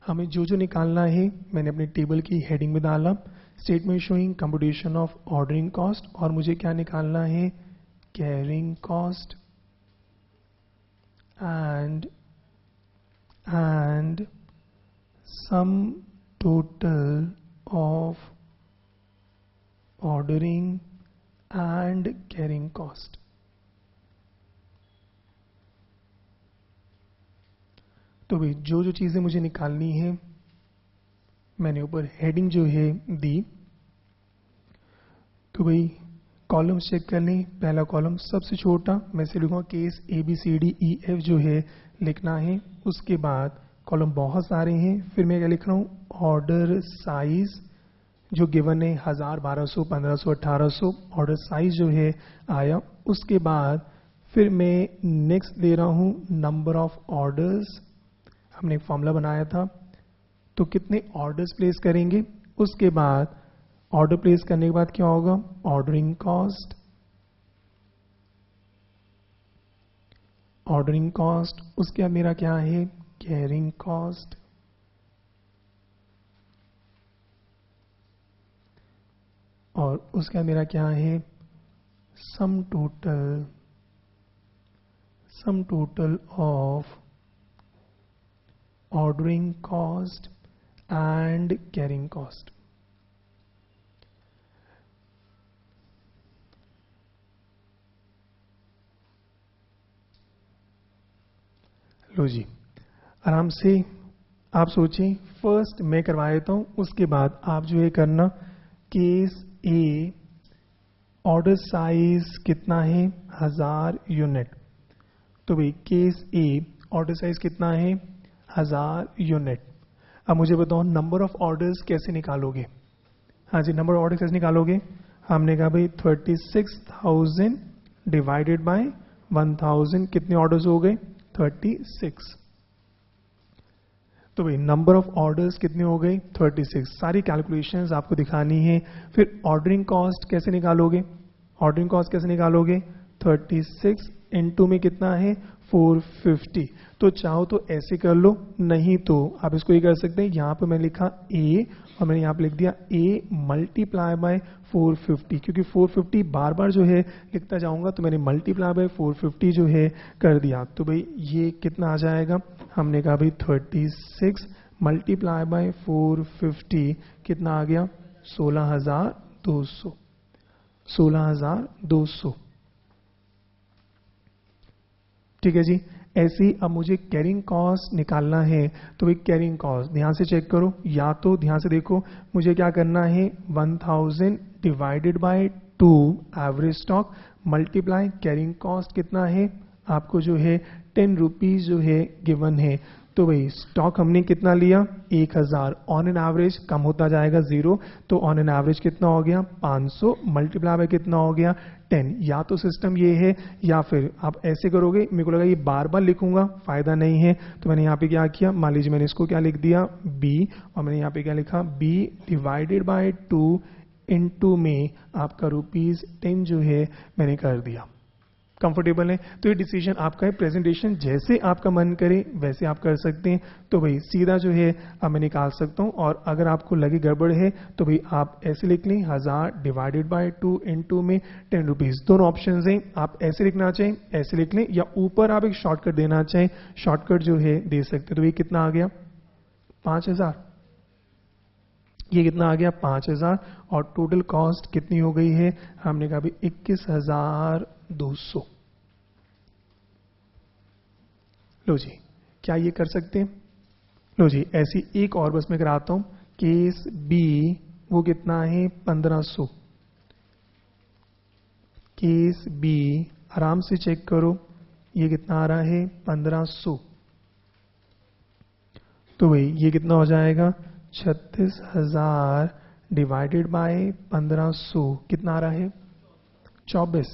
हमें जो निकालना है मैंने अपने टेबल की हेडिंग में डाला, statement showing computation of ordering cost. और मुझे क्या निकालना है, carrying cost and some total of ordering and carrying cost. तो भाई जो चीजें मुझे निकालनी है मैंने ऊपर हेडिंग जो है दी। तो भाई कॉलम चेक कर लें, पहला कॉलम सबसे छोटा मैं से लिखूंगा case A B C D E F जो है लिखना है। उसके बाद कॉलम बहुत सारे हैं, फिर मैं क्या लिख रहा हूँ, ऑर्डर साइज जो गिवन है 1000, 1200, 1500, 1800 ऑर्डर साइज जो है आया। उसके बाद फिर मैं नेक्स्ट दे रहा हूं नंबर ऑफ ऑर्डर्स, हमने एक फॉर्मूला बनाया था, तो कितने ऑर्डर्स प्लेस करेंगे। उसके बाद ऑर्डर प्लेस करने के बाद क्या होगा, ऑर्डरिंग कॉस्ट। उसके बाद मेरा क्या है, कैरिंग कॉस्ट। और उसका मेरा क्या है, sum total of ordering cost and carrying cost. लो जी, आराम से आप सोचें, फर्स्ट मैं करवा देता हूं, उसके बाद आप जो है करना। केस ए ऑर्डर साइज कितना है, 1000 यूनिट। तो भाई केस ए ऑर्डर साइज कितना है, 1000 यूनिट। अब मुझे बताओ नंबर ऑफ ऑर्डर्स कैसे निकालोगे। हाँ जी, नंबर ऑफ ऑर्डर कैसे निकालोगे। हमने कहा भाई 36,000 डिवाइडेड बाय 1000, कितने ऑर्डर्स हो गए, 36। तो भाई नंबर ऑफ ऑर्डर्स कितने हो गए 36। सारी कैलकुलेशंस आपको दिखानी है। फिर ऑर्डरिंग कॉस्ट कैसे निकालोगे? ऑर्डरिंग कॉस्ट कैसे निकालोगे? 36 इनटू में कितना है 450। तो चाहो तो ऐसे कर लो, नहीं तो आप इसको ये कर सकते हैं, यहां पे मैंने लिखा A और मैंने यहां पे लिख दिया A मल्टीप्लाई बाय 450, क्योंकि 450 बार बार जो है लिखता जाऊंगा, तो मैंने मल्टीप्लाई बाय 450 जो है कर दिया। तो भाई ये कितना आ जाएगा? हमने कहा भाई 36 मल्टीप्लाई बाय 450 कितना आ गया? 16,200। 16,200। ठीक है जी। ऐसे ही अब मुझे कैरिंग कॉस्ट निकालना है, तो भाई कैरिंग कॉस्ट ध्यान से चेक करो, या तो ध्यान से देखो मुझे क्या करना है 1000 divided by 2 average stock multiply carrying cost कितना है आपको जो है 10 रुपीज जो है गिवन है। तो भाई स्टॉक हमने कितना लिया 1000, ऑन एन एवरेज कम होता जाएगा 0, तो ऑन एन एवरेज कितना हो गया 500 मल्टीप्लाई बाय कितना हो गया 10। या तो सिस्टम ये है, या फिर आप ऐसे करोगे, मेरे को लगा ये बार बार लिखूंगा फायदा नहीं है, तो मैंने यहाँ पे क्या किया, मान लीजिए मैंने इसको क्या लिख दिया B, और मैंने यहाँ पे क्या लिखा B डिवाइडेड बाय 2 इनटू में आपका ₹10 जो है मैंने कर दिया। कंफर्टेबल है? तो ये डिसीजन आपका है, प्रेजेंटेशन जैसे आपका मन करे वैसे आप कर सकते हैं। तो भाई सीधा जो है अब मैं निकाल सकता हूं, और अगर आपको लगे गड़बड़ है तो भाई आप ऐसे लिख लें 1000 डिवाइडेड बाय 2 इनटू में 10 रुपीज। दोनों ऑप्शंस हैं, आप ऐसे लिखना चाहें ऐसे लिख लें, या ऊपर आप एक शॉर्टकट देना चाहें शॉर्टकट जो है दे सकते। तो ये कितना आ गया 5000, ये कितना आ गया 5000, और टोटल कॉस्ट कितनी हो गई है हमने कहा भी 21,200। लो जी, क्या ये कर सकते हैं? लो जी, ऐसी एक और बस मैं कराता हूं, केस B वो कितना है 1500। केस B आराम से चेक करो, ये कितना आ रहा है 1500। तो भाई ये कितना हो जाएगा 36,000 डिवाइडेड बाय 1500 कितना आ रहा है 24।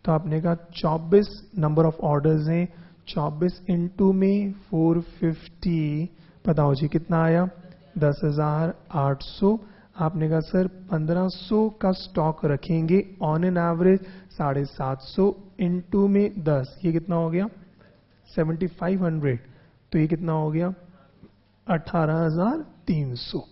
तो आपने कहा 24 नंबर ऑफ ऑर्डर्स हैं, 24 इनटू में 450, बताओ जी कितना आया 10,800। आपने कहा सर 1500 का स्टॉक रखेंगे ऑन एन एवरेज 750 इनटू में 10, ये कितना हो गया 7500। तो ये कितना हो गया 18,300।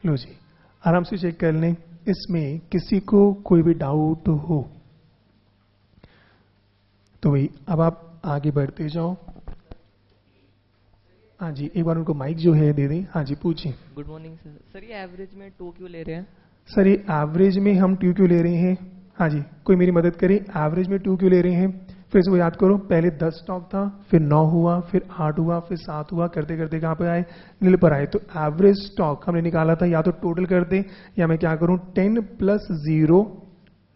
लो जी, आराम से चेक कर लें, इसमें किसी को कोई भी डाउट हो तो भाई अब आप आगे बढ़ते जाओ। हाँ जी, एक बार उनको माइक जो है दे दें। हाँ जी पूछिए। Good morning sir. सर ये एवरेज में 2 क्यों ले रहे हैं? सर ये एवरेज में हम 2 क्यों ले रहे हैं? हाँ जी, कोई मेरी मदद करे, एवरेज में 2 क्यों ले रहे हैं? फिर से वो याद करो, पहले 10 स्टॉक था, फिर 9 हुआ, फिर 8 हुआ, फिर 7 हुआ, करते करते कहाँ पे आए नील पर आए। तो एवरेज स्टॉक हमने निकाला था, या तो टोटल कर दे या मैं क्या करूं 10 + 0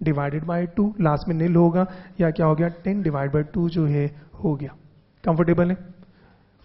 डिवाइडेड बाय 2, लास्ट में नील होगा, या क्या हो गया 10 डिवाइड बाय 2 जो है हो गया। कंफर्टेबल है?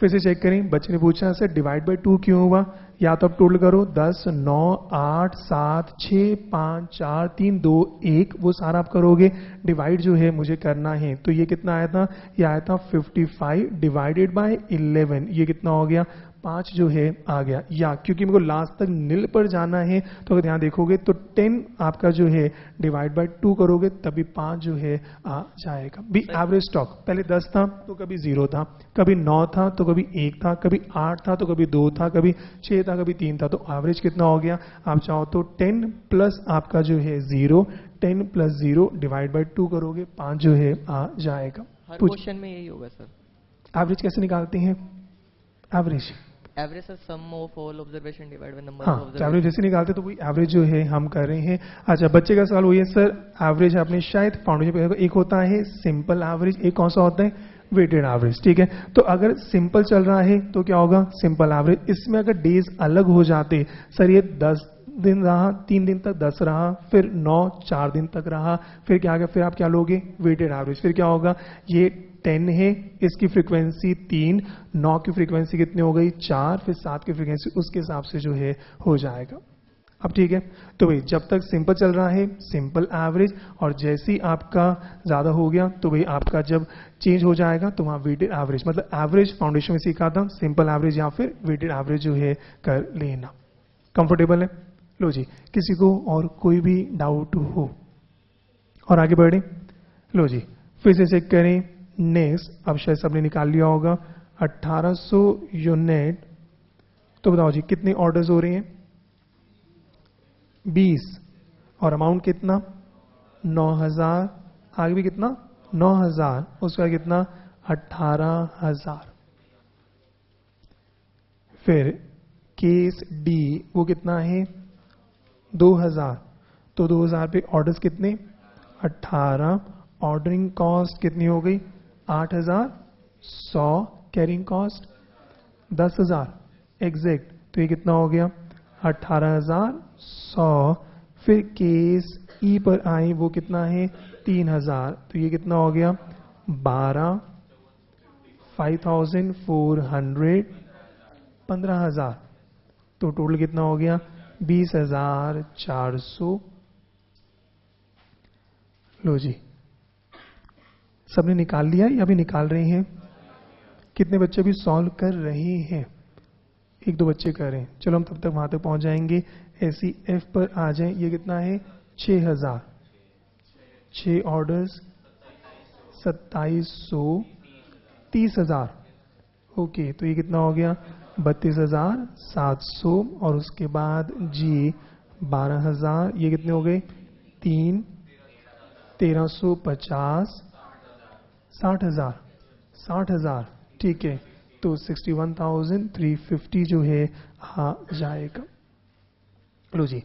फिर से चेक करें, बच्चे ने पूछा सर डिवाइड बाय 2 क्यों हुआ? या तो आप टोटल करो 10, 9, 8, 7, 6, 5, 4, 3, 2, 1, वो सारा आप करोगे, डिवाइड जो है मुझे करना है। तो ये कितना आया था? ये आया था 55 डिवाइडेड बाय 11, ये कितना हो गया 5 जो है आ गया। या क्योंकि मेरे को लास्ट तक नील पर जाना है, तो अगर ध्यान देखोगे तो 10 आपका जो है डिवाइड बाय 2 करोगे तभी 5 जो है आ जाएगा। भी एवरेज स्टॉक पहले 10 था तो कभी 0 था, कभी 9 था तो कभी 1 था, कभी 8 था तो कभी 2 था, कभी 6 था, कभी 3 था। तो एवरेज कितना हो गया? आप चाहो तो 10 प्लस आपका जो है 0, 10 + 0 डिवाइड बाय 2 करोगे 5 जो है आ जाएगा। हर क्वेश्चन में यही होगा सर। एवरेज कैसे निकालते हैं? Average average sir sum of all observation divide by number हाँ, ऑफ ऑब्जर्वेशन। एवरेज जैसे निकालते तो वही एवरेज जो है हम कर रहे हैं। अच्छा, बच्चे का सवाल वही है सर, एवरेज आपने शायद फाउंडेशन पे एक होता है सिंपल एवरेज, एक कौन सा होता है वेटेड एवरेज। ठीक है, तो अगर सिंपल चल रहा है तो क्या होगा सिंपल एवरेज। इसमें अगर डेज अलग हो जाते, सर ये 10 दिन रहा, 3 दिन तक 10 रहा, फिर 9 4 दिन तक रहा, फिर क्या गया, फिर आप क्या लोगे वेटेड एवरेज। फिर क्या होगा, ये 10 है, इसकी फ्रीक्वेंसी 3, 9 की फ्रीक्वेंसी कितनी हो गई 4, फिर 7 की फ्रीक्वेंसी, उसके हिसाब से जो है हो जाएगा। अब ठीक है, तो भाई जब तक सिंपल चल रहा है सिंपल एवरेज, और जैसे ही आपका ज़्यादा हो गया तो भाई आपका जब चेंज हो जाएगा तो वहाँ वेटेड एवरेज, मतलब एवरेज फाउंडेशन में सीखा था, सिंपल एवरेज या फिर वेटेड एवरेज जो है कर लेना। कंफर्टेबल है? लो जी, किसी को और कोई भी डाउट हो और आगे बढ़े? लो जी, फिर से चेक करें नेक्स्ट। अब शायद सबने निकाल लिया होगा 1800 यूनिट। तो बताओ जी कितने ऑर्डर्स हो रहे हैं? 20, और अमाउंट कितना? 9000। आगे भी कितना? 9000, उसका कितना? 18000। फिर केस डी वो कितना है? 2000। तो 2000 पे ऑर्डर्स कितने? 18। ऑर्डरिंग कॉस्ट कितनी हो गई? 8100। कैरिंग कॉस्ट 10000 एग्जैक्ट, तो ये कितना हो गया? 18100। फिर केस ई पर आए, वो कितना है? 3000, तो ये कितना हो गया? 12। 5400 15000, तो टोटल कितना हो गया? 20400। लो जी, सबने निकाल लिया या अभी निकाल रहे हैं? कितने बच्चे भी सॉल्व कर रहे हैं? 1-2 बच्चे कर रहे हैं। चलो हम तब तक वहां तक पहुंच जाएंगे। ऐसी एफ पर आ जाए, ये कितना है? 6000। 6 ऑर्डर्स 2700। 30000। ओके, तो ये कितना हो गया? 32700। और उसके बाद जी 12000, ये कितने हो गए? 3। 1350। 60000। 60000, ठीक है, तो 61,350 जो है आ जाएगा। लो जी,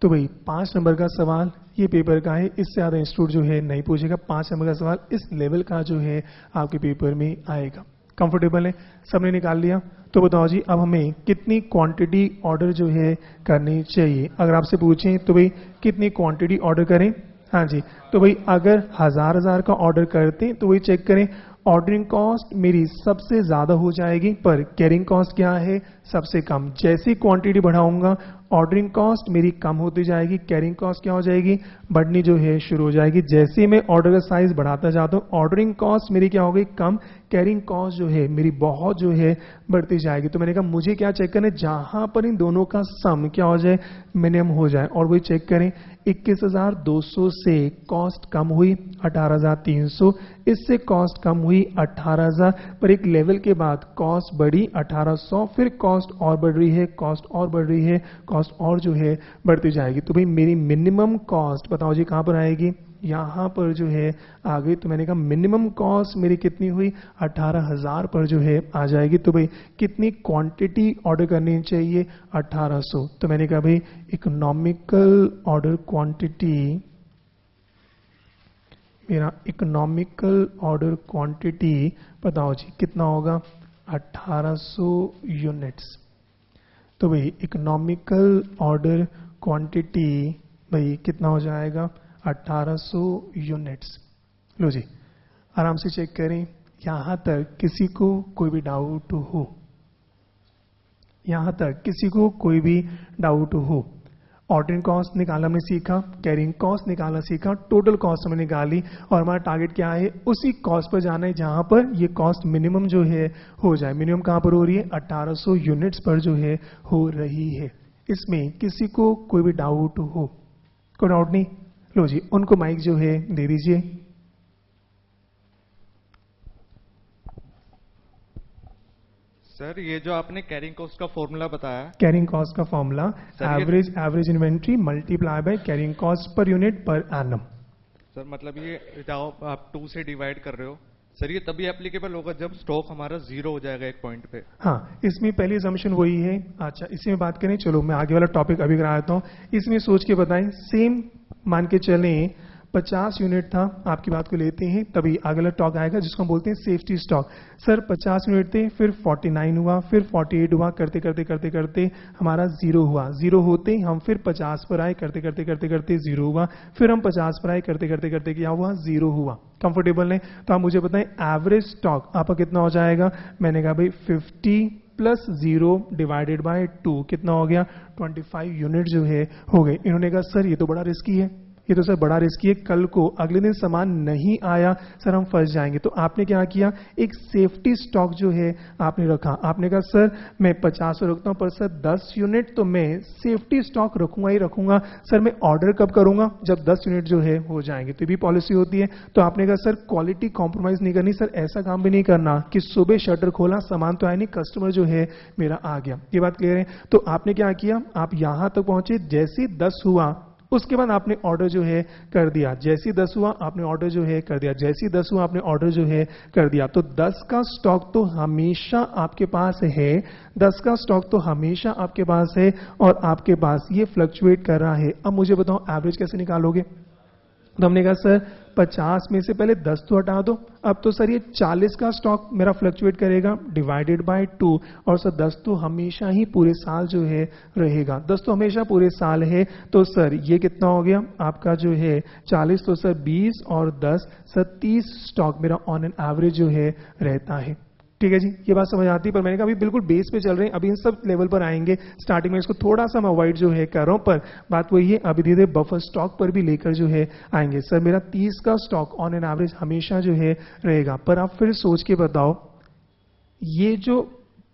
तो भाई 5 नंबर का सवाल ये पेपर का है, इससे ज़्यादा इंस्टीट्यूट जो है नहीं पूछेगा। 5 नंबर का सवाल इस लेवल का जो है आपके पेपर में आएगा। कंफर्टेबल है? सबने निकाल लिया? तो बताओ जी अब हमें कितनी क्वांटिटी ऑर्डर जो है करनी चाहिए? अगर आपसे पूछें तो भाई कितनी क्वांटिटी ऑर्डर करें? हाँ जी, तो भाई अगर 1000 का ऑर्डर करते तो वही चेक करें, ऑर्डरिंग कॉस्ट मेरी सबसे ज्यादा हो जाएगी पर कैरिंग कॉस्ट क्या है? सबसे कम। जैसी क्वांटिटी बढ़ाऊंगा ऑर्डरिंग कॉस्ट मेरी कम होती जाएगी, कैरिंग कॉस्ट क्या हो जाएगी? बढ़नी जो है शुरू हो जाएगी। जैसे ही मैं ऑर्डर का साइज बढ़ाता जाता हूं ऑर्डरिंग कॉस्ट मेरी क्या हो गई? कम। कैरिंग कॉस्ट जो है मेरी बहुत जो है बढ़ती जाएगी। तो मैंने कहा मुझे क्या चेक करना है? जहां पर इन दोनों का सम क्या हो जाए? मिनिमम हो जाए। और वही चेक करें, 21200 से कॉस्ट कम हुई 18300, इससे कॉस्ट कम हुई 18000, पर एक लेवल के बाद कॉस्ट बढ़ी 1800, फिर कॉस्ट और बढ़ रही है, कॉस्ट और बढ़ रही है, कॉस्ट और जो है बढ़ती जाएगी। तो भाई मेरी मिनिमम कॉस्ट बताओ जी कहां पर आएगी? यहां पर जो है आ गई। तो मैंने कहा मिनिमम कॉस्ट मेरी कितनी हुई? 18000 पर जो है आ जाएगी। तो भाई कितनी क्वांटिटी ऑर्डर करनी चाहिए? 1800। तो मैंने कहा भाई इकोनॉमिकल ऑर्डर क्वांटिटी, मेरा इकोनॉमिकल ऑर्डर क्वांटिटी बताओ जी कितना होगा? 1800 यूनिट्स। तो भाई इकोनॉमिकल ऑर्डर क्वांटिटी भाई कितना हो जाएगा? 1800 यूनिट्स। लो जी, आराम से चेक करें। यहां तक किसी को कोई भी डाउट हो? यहां तक किसी को कोई भी डाउट हो? ऑर्डरिंग कॉस्ट निकालना हमने सीखा, कैरिंग कॉस्ट निकालना सीखा, टोटल कॉस्ट हमने निकाली, और हमारा टारगेट क्या है? उसी कॉस्ट पर जाना है जहां पर ये कॉस्ट मिनिमम जो है हो जाए। मिनिमम कहां पर हो रही है? 1800 यूनिट्स पर जो है हो रही है। इसमें किसी को कोई भी डाउट हो? कोई डाउट नहीं? लो जी, उनको माइक जो है दे दीजिए। सर ये जो आपने कैरिंग कॉस्ट का फॉर्मूला बताया, कैरिंग कॉस्ट का formula average inventory multiply by carrying cost per unit per annum. Sir मतलब ये जाओ आप 2 से डिवाइड कर रहे हो सर, ये तभी एप्लीकेबल होगा जब स्टॉक हमारा 0 हो जाएगा एक पॉइंट पे। हाँ, इसमें पहली असम्पशन वही है। अच्छा, इसी में बात करें, चलो मैं आगे वाला टॉपिक अभी करा देता हूँ। इसमें सोच के बताएं, सेम मान के चलें 50 यूनिट था, आपकी बात को लेते हैं, तभी अगला स्टॉक आएगा जिसको हम बोलते हैं सेफ्टी स्टॉक। सर 50 यूनिट थे, फिर 49 हुआ, फिर 48 हुआ, करते करते करते करते हमारा 0 हुआ। 0 होते हम फिर 50 पर आए, करते करते करते करते 0 हुआ, फिर हम 50 पर आए, करते करते करते क्या हुआ? 0 हुआ। कंफर्टेबल है? तो आप मुझे बताएं एवरेज स्टॉक आपका कितना हो जाएगा? मैंने कहा भाई 50 प्लस 0 डिवाइडेड बाय 2 कितना हो गया 25 यूनिट जो है हो गए। इन्होंने कहा सर ये तो बड़ा रिस्की है, ये तो सर बड़ा रिस्की है, कल को अगले दिन सामान नहीं आया सर हम फंस जाएंगे। तो आपने क्या किया, एक सेफ्टी स्टॉक जो है आपने रखा। आपने कहा सर मैं 50 रखता हूं पर सर 10 यूनिट तो मैं सेफ्टी स्टॉक रखूंगा ही रखूंगा। सर मैं ऑर्डर कब करूंगा, जब 10 यूनिट जो है हो जाएंगे। तो ये भी पॉलिसी होती है। तो आपने कहा सर क्वालिटी कॉम्प्रोमाइज नहीं करनी, सर ऐसा काम भी नहीं करना कि सुबह शटर खोला सामान तो आया नहीं, कस्टमर जो है मेरा आ गया। ये बात क्लियर है। तो आपने क्या किया, आप यहां तक पहुंचे, जैसे 10 हुआ उसके बाद आपने ऑर्डर जो है कर दिया, जैसी 10 हुआ आपने ऑर्डर जो है कर दिया, जैसी 10 हुआ आपने ऑर्डर जो है कर दिया। तो 10 का स्टॉक तो हमेशा आपके पास है, 10 का स्टॉक तो हमेशा आपके पास है और आपके पास ये फ्लक्चुएट कर रहा है। अब मुझे बताओ एवरेज कैसे निकालोगे। तो हमने कहा सर 50 में से पहले 10 तो हटा दो, अब तो सर ये 40 का स्टॉक मेरा फ्लक्चुएट करेगा डिवाइडेड बाय 2 और सर 10 तो हमेशा ही पूरे साल जो है रहेगा, 10 तो हमेशा पूरे साल है। तो सर ये कितना हो गया आपका जो है 40, तो सर 20 और 10 सर 30 स्टॉक मेरा ऑन एन एवरेज जो है रहता है। ठीक है जी, ये बात समझ आती है। पर मैंने कहा अभी बिल्कुल बेस पे चल रहे हैं, अभी इन सब लेवल पर आएंगे। स्टार्टिंग में इसको थोड़ा सा मैं अवॉइड जो है कर रहा हूं, पर बात वही है, अभी धीरे बफर स्टॉक पर भी लेकर जो है आएंगे। सर मेरा 30 का स्टॉक ऑन एन एवरेज हमेशा जो है रहेगा। पर आप फिर सोच के बताओ, ये जो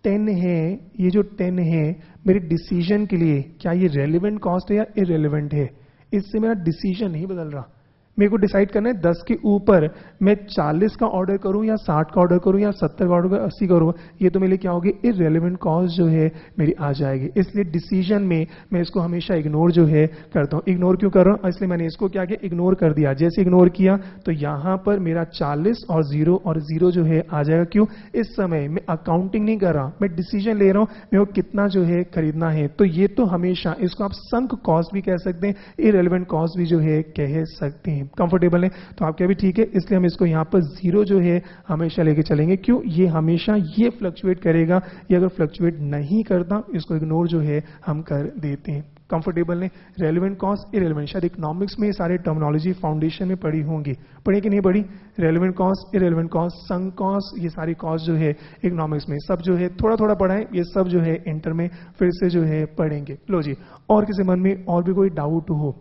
10 है, ये जो 10 है मेरे डिसीजन के लिए क्या ये रेलिवेंट कॉस्ट है या इररेलेवेंट है? इससे मेरा डिसीजन नहीं बदल रहा। मेरे को डिसाइड करना है 10 के ऊपर मैं 40 का ऑर्डर करूं या 60 का ऑर्डर करूं या 70 का ऑर्डर करूं, 80 का ऑर्डर, ये तो मेरे लिए क्या होगी, इररेलेवेंट कॉस्ट जो है मेरी आ जाएगी। इसलिए डिसीजन में मैं इसको हमेशा इग्नोर जो है करता हूं। इग्नोर क्यों कर रहा हूं, इसलिए मैंने इसको क्या किया, इग्नोर कर दिया। जैसे इग्नोर किया तो यहां पर मेरा 40 और 0 जो है आ जाएगा। क्यों, इस समय मैं अकाउंटिंग नहीं कर रहा, मैं डिसीजन ले रहा हूं मेरे को कितना जो है खरीदना है। तो ये तो हमेशा, इसको आप संक कॉस्ट भी कह सकते हैं, इररेलेवेंट कॉस्ट भी जो है कह सकते हैं। कंफर्टेबल है तो आपके भी ठीक है, इसलिए हम इसको यहां पर 0 जो है हमेशा लेके चलेंगे। क्यों, ये हमेशा ये फ्लक्चुएट करेगा, ये अगर फ्लक्चुएट नहीं करता इसको इग्नोर जो है हम कर देते हैं। कंफर्टेबल ने रेलेवेंट कॉस्ट, इररेलेवेंट, शायद इकोनॉमिक्स में ये सारे टर्मिनोलॉजी फाउंडेशन में पढ़ी होंगी, पढ़ी कि नहीं पढ़ी? Relevant cost, irrelevant cost, sunk cost, ये सारी कॉस्ट जो है इकोनॉमिक्स में सब जो है थोड़ा थोड़ा पढ़ा है, ये सब जो है इंटर में फिर से जो है पढ़ेंगे। लो जी, और किसी मन में और भी कोई डाउट हो,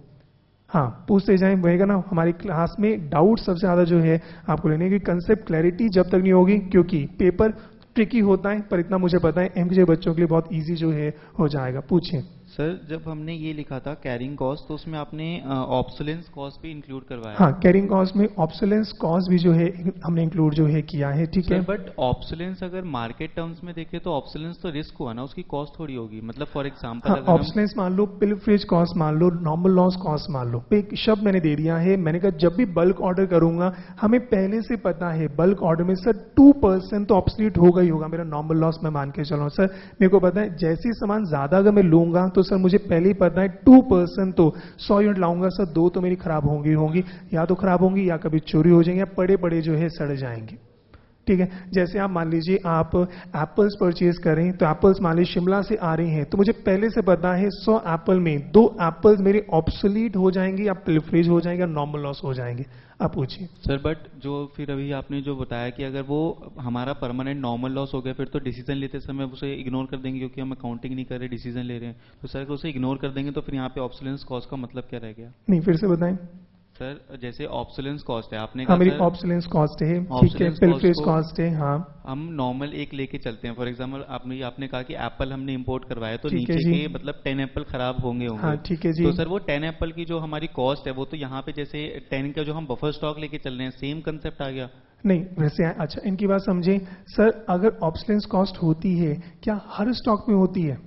हाँ पूछते जाएं, वहेगा ना। हमारी क्लास में डाउट सबसे ज्यादा जो है आपको लेने की, कंसेप्ट क्लैरिटी जब तक नहीं होगी, क्योंकि पेपर ट्रिकी होता है, पर इतना मुझे पता है एमजे बच्चों के लिए बहुत इजी जो है हो जाएगा। पूछिए सर। जब हमने ये लिखा था कैरिंग कॉस्ट, तो उसमें आपने ऑब्सोलेंस कॉस्ट भी इंक्लूड करवाया। हाँ, कैरिंग कॉस्ट में ऑब्सोलेंस कॉस्ट भी जो है हमने इंक्लूड जो है किया है। ठीक है, बट ऑब्सोलेंस अगर मार्केट टर्म्स में देखें तो ऑब्सोलेंस तो रिस्क हुआ ना, उसकी कॉस्ट थोड़ी होगी। मतलब फॉर एग्जांपल ऑब्सोलेंस मान लो, पिलफरेज कॉस्ट मान लो, नॉर्मल लॉस कॉस्ट मान लो। एक शब्द मैंने दे दिया है, मैंने कहा जब भी बल्क ऑर्डर करूंगा हमें पहले से पता है बल्क ऑर्डर में सर 2% तो ऑब्सोलीट होगा ही होगा, मेरा नॉर्मल लॉस मैं मान के चल रहा हूं। सर मेरे को पता है जैसे सामान ज्यादा अगर मैं लूंगा तो सर मुझे पहले ही पता है 2% तो 100 यूनिट लाऊंगा सर, 2 तो मेरी खराब होंगी, या तो खराब होंगी या कभी चोरी हो जाएंगे या पड़े पड़े जो है सड़ जाएंगे। ठीक है, जैसे आप मान लीजिए आप एप्पल्स परचेज करें, तो एप्पल्स मान लीजिए शिमला से आ रही हैं, तो मुझे पहले से पता है 100 एप्पल में 2 एप्पल्स मेरे ऑब्सोलीट हो जाएंगे या पिलफरेज हो जाएंगे, नॉर्मल लॉस हो जाएंगे। आप पूछिए सर। बट जो फिर अभी आपने जो बताया कि अगर वो हमारा परमानेंट नॉर्मल लॉस हो गया, फिर तो डिसीजन लेते समय उसे इग्नोर कर देंगे, क्योंकि हम अकाउंटिंग नहीं कर रहे, डिसीजन ले रहे हैं। तो सर अगर उसे इग्नोर कर देंगे तो फिर यहाँ पे ऑब्सोलेंस कॉस्ट का मतलब क्या रह गया? नहीं, फिर से बताएं सर। जैसे ऑब्सोलेंस कॉस्ट है, आपने कहा मेरी ऑब्सोलेंस कॉस्ट है, ठीक है, पिलफरेज कॉस्ट है। हाँ, हम नॉर्मल एक लेके चलते हैं। फॉर एग्जांपल आपने कहा कि एप्पल हमने इंपोर्ट करवाया, तो नीचे के मतलब 10 एप्पल खराब होंगे। हाँ, ठीक है जी। तो सर वो 10 एप्पल की जो हमारी कॉस्ट है, वो तो यहाँ पे जैसे 10 का जो हम बफर स्टॉक लेके चल रहे हैं, सेम कंसेप्ट आ गया। नहीं वैसे, अच्छा इनकी बात समझे सर। अगर ऑब्सोलेंस कॉस्ट होती है, क्या हर स्टॉक में होती है?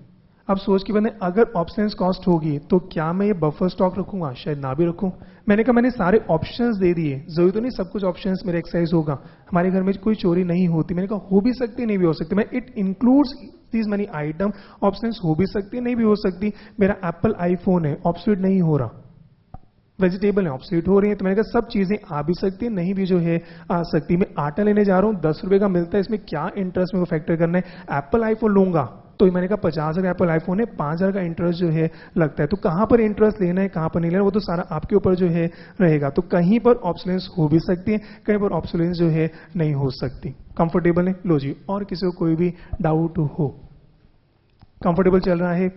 अब सोच के बने, अगर ऑब्सोलेंस कॉस्ट होगी तो क्या मैं ये बफर स्टॉक रखूंगा? शायद ना भी रखूं। मैंने कहा मैंने सारे ऑप्शंस दे दिए, जरूरी तो नहीं सब कुछ ऑप्शंस मेरे एक्सरसाइज होगा। हमारे घर में कोई चोरी नहीं होती, मैंने कहा हो भी सकती नहीं भी हो सकती। मैं it includes these money item, options हो भी सकती नहीं भी हो सकती। मेरा एप्पल आईफोन है, ऑब्सोलीट नहीं हो रहा, वेजिटेबल है ऑब्सोलीट हो रही है। तो मैंने कहा सब चीजें आ भी सकती है, नहीं भी जो है आ सकती। मैं आटा लेने जा रहा हूं, 10 रुपए का मिलता है, इसमें क्या इंटरेस्ट मेरे को फैक्टर करना है? एप्पल आईफोन लूंगा तो मैंने कहा 50 का एप्पल आईफोन है, 5000 का इंटरेस्ट जो है लगता है। तो कहां पर इंटरेस्ट लेना है, कहां पर नहीं लेना, वो तो सारा आपके ऊपर जो है रहेगा। तो कहीं पर ऑब्सोलेंस हो भी सकती है, कहीं पर ऑब्सोलेंस जो है नहीं हो सकती। कंफर्टेबल है? लो जी, और किसी को कोई भी डाउट हो? कंफर्टेबल चल रहा है?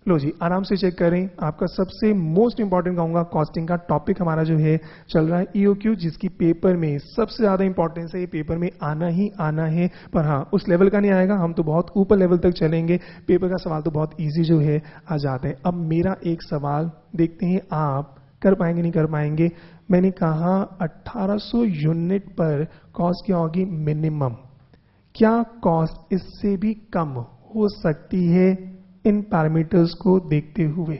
लो जी, आराम से चेक करें। आपका सबसे मोस्ट इंपॉर्टेंट कहूंगा कॉस्टिंग का टॉपिक हमारा जो है चल रहा है ईओक्यू, जिसकी पेपर में सबसे ज्यादा इंपॉर्टेंस है। ये पेपर में आना ही आना है, पर हाँ उस लेवल का नहीं आएगा, हम तो बहुत ऊपर लेवल तक चलेंगे। पेपर का सवाल तो बहुत ईजी जो है आ जाते हैं। अब मेरा एक सवाल देखते हैं आप कर पाएंगे नहीं कर पाएंगे। मैंने कहा 1800 यूनिट पर कॉस्ट क्या होगी? मिनिमम। क्या कॉस्ट इससे भी कम हो सकती है इन पैरामीटर्स को देखते हुए?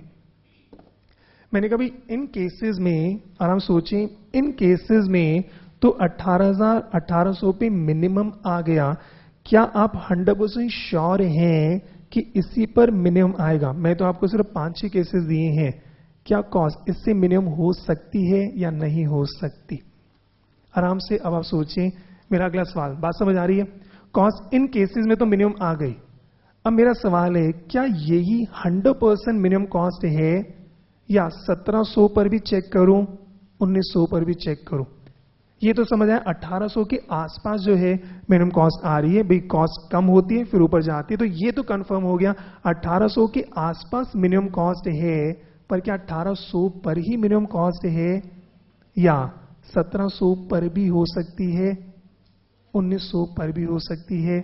मैंने कभी इन केसेस में आराम सोचें, इन केसेस में तो 1800 पे मिनिमम आ गया। क्या आप 100% श्योर हैं कि इसी पर मिनिमम आएगा? मैं तो आपको सिर्फ 5-6 केसेस दिए हैं। क्या कॉस्ट इससे मिनिमम हो सकती है या नहीं हो सकती? आराम से अब आप सोचें। मेरा अगला सवाल, बात समझ आ रही है? कॉस्ट इन केसेस में तो मिनिमम आ गई। अब मेरा सवाल है, क्या यही 100% मिनिमम कॉस्ट है या 1700 पर भी चेक करूं, 1900 पर भी चेक करूं? ये तो समझ आया 1800 के आसपास जो है मिनिमम कॉस्ट आ रही है। भाई कॉस्ट कम होती है फिर ऊपर जाती है, तो ये तो कंफर्म हो गया 1800 के आसपास मिनिमम कॉस्ट है। पर क्या 1800 पर ही मिनिमम कॉस्ट है या 1700 पर भी हो सकती है, 1900 पर भी हो सकती है?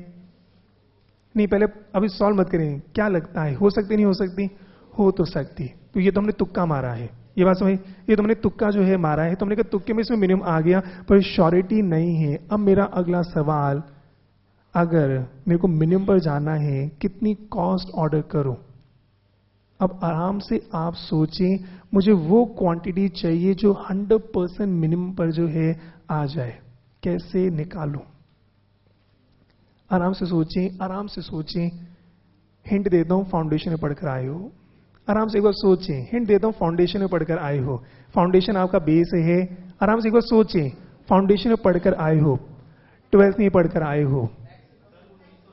नहीं, पहले अभी सॉल्व मत करें। क्या लगता है, हो सकती नहीं हो सकती? हो तो सकती। तो ये तो हमने तुक्का मारा है, ये बात समझ। ये तो हमने तुक्का जो है मारा है, तो हमने कहा तुक्के में इसमें मिनिमम आ गया, पर श्योरिटी नहीं है। अब मेरा अगला सवाल, अगर मेरे को मिनिमम पर जाना है, कितनी कॉस्ट ऑर्डर करूं? अब आराम से आप सोचें, मुझे वो क्वांटिटी चाहिए जो 100% मिनिमम पर जो है आ जाए। कैसे निकालूं? आराम से सोचें, आराम से सोचें। हिंट देता हूं, फाउंडेशन में पढ़कर आए हो। आराम से एक बार सोचें, हिंट देता हूं, फाउंडेशन में पढ़कर आए हो। फाउंडेशन आपका बेस है। आराम से एक बार सोचें, फाउंडेशन में पढ़कर आए हो, 12th में पढ़कर आए हो।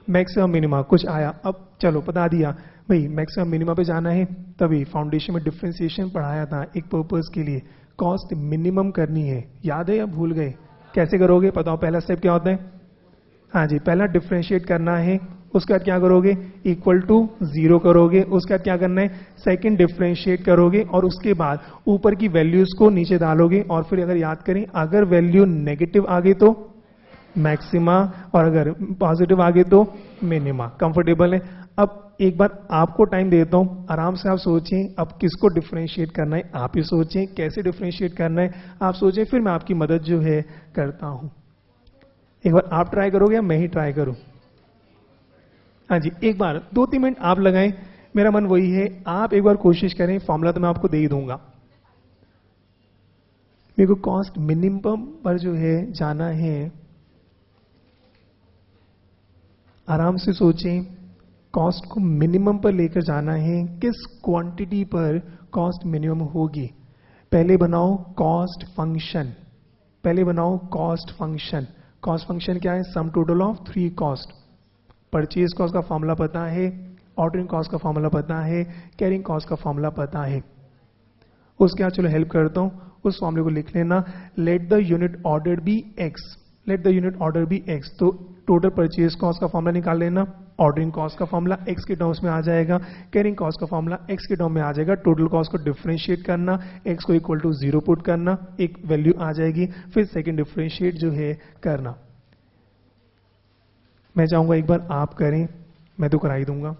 मैक्सिमम मिनिमा कुछ आया, अब चलो बता दिया भाई मैक्सिमम मिनिमा पे जाना है। तभी फाउंडेशन में डिफरेंशिएशन पढ़ाया था एक पर्पस के लिए, कॉस्ट मिनिमम करनी है। याद है या भूल गए? कैसे करोगे बताओ? पहला स्टेप क्या होता है? हाँ जी, पहला डिफरेंशिएट करना है, उसके बाद क्या करोगे? इक्वल टू 0 करोगे। उसके बाद क्या करना है? सेकंड डिफरेंशिएट करोगे और उसके बाद ऊपर की वैल्यूज को नीचे डालोगे। और फिर अगर याद करें, अगर वैल्यू नेगेटिव आ गई तो मैक्सिमा, और अगर पॉजिटिव आ गई तो मिनिमा। कंफर्टेबल है? अब एक बार आपको टाइम देता हूं, आराम से आप सोचें अब किसको डिफरेंशिएट करना है। आप ही सोचें कैसे डिफरेंशिएट करना है, आप सोचें, फिर मैं आपकी मदद जो है करता हूं। एक बार आप ट्राई करोगे या मैं ही ट्राई करूं? हाँ जी, एक बार 2-3 मिनट आप लगाएं। मेरा मन वही है, आप एक बार कोशिश करें। फॉर्मूला तो मैं आपको दे ही दूंगा। मेरे को कॉस्ट मिनिमम पर जो है जाना है। आराम से सोचें, कॉस्ट को मिनिमम पर लेकर जाना है। किस क्वांटिटी पर कॉस्ट मिनिमम होगी? पहले बनाओ कॉस्ट फंक्शन, पहले बनाओ कॉस्ट फंक्शन। कॉस्ट फंक्शन क्या है? Sum total of 3 cost. Purchase cost का फॉर्मूला पता है, ऑर्डरिंग कॉस्ट का फॉर्मूला पता है, कैरिंग कॉस्ट का फॉर्मूला पता है। उसके बाद चलो हेल्प करता हूं, उस फॉर्मूले को लिख लेना। Let the unit order be x, let the unit order be x. तो टोटल परचेज कॉस्ट का फॉर्मूला निकाल लेना। ऑर्डरिंग कॉस्ट का फॉर्मूला एक्स के टर्म्स में आ जाएगा, कैरिंग कॉस्ट का फॉर्मूला एक्स के टर्म में आ जाएगा। टोटल कॉस्ट को डिफरेंशिएट करना, एक्स को इक्वल टू 0 पुट करना, एक वैल्यू आ जाएगी। फिर सेकंड डिफरेंशिएट जो है करना। मैं चाहूंगा एक बार आप करें, मैं तो करा ही दूंगा।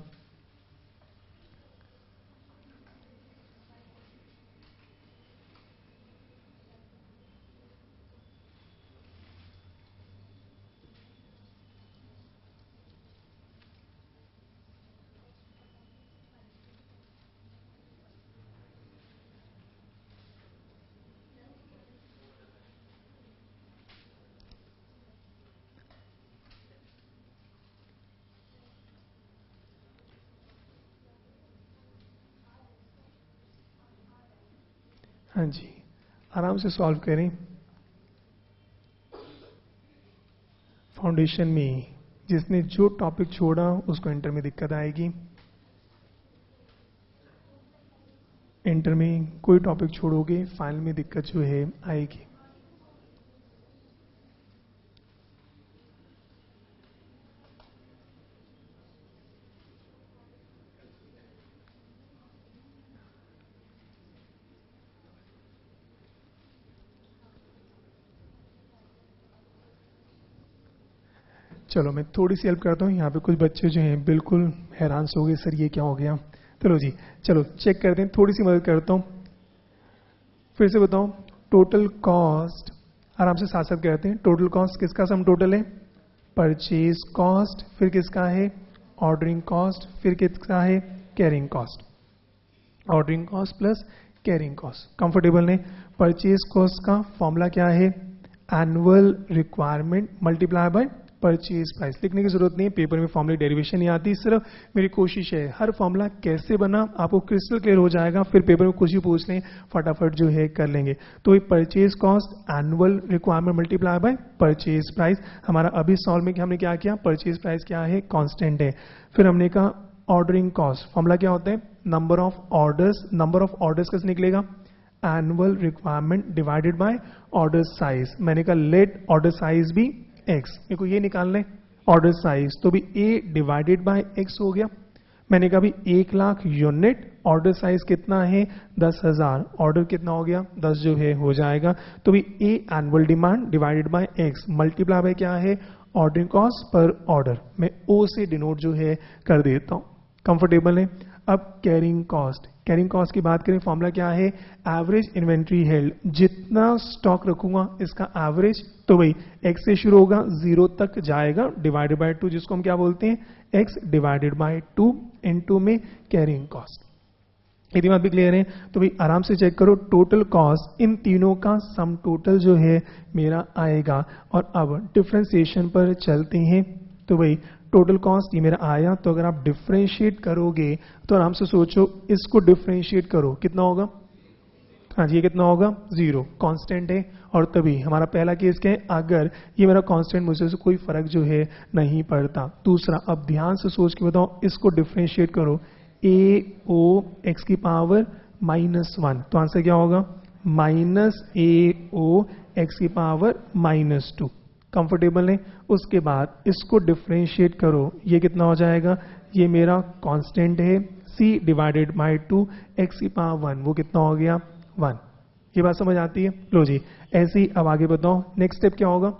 हाँ जी, आराम से सॉल्व करें। फाउंडेशन में जिसने जो टॉपिक छोड़ा उसको इंटर में दिक्कत आएगी। इंटर में कोई टॉपिक छोड़ोगे फाइनल में दिक्कत जो है आएगी। चलो मैं थोड़ी सी हेल्प करता हूँ। यहाँ पे कुछ बच्चे जो हैं बिल्कुल हैरान से हो गए, सर ये क्या हो गया। चलो जी, चलो चेक करते हैं, थोड़ी सी मदद करता हूँ। फिर से बताओ, टोटल कॉस्ट, आराम से साथ साथ कहते हैं। टोटल कॉस्ट किसका सम टोटल है? परचेज कॉस्ट, फिर किसका है? ऑर्डरिंग कॉस्ट, फिर किसका है? Carrying cost. Ordering cost plus carrying cost. Comfortable है? परचेज कॉस्ट का फॉर्मूला क्या है? Annual requirement multiply by purchase price. लिखने की जरूरत नहीं है, पेपर में फॉर्मूले डेरिवेशन नहीं आती। सिर्फ मेरी कोशिश है हर फॉर्मूला कैसे बना आपको क्रिस्टल क्लियर हो जाएगा, फिर पेपर में कुछ भी पूछ लें फटाफट जो है कर लेंगे। तो ये purchase cost annual requirement multiply by purchase price. हमारा अभी सॉल्व में हमने क्या किया? परचेज प्राइस क्या है? कांस्टेंट है। फिर हमने कहा ऑर्डरिंग कॉस्ट, फॉर्मूला क्या होता है? Number of orders. Number of orders कैसे निकलेगा? Annual requirement divided by order size. मैंने कहा लेट ऑर्डर साइज भी x, मेरे को ये निकालना है ऑर्डर साइज, तो भी a डिवाइडेड बाय x हो गया। मैंने कहा भी 1,00,000 यूनिट, ऑर्डर साइज कितना है? 10,000, ऑर्डर कितना हो गया? 10 जो है हो जाएगा। तो भी a annual demand divided by x multiply by क्या है? Ordering cost per order. मैं o से डिनोट जो है कर देता हूं। कंफर्टेबल है? अब कैरिंग कॉस्ट, कैरिंग कॉस्ट की बात करें, फॉर्मूला क्या है? एवरेज इन्वेंट्री हेल्ड, जितना स्टॉक रखूंगा इसका एवरेज, तो भाई x से शुरू होगा 0 तक जाएगा डिवाइडेड बाय 2, जिसको हम क्या बोलते हैं? x डिवाइडेड बाय 2 इनटू में कैरिंग कॉस्ट। यदि बात भी क्लियर है तो भाई आराम से चेक करो, टोटल कॉस्ट इन तीनों का सम टोटल जो है मेरा आएगा। और अब डिफरेंशिएशन पर चलते हैं। तो भाई टोटल कॉस्ट ये मेरा आया, तो अगर आप डिफरेंशिएट करोगे तो आराम से सोचो, इसको डिफरेंशिएट करो, कितना होगा? हाँ जी, ये कितना होगा? 0, कांस्टेंट है। और तभी हमारा पहला केस क्या है? अगर ये मेरा कांस्टेंट, मुझे से कोई फर्क जो है नहीं पड़ता। दूसरा, अब ध्यान से सोच के बताओ, इसको डिफरेंशिएट करो, a o x की पावर -1, तो आंसर क्या होगा? -a o x की पावर -2। कंफर्टेबल है? उसके बाद इसको डिफरेंशिएट करो, ये कितना हो जाएगा? ये मेरा कांस्टेंट है c डिवाइडेड बाय 2 x की पावर 1, वो कितना हो गया? 1। ये बात समझ आती है? लो जी, ऐसे ही अब आगे बताओ नेक्स्ट स्टेप क्या होगा?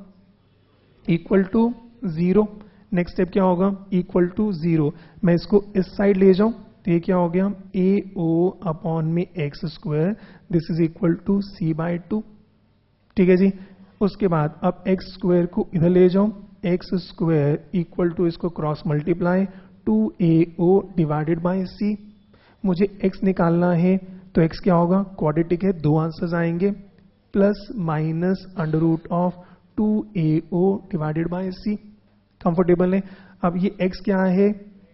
Equal to 0। नेक्स्ट स्टेप क्या होगा? Equal to 0। मैं इसको इस साइड ले जाऊं तो ये क्या हो गया? a o अपॉन में x square, this is equal to c by 2। ठीक है जी। उसके बाद अब x स्क्वायर को इधर ले जाऊं, x स्क्वायर इक्वल टू इसको cross multiply 2ao divided by c। मुझे x निकालना है तो x क्या होगा? क्वाड्रेटिक है, 2 आंसर्स आएंगे, plus minus under root of 2ao divided by c। Comfortable है? अब ये x क्या है?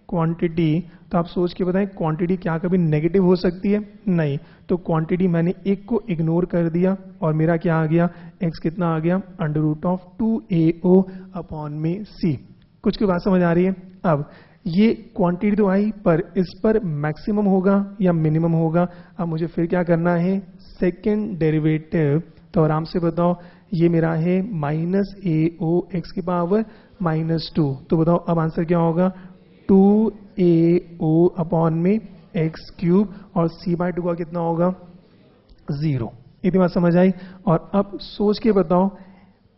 क्वांटिटी। तो आप सोच के बताएं, क्वांटिटी क्या कभी नेगेटिव हो सकती है? नहीं। तो क्वांटिटी मैंने एक को इग्नोर कर दिया और मेरा क्या आ गया? x कितना आ गया? Under root of 2ao upon में c। कुछ की बात समझ आ रही है? अब ये क्वांटिटी तो आई, पर इस पर मैक्सिमम होगा या मिनिमम होगा? अब मुझे फिर क्या करना है? Second derivative. तो आराम से बताओ, ये मेरा है -ao x की पावर -2। तो बताओ अब आंसर क्या होगा? 2ao अपॉन में x क्यूब, और c बाय 2 का कितना होगा? 0। इतनी बात समझ आई? और अब सोच के बताओ,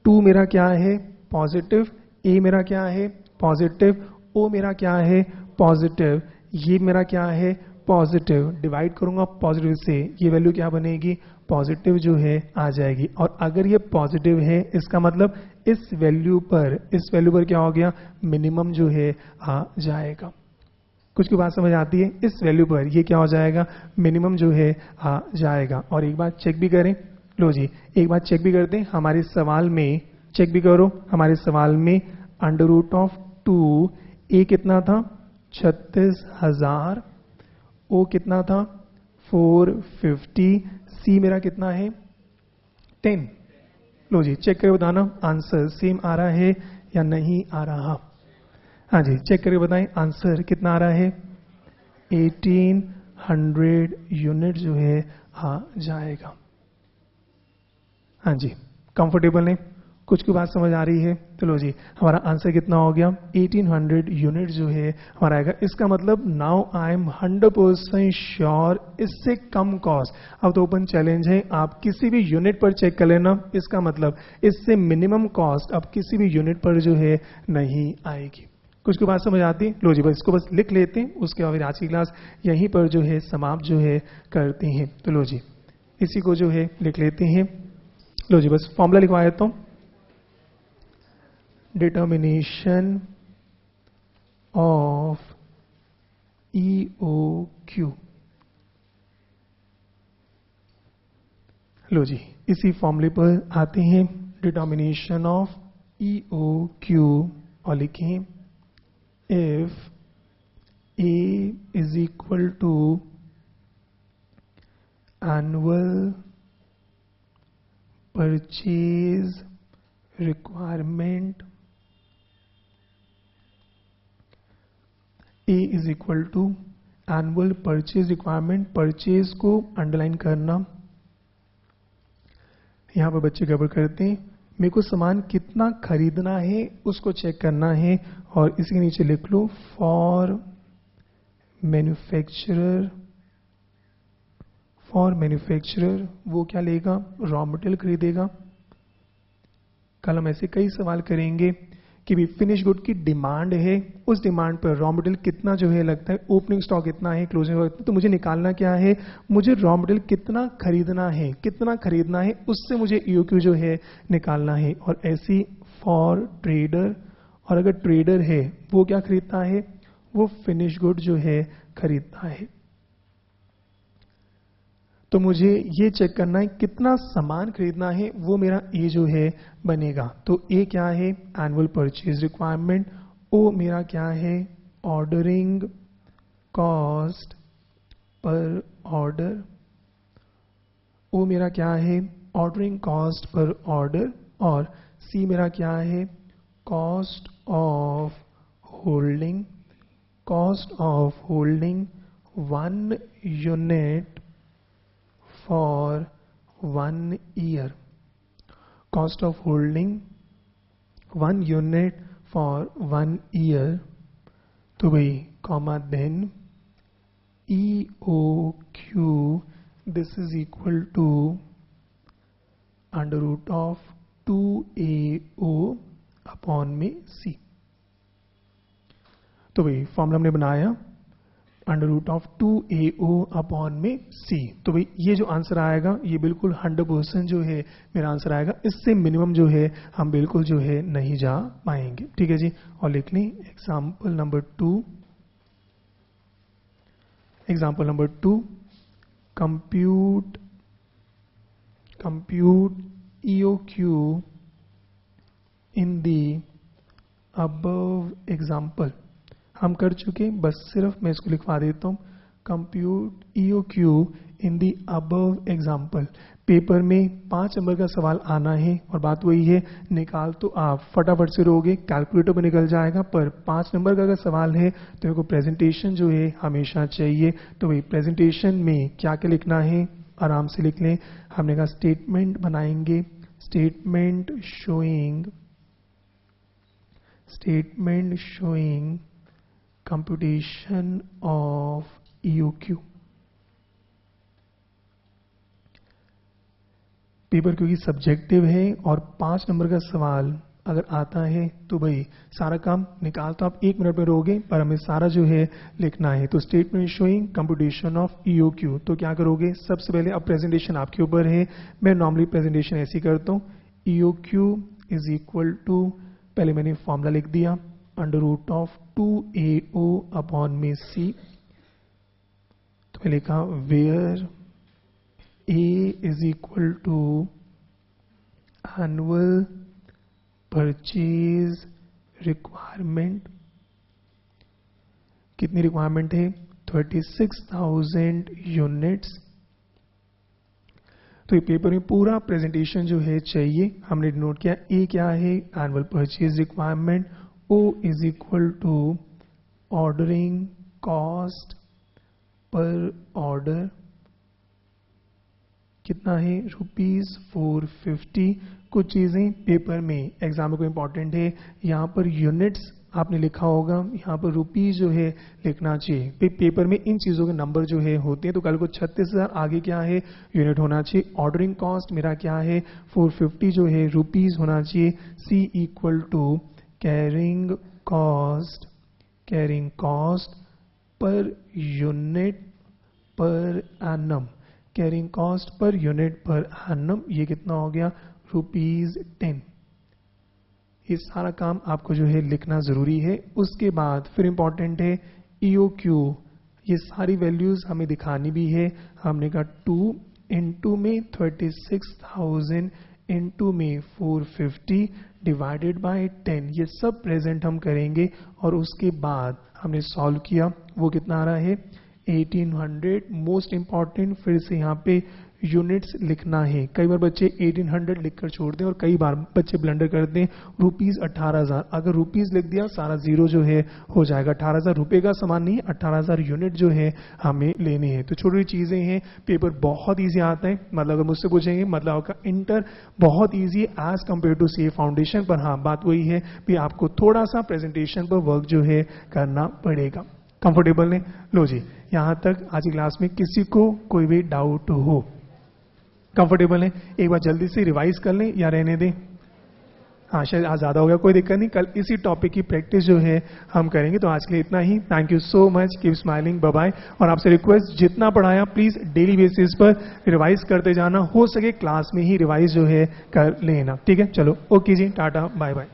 2 मेरा क्या है? पॉजिटिव, a मेरा क्या है? पॉजिटिव, o मेरा क्या है? पॉजिटिव, ये मेरा क्या है? पॉजिटिव। डिवाइड करूंगा पॉजिटिव से, ये वैल्यू क्या बनेगी? पॉजिटिव जो है आ जाएगी। और अगर ये पॉजिटिव है, इसका मतलब इस वैल्यू पर क्या हो गया? मिनिमम जो है आ जाएगा। कुछ की बात समझ आती है? इस वैल्यू पर ये क्या हो जाएगा? मिनिमम जो है आ जाएगा। और एक बार चेक भी करें, लो जी एक बार चेक भी करते हैं। हमारे सवाल में चेक भी करो, हमारे सवाल में अंडर रूट ऑफ 2 a कितना था? 36,000, o कितना था? 450, c मेरा कितना है? 10। लो जी चेक करके बताना आंसर सेम आ रहा है या नहीं आ रहा। हाँ जी चेक करके बताएं आंसर कितना आ रहा है? 1800 यूनिट जो है आ जाएगा। हाँ जी कंफर्टेबल है? कुछ की बात समझ आ रही है? चलो जी, हमारा आंसर कितना हो गया? 1800 यूनिट जो है हमारा आएगा। इसका मतलब नाउ आई एम 100% श्योर इससे कम कॉस्ट। अब तो ओपन चैलेंज है, आप किसी भी यूनिट पर चेक कर लेना। इसका मतलब इससे मिनिमम कॉस्ट अब किसी भी यूनिट पर जो है नहीं आएगी। कुछ की बात समझ आती? लो जी, बस इसको बस लिख लेते हैं, उसके बाद आज की क्लास यहीं पर जो है समाप्त जो है करते हैं। तो लो जी, इसी को जो है लिख लेते हैं। लो जी, बस फॉर्मूला लिखवा देता हूं। Determination of EOQ। लो जी, इसी फॉर्मूले पर आते हैं। डिटर्मिनेशन ऑफ EOQ और लिखें if A is equal to annual purchase requirement, A is equal to annual purchase requirement, purchase को अंडरलाइन करना। यहाँ पर बच्चे गड़बड़ करते हैं, मेरे को सामान कितना खरीदना है उसको चेक करना है, और इसके नीचे लिख लो फॉर मैन्युफैक्चरर। फॉर मैन्युफैक्चरर वो क्या लेगा? रॉ मटेरियल खरीदेगा। कल हम ऐसे कई सवाल करेंगे कि भी फिनिश गुड की डिमांड है, उस डिमांड पर रॉ मटेरियल कितना जो है लगता है, ओपनिंग स्टॉक कितना है, क्लोजिंग स्टॉक, तो मुझे निकालना क्या है? मुझे रॉ मटेरियल कितना खरीदना है, कितना खरीदना है, उससे मुझे EOQ जो है निकालना है। और ऐसी फॉर ट्रेडर, और अगर ट्रेडर है वो क्या खरीदता है? वो फिनिश गुड जो है खरीदता है। तो मुझे ये चेक करना है कितना सामान खरीदना है, वो मेरा ए जो है बनेगा। तो ए क्या है? Annual purchase requirement. ओ मेरा क्या है? Ordering cost per order. O मेरा क्या है? Ordering cost per order. और सी मेरा क्या है? Cost of holding. Cost of holding 1 unit for 1 year. Cost of holding 1 unit for 1 year. तो भाई comma then EOQ this is equal to under root of 2AO upon में C। तो भाई formula हमने बनाया under root of 2AO upon में C। तो भाई ये जो आंसर आएगा ये बिल्कुल 100% जो है मेरा आंसर आएगा। इससे मिनिमम जो है हम बिल्कुल जो है नहीं जा पाएंगे। ठीक है जी, और लिख लें example number 2। Example number 2, compute EOQ in the above example. हम कर चुके, बस सिर्फ मैं इसको लिखवा देता हूँ। Compute EOQ in the above example. Paper में 5 नंबर का सवाल आना है, और बात वही है, निकाल तो आप फटाफट से रहोगे, कैलकुलेटर पर निकल जाएगा, पर 5 नंबर का अगर सवाल है तो मेरे को प्रेजेंटेशन जो है हमेशा चाहिए। तो वही प्रेजेंटेशन में क्या क्या लिखना है आराम से लिख लें। हमने कहा स्टेटमेंट बनाएंगे, statement showing computation of EOQ। Paper क्योंकि सब्जेक्टिव है और 5 नंबर का सवाल अगर आता है तो भाई सारा काम निकाल तो आप 1 मिनट में रहोगे, पर हमें सारा जो है लिखना है। तो statement showing computation of EOQ, तो क्या करोगे? सबसे पहले अब प्रेजेंटेशन आपके ऊपर है। मैं नॉर्मली प्रेजेंटेशन ऐसी करता हूँ, EOQ इज इक्वल टू, पहले मैंने फॉर्मूला लिख दिया under root of 2AO upon में C। तो मैं लिखा where A is equal to annual purchase requirement. कितनी रिक्वायरमेंट है? 36,000 यूनिट्स। तो ये पेपर में पूरा प्रेजेंटेशन जो है चाहिए। हमने नोट किया ए क्या है? Annual purchase requirement. O is equal to ordering cost per order। कितना है? ₹450 कुछ चीज़ें पेपर में एग्जाम में को इम्पॉर्टेंट है, यहाँ पर यूनिट्स आपने लिखा होगा, यहाँ पर रुपीज जो है लिखना चाहिए। पेपर में इन चीज़ों के नंबर जो है होते हैं, तो कल को 36,000 आगे क्या है यूनिट होना चाहिए। ऑर्डरिंग कॉस्ट मेरा क्या है 450 जो है रुपीज होना चाहिए। C equal to carrying cost per unit पर annum, carrying cost per unit पर एनम, ये कितना हो गया ₹10। ये सारा काम आपको जो है लिखना जरूरी है। उसके बाद फिर इंपॉर्टेंट है EOQ, ये सारी वैल्यूज हमें दिखानी भी है। हमने कहा 2 इंटू में 36,000 इंटू में 450 डिवाइडेड बाय 10, ये सब प्रेजेंट हम करेंगे। और उसके बाद हमने सॉल्व किया, वो कितना आ रहा है 1800। मोस्ट इंपॉर्टेंट फिर से यहाँ पे यूनिट्स लिखना है। कई बार बच्चे 1800 लिखकर छोड़ते हैं और कई बार बच्चे ब्लंडर करते हैं ₹18,000। अगर रुपीज लिख दिया सारा जीरो जो है हो जाएगा। 18,000 रुपए का सामान नहीं, 18,000 यूनिट जो है हमें लेने हैं। तो छोटी छोटी चीजें हैं, पेपर बहुत ईजी आता है। मतलब अगर मुझसे पूछेंगे मतलब आपका इंटर बहुत ईजी है as compare to CA foundation. पर हाँ बात वही है कि आपको थोड़ा सा प्रेजेंटेशन पर वर्क जो है करना पड़ेगा। कंफर्टेबल है? लो जी, यहाँ तक आज की क्लास में किसी को कोई भी डाउट हो? कंफर्टेबल है? एक बार जल्दी से रिवाइज कर लें या रहने दें? हाँ शायद आज ज़्यादा हो गया, कोई दिक्कत नहीं, कल इसी टॉपिक की प्रैक्टिस जो है हम करेंगे। तो आज के लिए इतना ही। Thank you so much, keep smiling, bye bye. और आपसे रिक्वेस्ट जितना पढ़ाया प्लीज़ डेली बेसिस पर रिवाइज करते जाना, हो सके क्लास में ही रिवाइज जो है कर लेना। ठीक है, चलो ओके जी, टाटा बाय बाय।